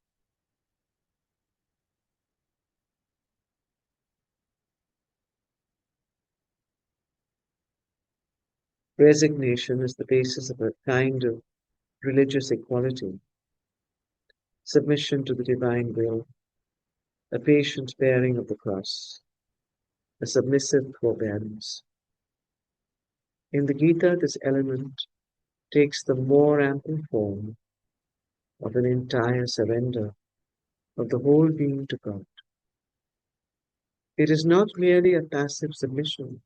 Resignation is the basis of a kind of religious equality, submission to the divine will, a patient bearing of the cross, a submissive forbearance. In the Gita, this element takes the more ample form of an entire surrender of the whole being to God. It is not merely a passive submission,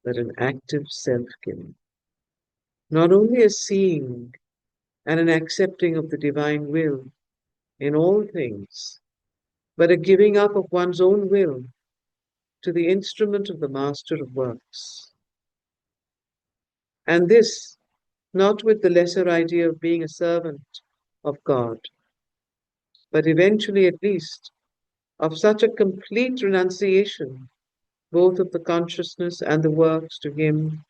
but an active self-giving. Not only a seeing and an accepting of the divine will in all things, but a giving up of one's own will to the instrument of the Master of Works. And this, not with the lesser idea of being a servant of God, but eventually at least of such a complete renunciation, both of the consciousness and the works to Him,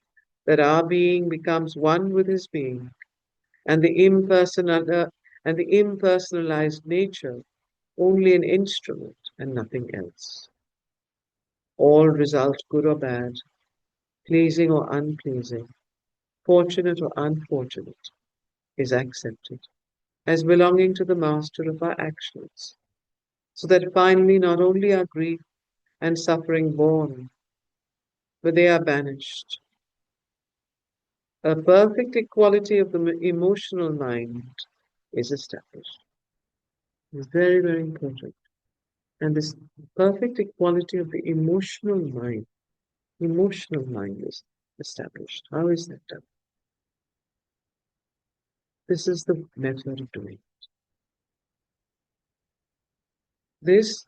that our being becomes one with His being, and the impersonalized nature only an instrument and nothing else. All result, good or bad, pleasing or unpleasing, fortunate or unfortunate, is accepted as belonging to the master of our actions, so that finally not only are grief and suffering borne, but they are banished. A perfect equality of the emotional mind is established. It's very, very important. And this perfect equality of the emotional mind is established. How is that done? This is the method of doing it. This,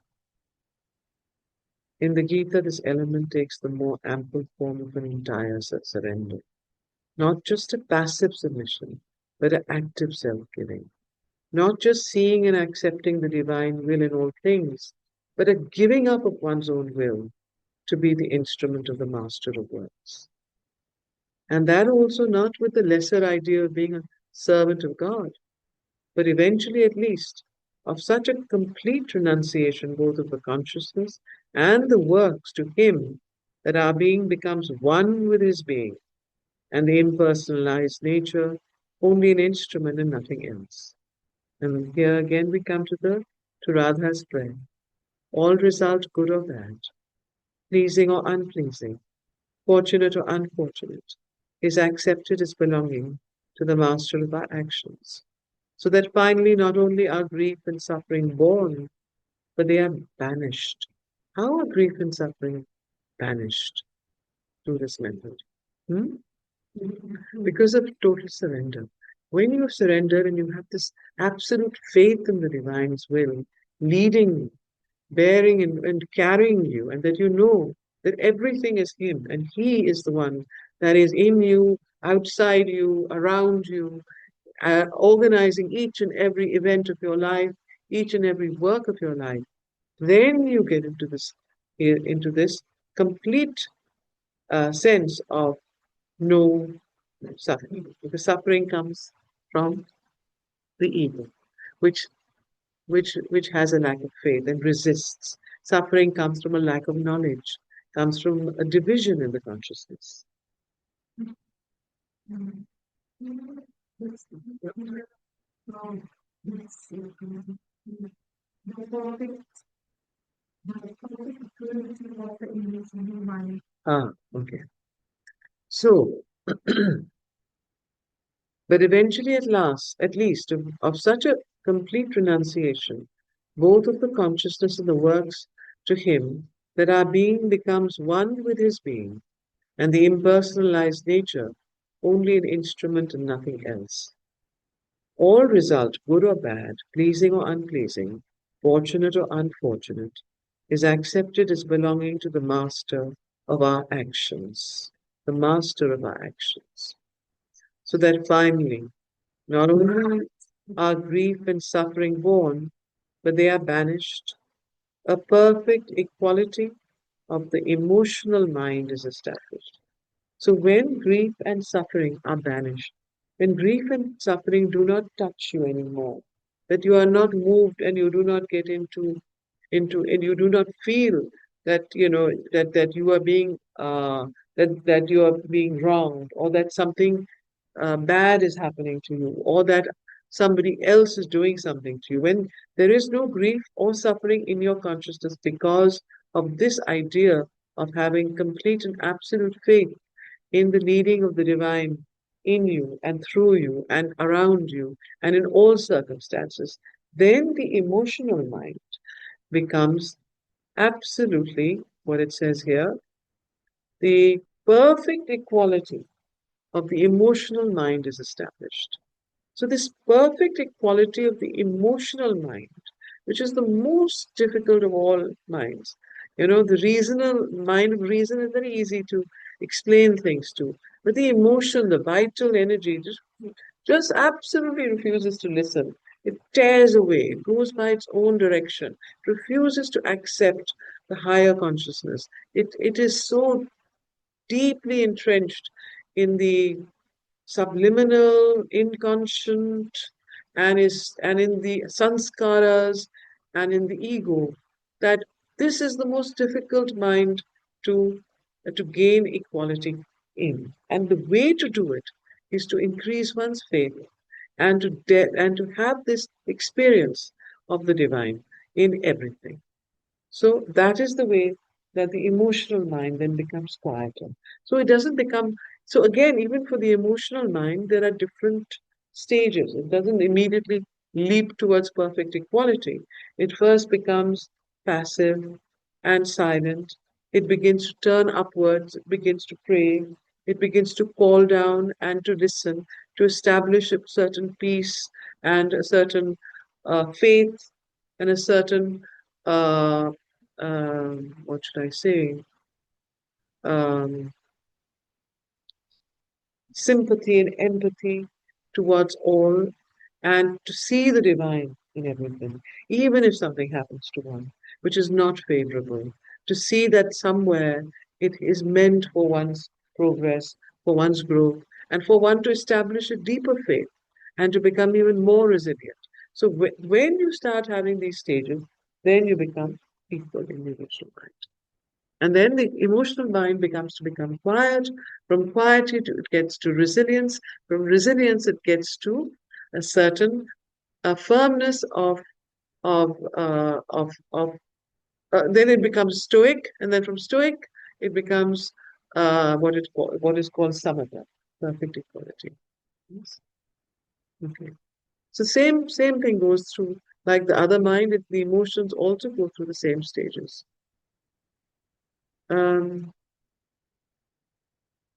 in the Gita, this element takes the more ample form of an entire surrender. Not just a passive submission, but an active self-giving. Not just seeing and accepting the divine will in all things, but a giving up of one's own will to be the instrument of the Master of Works. And that also not with the lesser idea of being a servant of God, but eventually at least of such a complete renunciation both of the consciousness and the works to Him that our being becomes one with His being, and the impersonalized nature only an instrument and nothing else. And here again we come to Radha's prayer. All result, good or bad, pleasing or unpleasing, fortunate or unfortunate, is accepted as belonging to the master of our actions, so that finally not only are grief and suffering borne, but they are banished. How are grief and suffering banished through this method? Hmm? Because of total surrender. When you surrender and you have this absolute faith in the divine's will, leading you, bearing and carrying you, and that you know that everything is Him and He is the one that is in you, outside you, around you, organizing each and every event of your life, each and every work of your life, then you get into this complete sense of no suffering, because suffering comes from the ego, which which has a lack of faith and resists. Suffering comes from a lack of knowledge, comes from a division in the consciousness. Ah, okay. So, but eventually, at least, of such a complete renunciation, both of the consciousness and the works to Him, that our being becomes one with His being, and the impersonalized nature only an instrument and nothing else. All result, good or bad, pleasing or unpleasing, fortunate or unfortunate, is accepted as belonging to the master of our actions, the master of our actions. So that finally, not only are grief and suffering born, but they are banished. A perfect equality of the emotional mind is established. So when grief and suffering are banished, when grief and suffering do not touch you anymore, that you are not moved and you do not get into and you do not feel that that you are being that you are being wronged, or that something bad is happening to you, or that somebody else is doing something to you, when there is no grief or suffering in your consciousness because of this idea of having complete and absolute faith in the leading of the divine in you and through you and around you and in all circumstances, then the emotional mind becomes absolutely what it says here, the perfect equality of the emotional mind is established. So, this perfect equality of the emotional mind, which is the most difficult of all minds, the reasonal mind of reason is very easy to explain things to, but the emotion, the vital energy, just absolutely refuses to listen. It tears away, it goes by its own direction, refuses to accept the higher consciousness. It is so deeply entrenched in the subliminal, inconscient, and in the sanskaras and in the ego, that this is the most difficult mind to gain equality in. And the way to do it is to increase one's faith and to have this experience of the divine in everything. So that is the way that the emotional mind then becomes quieter. So it doesn't become, so again, even for the emotional mind, there are different stages. It doesn't immediately leap towards perfect equality. It first becomes passive and silent. It begins to turn upwards, it begins to pray, it begins to call down and to listen, to establish a certain peace and a certain faith and a certain uh, what should I say, um, sympathy and empathy towards all, and to see the divine in everything, even if something happens to one which is not favorable, to see that somewhere it is meant for one's progress, for one's growth, and for one to establish a deeper faith and to become even more resilient. So when you start having these stages, then you become equal in the emotional mind. And then the emotional mind becomes to become quiet. From quiet, it gets to resilience. From resilience, it gets to a certain firmness of then it becomes stoic, and then from stoic, it becomes what is called samatha, perfect equality. Yes. Okay. So same thing goes through, like the other mind. The emotions also go through the same stages. Um,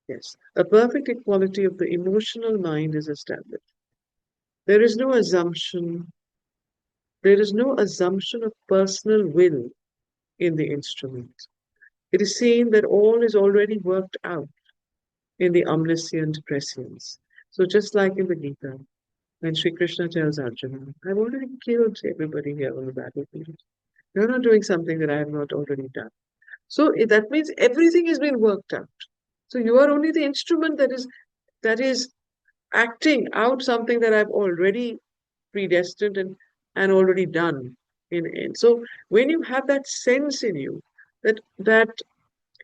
Yes, a perfect equality of the emotional mind is established. There is no assumption, there is no assumption of personal will in the instrument. It is seen that all is already worked out in the omniscient prescience. So just like in the Gita, when Sri Krishna tells Arjuna, I've already killed everybody here on the battlefield. You're not doing something that I have not already done. So that means everything has been worked out. So you are only the instrument that is acting out something that I've already predestined and already done in. So when you have that sense in you that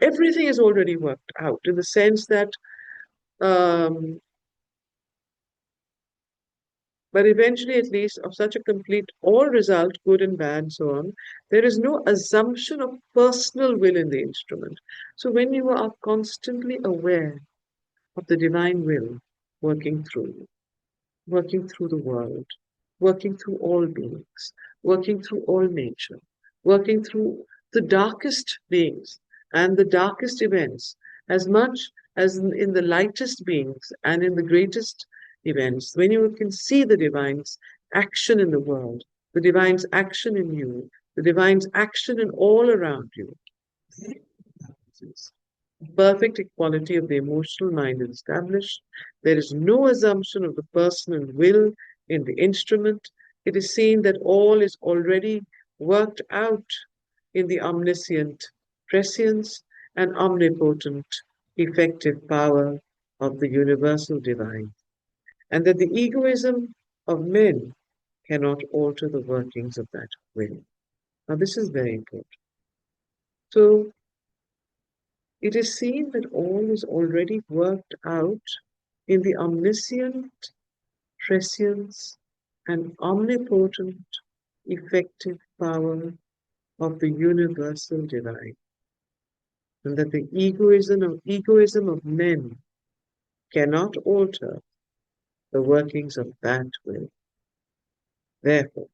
everything is already worked out, in the sense that um, but eventually at least of such a complete all result, good and bad, so on, there is no assumption of personal will in the instrument. So when you are constantly aware of the divine will working through you, working through the world, working through all beings, working through all nature, working through the darkest beings and the darkest events, as much as in the lightest beings and in the greatest events, when you can see the divine's action in the world, the divine's action in you, the divine's action in all around you, perfect equality of the emotional mind is established. There is no assumption of the personal will in the instrument. It is seen that all is already worked out in the omniscient prescience and omnipotent effective power of the universal divine, and that the egoism of men cannot alter the workings of that will. Now, this is very important. So, it is seen that all is already worked out in the omniscient prescience and omnipotent effective power of the universal divine, and that the egoism of men cannot alter the workings of that will. Therefore,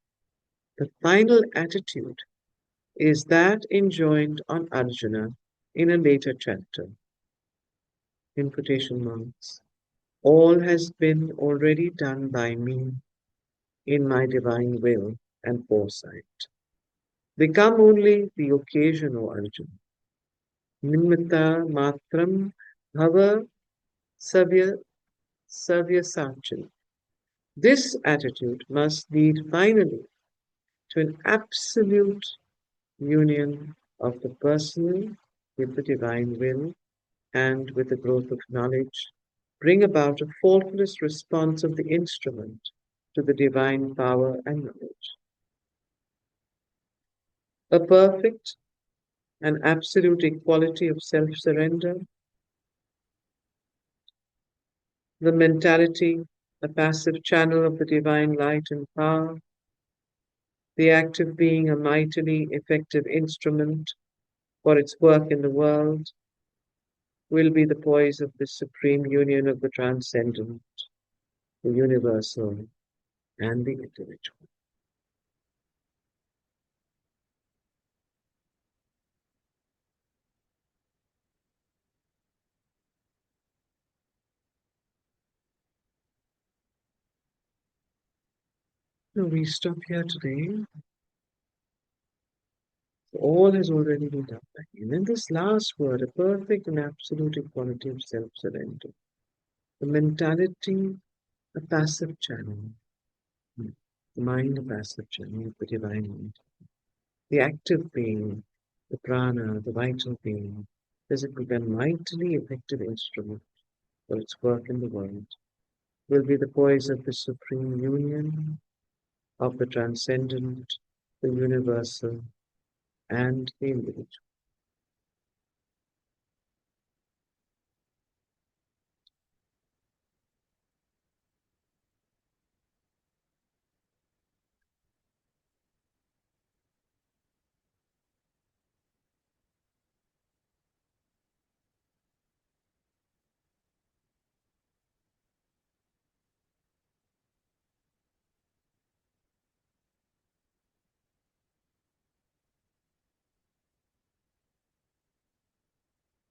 the final attitude is that enjoined on Arjuna in a later chapter. In quotation marks, all has been already done by me in my divine will and foresight. Become only the occasion, O Arjuna. Nimitta matram bhava savya sachin. This attitude must lead finally to an absolute union of the personal with the divine will and with the growth of knowledge, bring about a faultless response of the instrument to the divine power and knowledge. A perfect and absolute equality of self-surrender, the mentality, a passive channel of the divine light and power, the active being a mightily effective instrument for its work in the world, will be the poise of the supreme union of the transcendent, the universal, and the individual. So we stop here today. All has already been done by him. And this last word, a perfect and absolute equality of self-surrender. The mentality, a passive channel. The mind, a passive channel of the divine mind. The active being, the prana, the vital being, physically a mightily effective instrument for its work in the world, will be the poise of the supreme union of the transcendent, the universal, and the individual.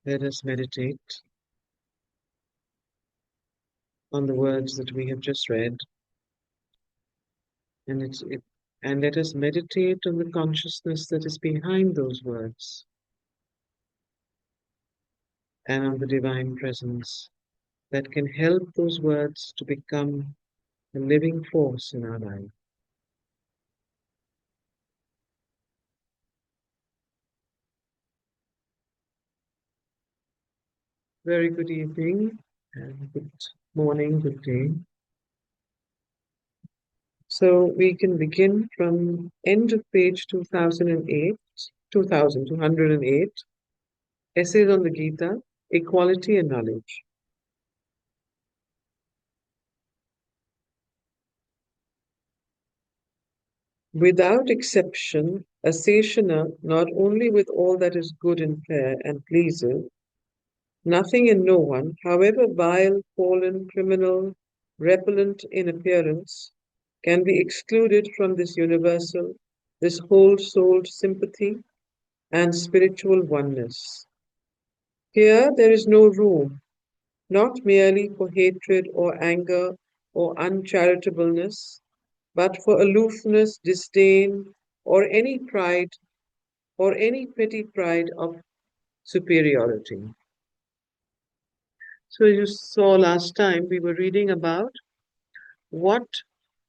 Let us meditate on the words that we have just read, and let us meditate on the consciousness that is behind those words and on the divine presence that can help those words to become a living force in our life. Very good evening and good morning, good day. So we can begin from end of page 2208, Essays on the Gita, Equality and Knowledge. Without exception, a Seshana, not only with all that is good and fair and pleasing, nothing and no one, however vile, fallen, criminal, repellent in appearance, can be excluded from this universal, this whole-souled sympathy and spiritual oneness. Here there is no room, not merely for hatred or anger or uncharitableness, but for aloofness, disdain, or any pride, or any petty pride of superiority. So you saw last time we were reading about what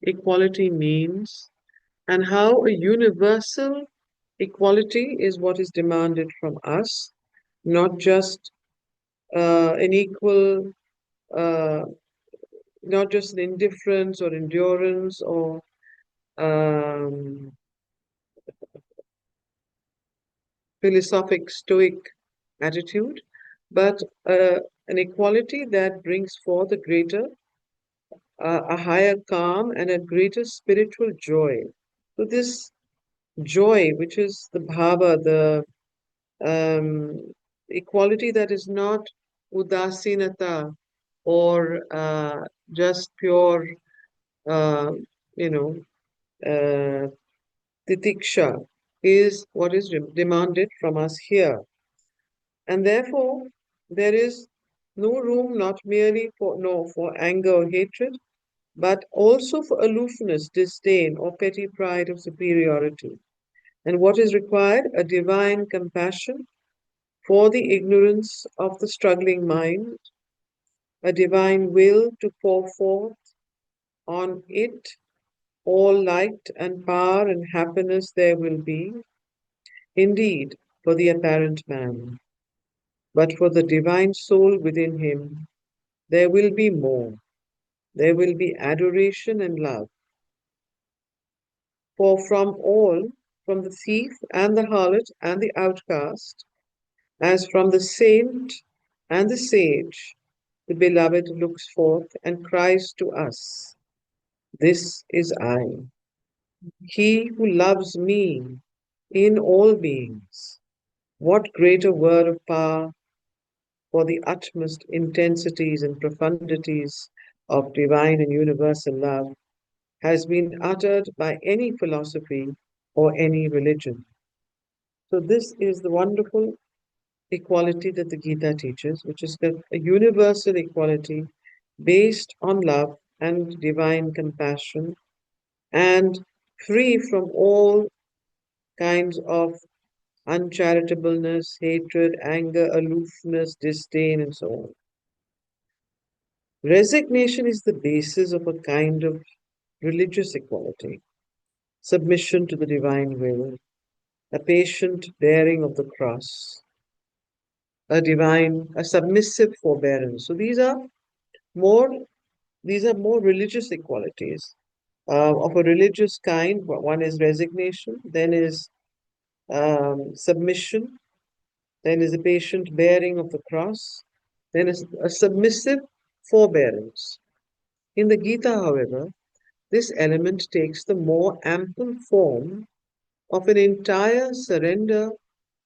equality means and how a universal equality is what is demanded from us, not just an equal, uh, not just an indifference or endurance or um, philosophic stoic attitude, but an equality that brings forth a greater, a higher calm and a greater spiritual joy. So this joy, which is the bhava, the equality that is not udasinata or just pure, uh, you know, uh, titiksha, is what is demanded from us here. And therefore, there is no room not merely for no for anger or hatred, but also for aloofness, disdain, or petty pride of superiority. And what is required? A divine compassion for the ignorance of the struggling mind, a divine will to pour forth on it all light and power and happiness there will be, indeed, for the apparent man. But for the divine soul within him, there will be more. There will be adoration and love. For from all, from the thief and the harlot and the outcast, as from the saint and the sage, the beloved looks forth and cries to us, "This is I." He who loves me in all beings. What greater word of power for the utmost intensities and profundities of divine and universal love has been uttered by any philosophy or any religion. So, this is the wonderful equality that the Gita teaches, which is a universal equality based on love and divine compassion and free from all kinds of uncharitableness, hatred, anger, aloofness, disdain, and so on. Resignation is the basis of a kind of religious equality, submission to the divine will, a patient bearing of the cross, a submissive forbearance. So more, these are more religious equalities of a religious kind. One is resignation, then is submission, then is a patient bearing of the cross, then is a submissive forbearance. In the Gita, however, this element takes the more ample form of an entire surrender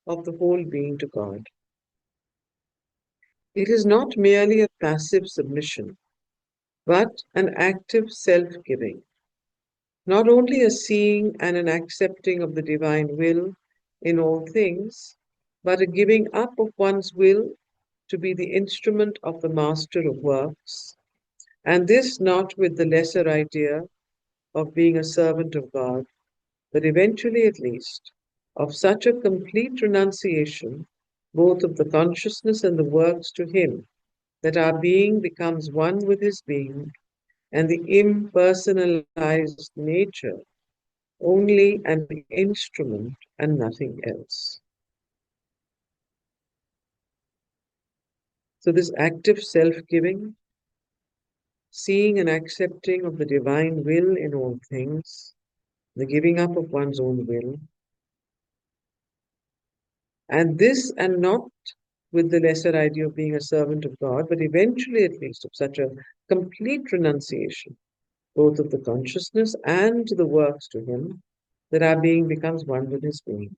of the whole being to God. It is not merely a passive submission, but an active self giving, not only a seeing and an accepting of the divine will in all things, but a giving up of one's will to be the instrument of the master of works, and this not with the lesser idea of being a servant of God, but eventually at least of such a complete renunciation, both of the consciousness and the works to Him, that our being becomes one with His being, and the impersonalized nature only an instrument and nothing else. So, this active self giving, seeing and accepting of the divine will in all things, the giving up of one's own will, and this and not with the lesser idea of being a servant of God, but eventually at least of such a complete renunciation, both of the consciousness and the works to Him, that our being becomes one with His being.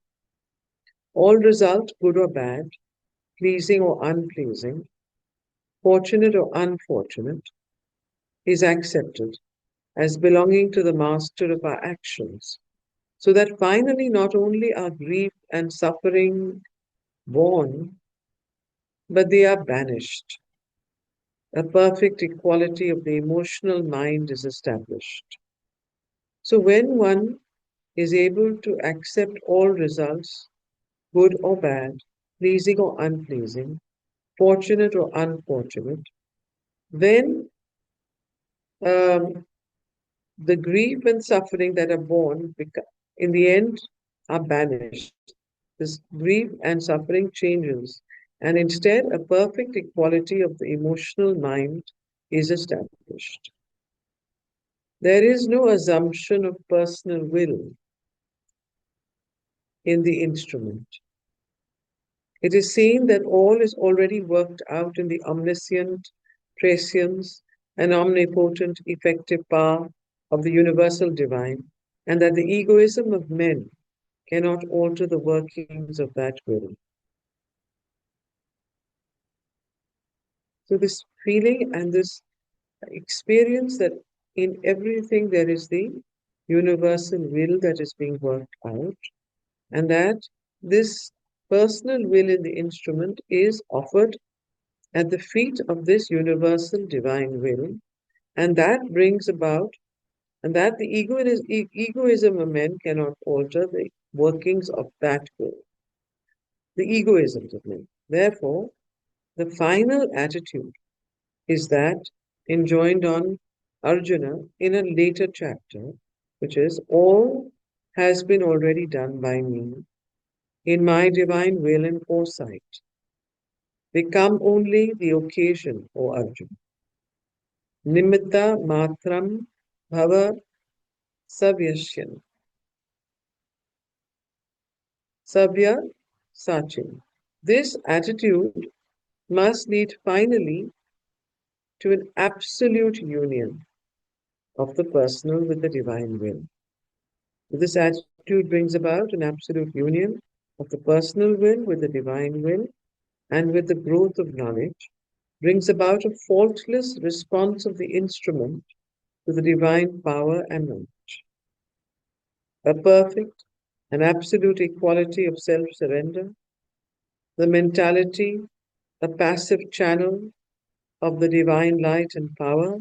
All result, good or bad, pleasing or unpleasing, fortunate or unfortunate, is accepted as belonging to the master of our actions, so that finally not only are grief and suffering born, but they are banished. a perfect equality of the emotional mind is established. So when one is able to accept all results, good or bad, pleasing or unpleasing, fortunate or unfortunate, then um, the grief and suffering that are born in the end are banished. This grief and suffering changes, and instead a perfect equality of the emotional mind is established. There is no assumption of personal will in the instrument. It is seen that all is already worked out in the omniscient, prescience, and omnipotent effective power of the universal divine, and that the egoism of men cannot alter the workings of that will. So, this feeling and this experience that in everything there is the universal will that is being worked out, and that this personal will in the instrument is offered at the feet of this universal divine will, and that brings about, and that the egoism of men cannot alter the workings of that will, the egoisms of men. Therefore, the final attitude is that enjoined on Arjuna in a later chapter, which is all has been already done by me in my divine will and foresight. Become only the occasion, O Arjuna. Nimitta matram bhava savyasyan. Savya sachin. This attitude must lead finally to an absolute union of the personal with the divine will. This attitude brings about an absolute union of the personal will with the divine will, and with the growth of knowledge, brings about a faultless response of the instrument to the divine power and knowledge. A perfect and absolute equality of self surrender, the mentality, a passive channel of the divine light and power,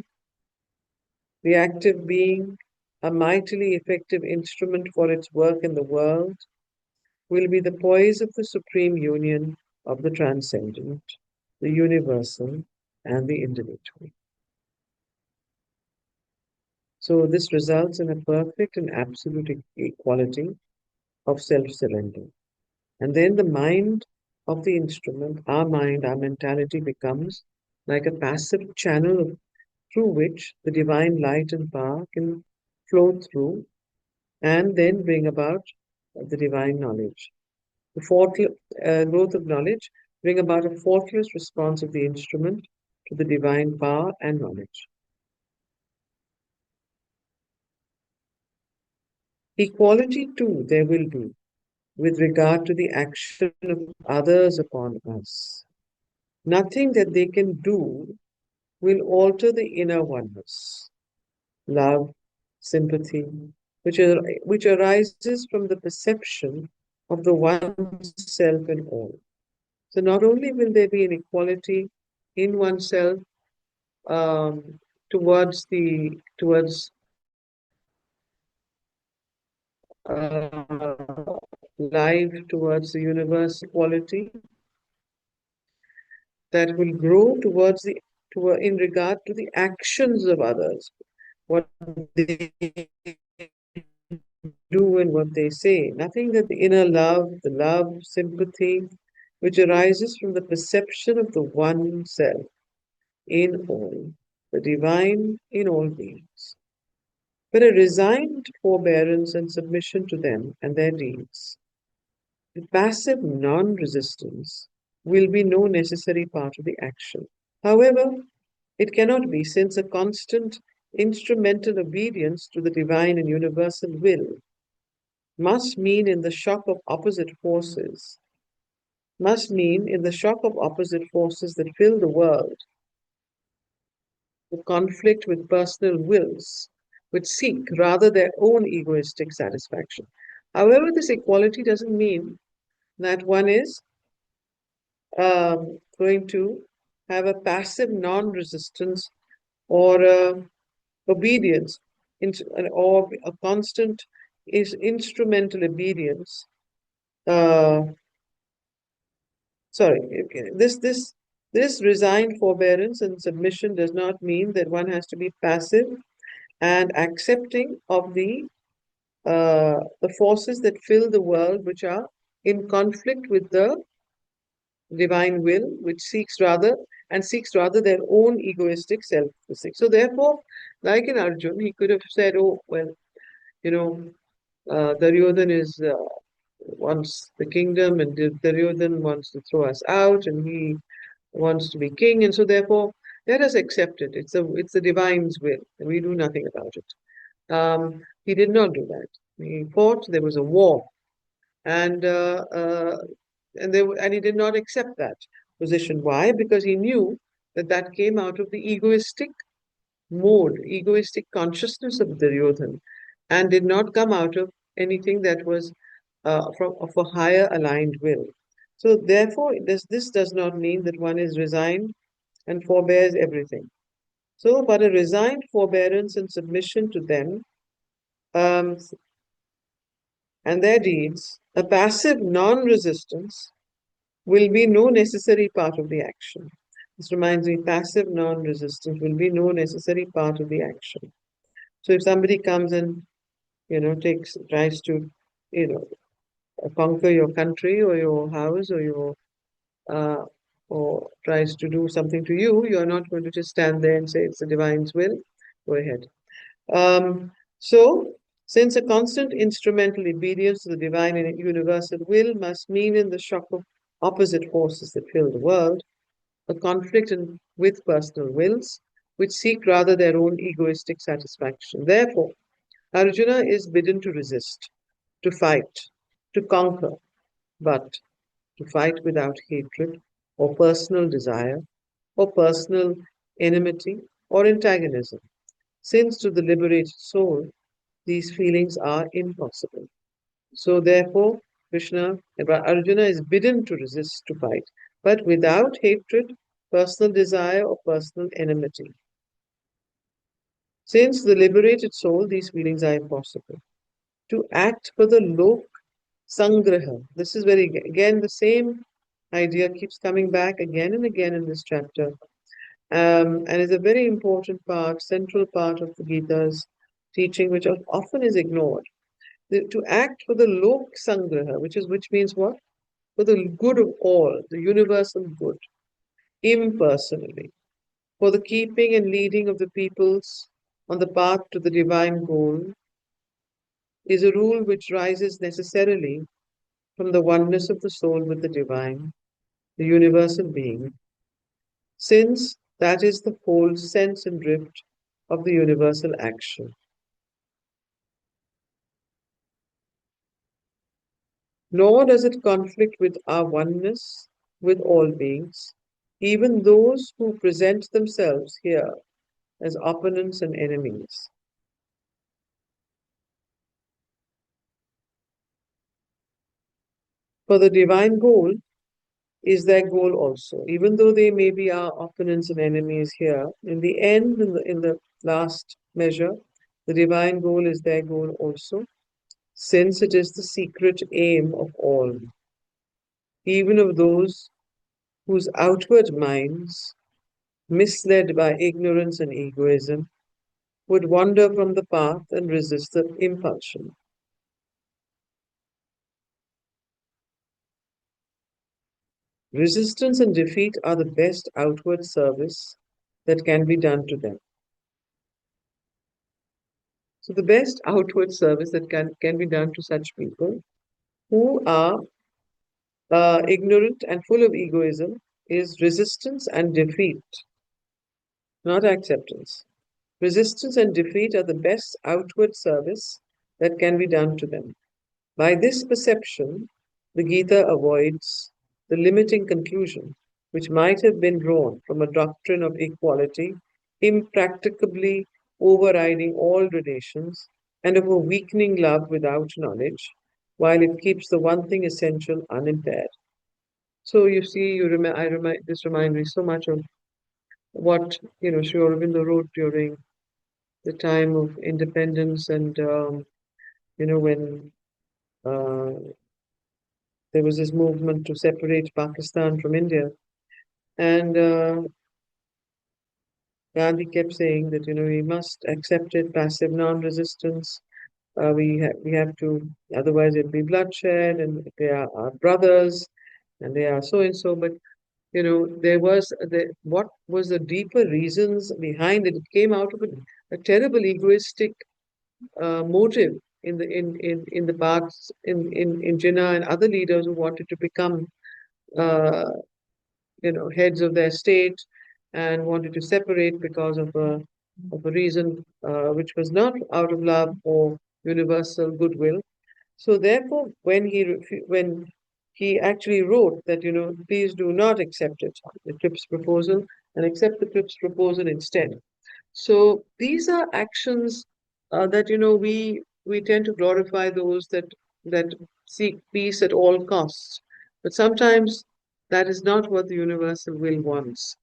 the active being, a mightily effective instrument for its work in the world, will be the poise of the supreme union of the transcendent, the universal, and the individual. So, this results in a perfect and absolute equality of self surrender. And then the mind of the instrument, our mind, our mentality becomes like a passive channel through which the divine light and power can flow through and then bring about the divine knowledge. The growth of knowledge bring about a faultless response of the instrument to the divine power and knowledge. Equality too there will be with regard to the action of others upon us. Nothing that they can do will alter the inner oneness, love, sympathy, which arises from the perception of the one self in all. So not only will there be an equality in oneself towards life, towards the universe equality that will grow in regard to the actions of others, what they do and what they say. Nothing that the inner love, the love, sympathy, which arises from the perception of the one self in all, the divine in all beings, but a resigned forbearance and submission to them and their deeds. The passive non-resistance will be no necessary part of the action. However, it cannot be, since a constant instrumental obedience to the divine and universal will must mean in the shock of opposite forces, that fill the world, the conflict with personal wills, which seek rather their own egoistic satisfaction. However, this equality doesn't mean that one is going to have a passive non-resistance or obedience, or a constant is instrumental obedience. This resigned forbearance and submission does not mean that one has to be passive and accepting of the forces that fill the world, which are in conflict with the divine will, which seeks rather their own egoistic self-seek. So therefore, like in Arjun, he could have said, "Oh well, you know, Duryodhan is wants the kingdom, and Duryodhan wants to throw us out, and he wants to be king, and so therefore let us accept it. It's the divine's will, and we do nothing about it." He did not do that. He fought. There was a war, and and he did not accept that position. Why? Because he knew that that came out of the egoistic mode, egoistic consciousness of Duryodhan, and did not come out of anything that was from of a higher aligned will. So therefore, this does not mean that one is resigned and forbears everything. So, but a resigned forbearance and submission to them um, and their deeds, a passive non-resistance will be no necessary part of the action. This reminds me, passive non-resistance will be no necessary part of the action. So if somebody comes and, tries to, you know, conquer your country or your house uh, or tries to do something to you, you're not going to just stand there and say it's the divine's will. Go ahead. So, since a constant instrumental obedience to the divine and universal will must mean in the shock of opposite forces that fill the world, a conflict with personal wills, which seek rather their own egoistic satisfaction. Therefore, Arjuna is bidden to resist, to fight, to conquer, but to fight without hatred or personal desire or personal enmity or antagonism, since to the liberated soul, these feelings are impossible. So therefore, Arjuna is bidden to resist, to fight, but without hatred, personal desire, or personal enmity. Since the liberated soul, these feelings are impossible. To act for the lok sangraha. This is very, again, the same idea keeps coming back again and again in this chapter. And is a very important part, central part of the Gita's teaching, which often is ignored. To act for the lok sangraha, which means what? For the good of all, the universal good, impersonally, for the keeping and leading of the peoples on the path to the divine goal, is a rule which rises necessarily from the oneness of the soul with the divine, the universal being, since that is the whole sense and drift of the universal action. Nor does it conflict with our oneness with all beings, even those who present themselves here as opponents and enemies. For the divine goal is their goal also, even though they may be our opponents and enemies here. In the end, in the last measure, the divine goal is their goal also, since it is the secret aim of all, even of those whose outward minds, misled by ignorance and egoism, would wander from the path and resist the impulsion. Resistance and defeat are the best outward service that can be done to them. So the best outward service that can be done to such people who are ignorant and full of egoism is resistance and defeat, not acceptance. Resistance and defeat are the best outward service that can be done to them. By this perception, the Gita avoids the limiting conclusion which might have been drawn from a doctrine of equality, impracticably overriding all relations, and of a weakening love without knowledge, while it keeps the one thing essential unimpaired. So you see, this reminds me so much of what, Sri Aurobindo wrote during the time of independence and, when there was this movement to separate Pakistan from India. And Gandhi kept saying that, we must accept it, passive non-resistance. We have to, otherwise it'll be bloodshed, and they are our brothers, and they are so and so. But there was what was the deeper reasons behind it? It came out of a terrible egoistic motive in the parts in Jinnah and other leaders who wanted to become uh, heads of their state and wanted to separate because of a reason which was not out of love or universal goodwill. So therefore, when he actually wrote that, please do not accept it, the TRIPS proposal, and accept the TRIPS proposal instead. So these are actions that, we tend to glorify those that seek peace at all costs. But sometimes that is not what the universal will wants.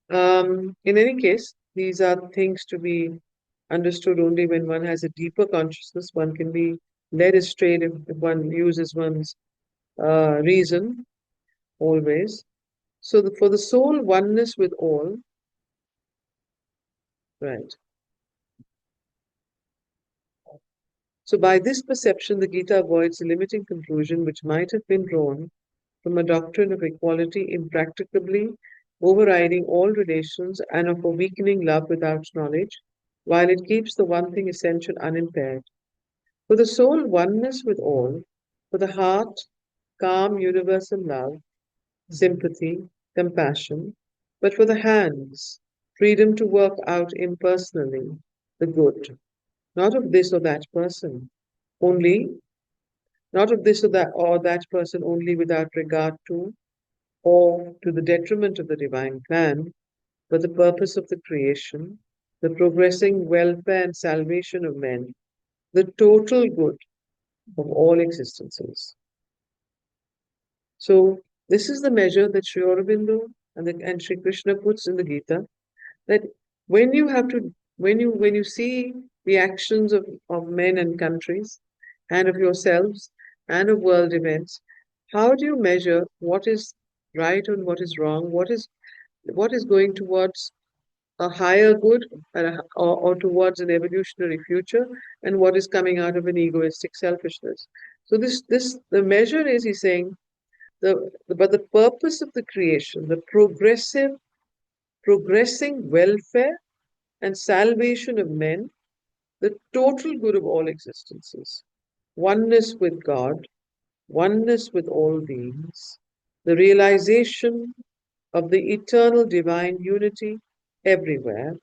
In any case, these are things to be understood only when one has a deeper consciousness. One can be led astray if one uses one's reason always. So for the soul, oneness with all, right. So by this perception, the Gita avoids the limiting conclusion which might have been drawn from a doctrine of equality impracticably overriding all relations and of a weakening love without knowledge, while it keeps the one thing essential unimpaired. For the soul, oneness with all; for the heart, calm universal love, sympathy, compassion; but for the hands, freedom to work out impersonally the good, not of this or that person, only not of this or that person only without regard to or to the detriment of the divine plan, but the purpose of the creation, the progressing welfare and salvation of men, the total good of all existences. So this is the measure that Sri Aurobindo and Sri Krishna puts in the Gita, that when you have to when you see the actions of men and countries and of yourselves and of world events, how do you measure what is right and what is wrong, what is going towards a higher good or towards an evolutionary future, and what is coming out of an egoistic selfishness? So this the measure is, he's saying, but the purpose of the creation, the progressing welfare and salvation of men, the total good of all existences, oneness with God, oneness with all beings, the realization of the eternal divine unity everywhere,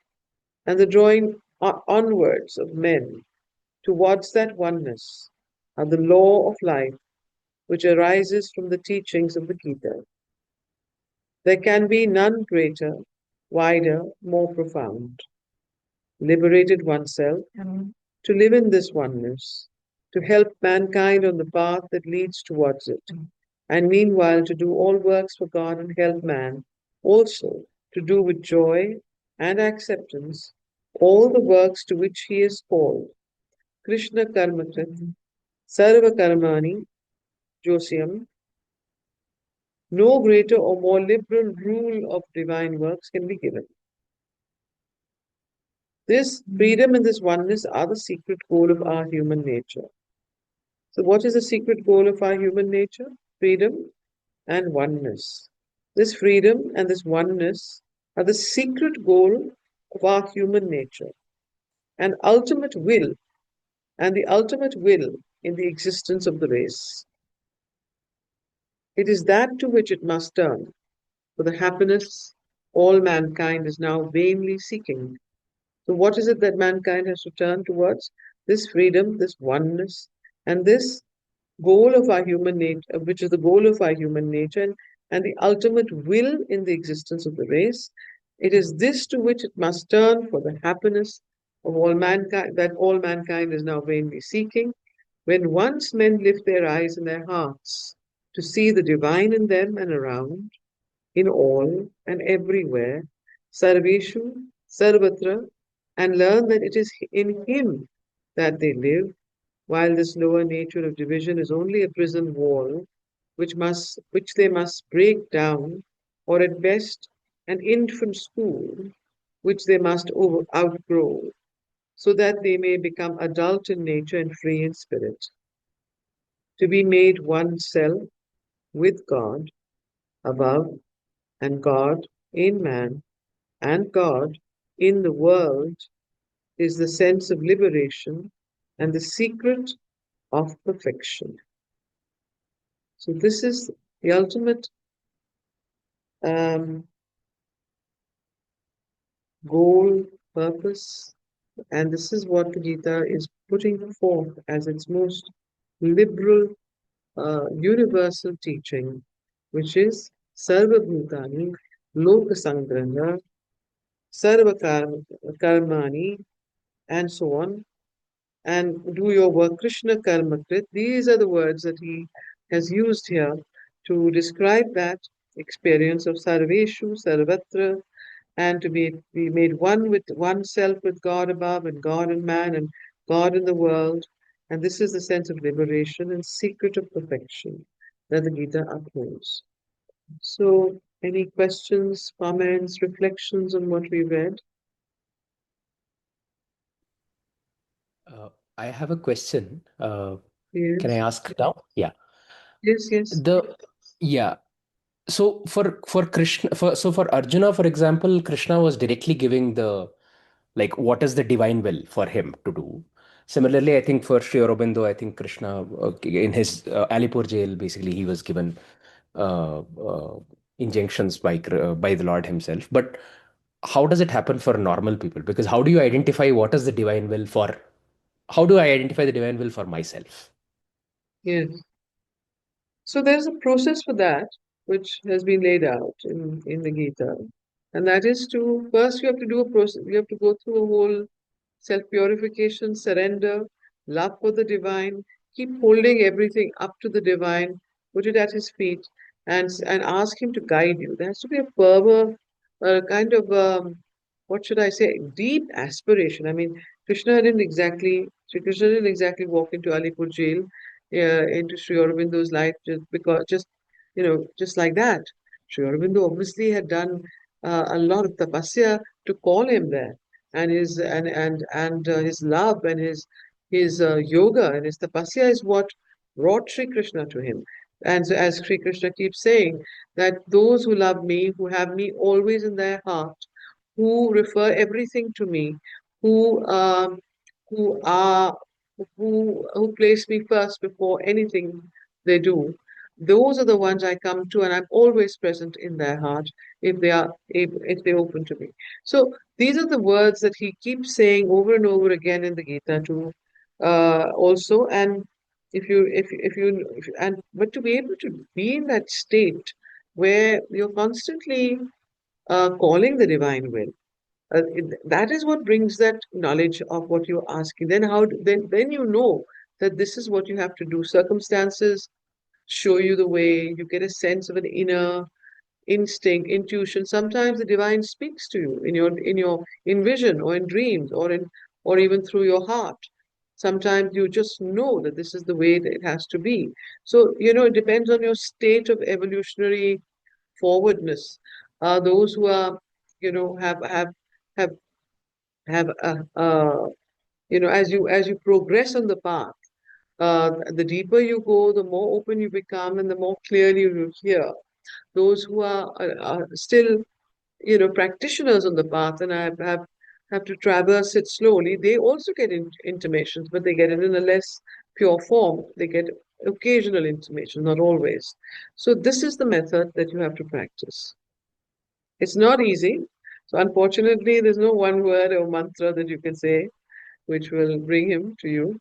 and the drawing onwards of men towards that oneness are the law of life which arises from the teachings of the Gita. There can be none greater, wider, more profound. Liberated oneself to live in this oneness, to help mankind on the path that leads towards it, and meanwhile to do all works for God and help man also to do with joy and acceptance all the works to which he is called. Krishna Karmakrit, Sarva Karmani, Josyam. No greater or more liberal rule of divine works can be given. This freedom and this oneness are the secret goal of our human nature. So what is the secret goal of our human nature? Freedom and oneness. This freedom and this oneness are the secret goal of our human nature and ultimate will, and the ultimate will in the existence of the race. It is that to which it must turn for the happiness all mankind is now vainly seeking. So what is it that mankind has to turn towards? This freedom, this oneness, and this goal of our human nature, which is the goal of our human nature, and the ultimate will in the existence of the race. It is this to which it must turn for the happiness of all mankind, that all mankind is now vainly seeking. When once men lift their eyes and their hearts to see the divine in them and around, in all and everywhere, Sarveshu, Sarvatra, and learn that it is in Him that they live, while this lower nature of division is only a prison wall which they must break down, or at best an infant school which they must outgrow, so that they may become adult in nature and free in spirit. To be made oneself with God above, and God in man, and God in the world is the sense of liberation and the secret of perfection. So, this is the ultimate um, goal, purpose, and this is what the Gita is putting forth as its most liberal, universal teaching, which is Sarva Bhutani, Loka Sangraha, Sarva Karmani, and so on, and do your work, Krishna Karmakrit. These are the words that he has used here to describe that experience of Sarveshu, Sarvatra, and to be made one with oneself, with God above, and God in man, and God in the world. And this is the sense of liberation and secret of perfection that the Gita upholds. So, any questions, comments, reflections on what we read? I have a question. Can I Yes, ask now? Yeah. yes. Yeah. So for Krishna, for Arjuna, for example, Krishna was directly giving the, like, what is the divine will for him to do. Similarly, I think for Sri Aurobindo, I think Krishna, in his Alipur jail, basically he was given uh, uh, injunctions by the Lord himself. But how does it happen for normal people? Because how do you identify what is the divine will for? How do I identify the divine will for myself? Yes. So there's a process for that, which has been laid out in the Gita. And that is to first you have to do a process, you have to go through a whole self purification, surrender, love for the divine, keep holding everything up to the divine, put it at his feet, and ask him to guide you. There has to be a fervor, a kind of what should I say, deep aspiration. I mean, Sri Krishna didn't exactly walk into Alipur jail, into Sri Aurobindo's life just like that. Sri Aurobindo obviously had done a lot of tapasya to call him there, and his love and his yoga and his tapasya is what brought Sri Krishna to him. And so, as Sri Krishna keeps saying, that those who love me, who have me always in their heart, who refer everything to me, who um, who are who place me first before anything they do. Those are the ones I come to, and I'm always present in their heart if they open to me. So these are the words that he keeps saying over and over again in the Gita to also. And but to be able to be in that state where you're constantly calling the divine will, that is what brings that knowledge of what you're asking. Then then you know that this is what you have to do. Circumstances show you the way. You get a sense of an inner instinct, intuition. Sometimes the divine speaks to you in vision or in dreams or even through your heart. Sometimes you just know that this is the way that it has to be. So it depends on your state of evolutionary forwardness. Those who are have have as you progress on the path, the deeper you go, the more open you become, and the more clearly you hear. Those who are still practitioners on the path and have to traverse it slowly, they also get intimations, but they get it in a less pure form. They get occasional intimation, not always. So this is the method that you have to practice. It's not easy. So unfortunately, there's no one word or mantra that you can say which will bring him to you.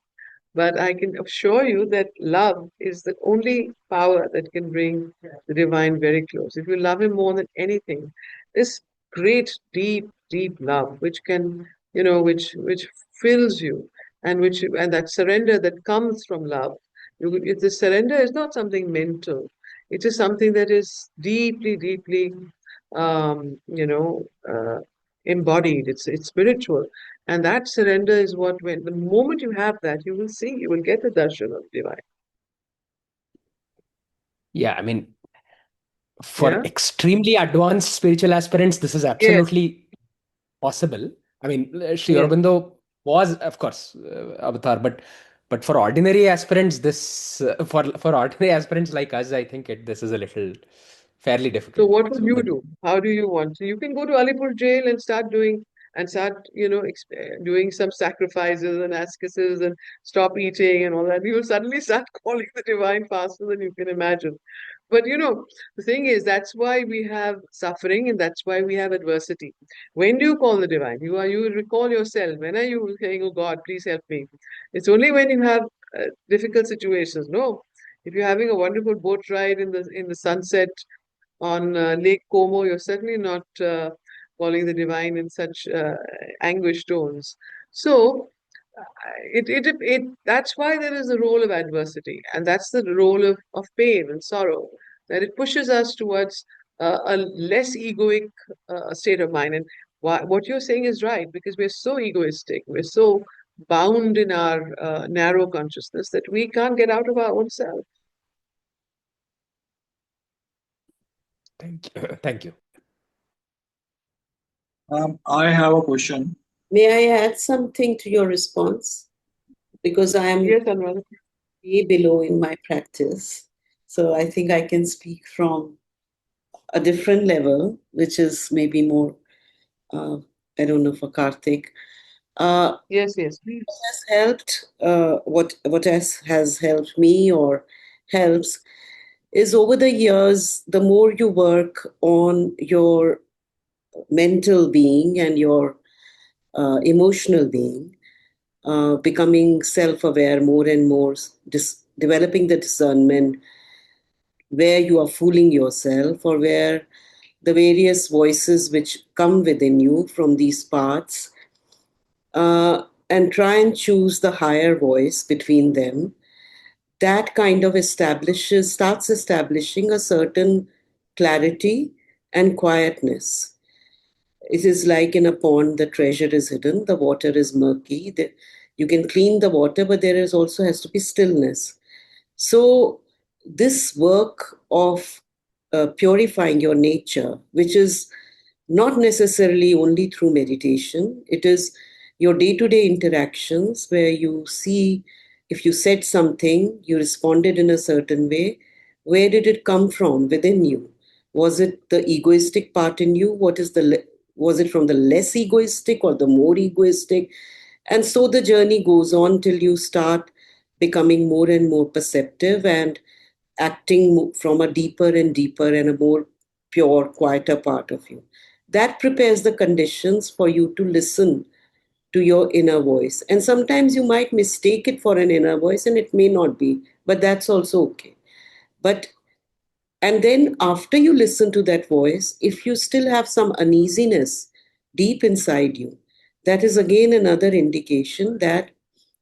But I can assure you that love is the only power that can bring the divine very close. If you love him more than anything, this great, deep, deep love, which can, which fills you, and that surrender that comes from love. The surrender is not something mental. It is something that is deeply, deeply you know, embodied. It's spiritual, and that surrender is what when the moment you have that, you will see, you will get the darshan of divine. Yeah, I mean, for Yeah. extremely advanced spiritual aspirants, this is Yes. absolutely possible. I mean, Sri Yes. Aurobindo was, of course, avatar, but for ordinary aspirants, this for ordinary aspirants like us, I think this is a little fairly So difficult. what would So, you but do? How do you want? So you can go to Alipur jail and start, doing some sacrifices and ascesis and stop eating and all that. You will suddenly start calling the divine faster than you can imagine. But the thing is, that's why we have suffering and that's why we have adversity. When do you call the divine? You recall yourself. When are you saying, "Oh God, please help me"? It's only when you have difficult situations. No, if you're having a wonderful boat ride in the sunset on Lake Como, you're certainly not calling the divine in such anguished tones. So, that's why there is a role of adversity, and that's the role of pain and sorrow, that it pushes us towards a less egoic state of mind. And what you're saying is right, because we're so egoistic, we're so bound in our narrow consciousness that we can't get out of our own self. thank you, thank you. I have a question. May I add something to your response? Because I am Yes, Anwar. way below in my practice. So I think I can speak from a different level, which is maybe more, uh, I don't know, for Karthik. Yes, yes, please. Has helped, has helped me or helps is over the years, the more you work on your mental being and your emotional being, becoming self aware more and more, developing the discernment where you are fooling yourself or where the various voices which come within you from these parts, and try and choose the higher voice between them. That kind of starts establishing a certain clarity and quietness. It is like in a pond, the treasure is hidden, the water is murky. You can clean the water, but there is also has to be stillness. So, this work of purifying your nature, which is not necessarily only through meditation, it is your day to day interactions where you see if you said something, you responded in a certain way, where did it come from within you? Was it the egoistic part in you? Was it from the less egoistic or the more egoistic? And so the journey goes on till you start becoming more and more perceptive and acting from a deeper and deeper and a more pure, quieter part of you. That prepares the conditions for you to listen to your inner voice. And sometimes you might mistake it for an inner voice and it may not be, but that's also okay. But and then after you listen to that voice, if you still have some uneasiness deep inside you, that is again another indication that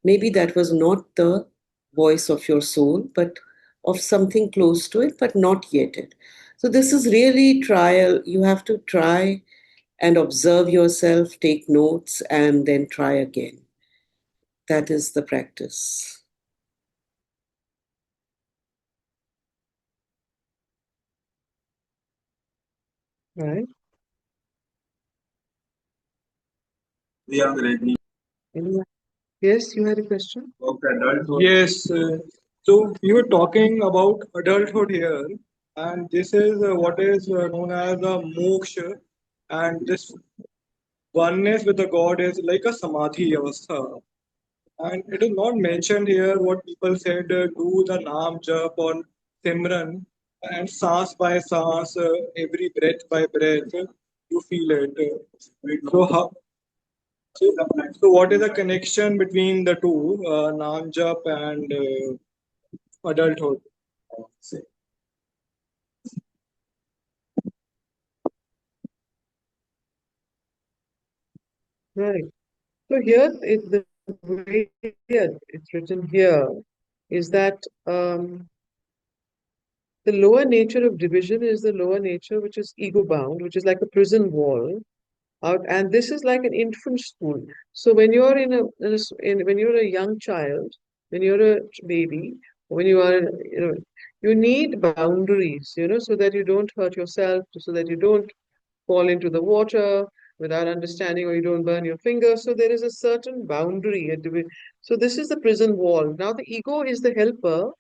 maybe that was not the voice of your soul, but of something close to it, but not yet it. So this is really trial. You have to try and observe yourself, take notes, and then try again. That is the practice. Right. Anyone? Yes, you had a question? Yes, so you were talking about adulthood here, and this is what is known as a moksha, and this oneness with the God is like a samadhi avastha. And it is not mentioned here what people said do the Naam Jap or Simran, and sans by sans, every breath by breath, you feel it. So, so what is the connection between the two, Naam Jap and adulthood? Right. So here, the way it's written here is that The lower nature of division is the lower nature, which is ego bound, which is like a prison wall out, and this is like an infant school. So when you're when you're a young child, when you're a baby, when you are, you need boundaries, so that you don't hurt yourself, so that you don't fall into the water without understanding, or you don't burn your fingers. So there is a certain boundary. So this is the prison wall. Now the ego is the helper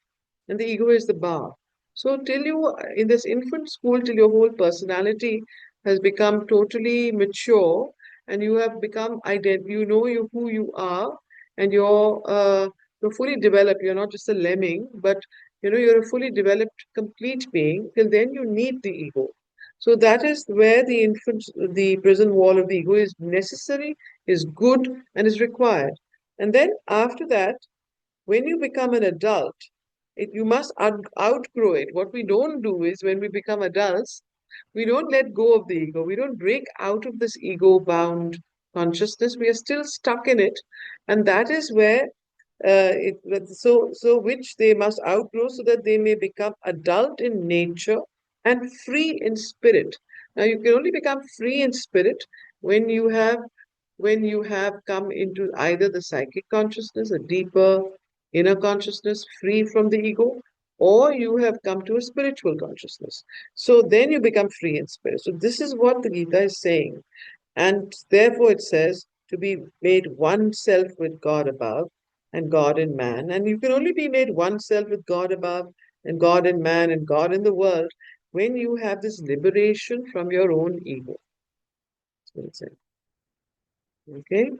and the ego is the bar. So till you, in this infant school, till your whole personality has become totally mature and you have become you know who you are, and you're fully developed. You're not just a lemming, but you're a fully developed, complete being. Till then, you need the ego. So that is where the prison wall of the ego is necessary, is good, and is required. And then after that, when you become an adult, you must outgrow it. What we don't do is, when we become adults, we don't let go of the ego. We don't break out of this ego bound consciousness. We are still stuck in it. And that is where which they must outgrow, so that they may become adult in nature and free in spirit. Now you can only become free in spirit when you have come into either the psychic consciousness, a deeper inner consciousness free from the ego, or you have come to a spiritual consciousness. So then you become free in spirit. So this is what the Gita is saying. And therefore it says to be made one self with God above and God in man. And you can only be made one self with God above and God in man and God in the world when you have this liberation from your own ego. That's what it says. Okay?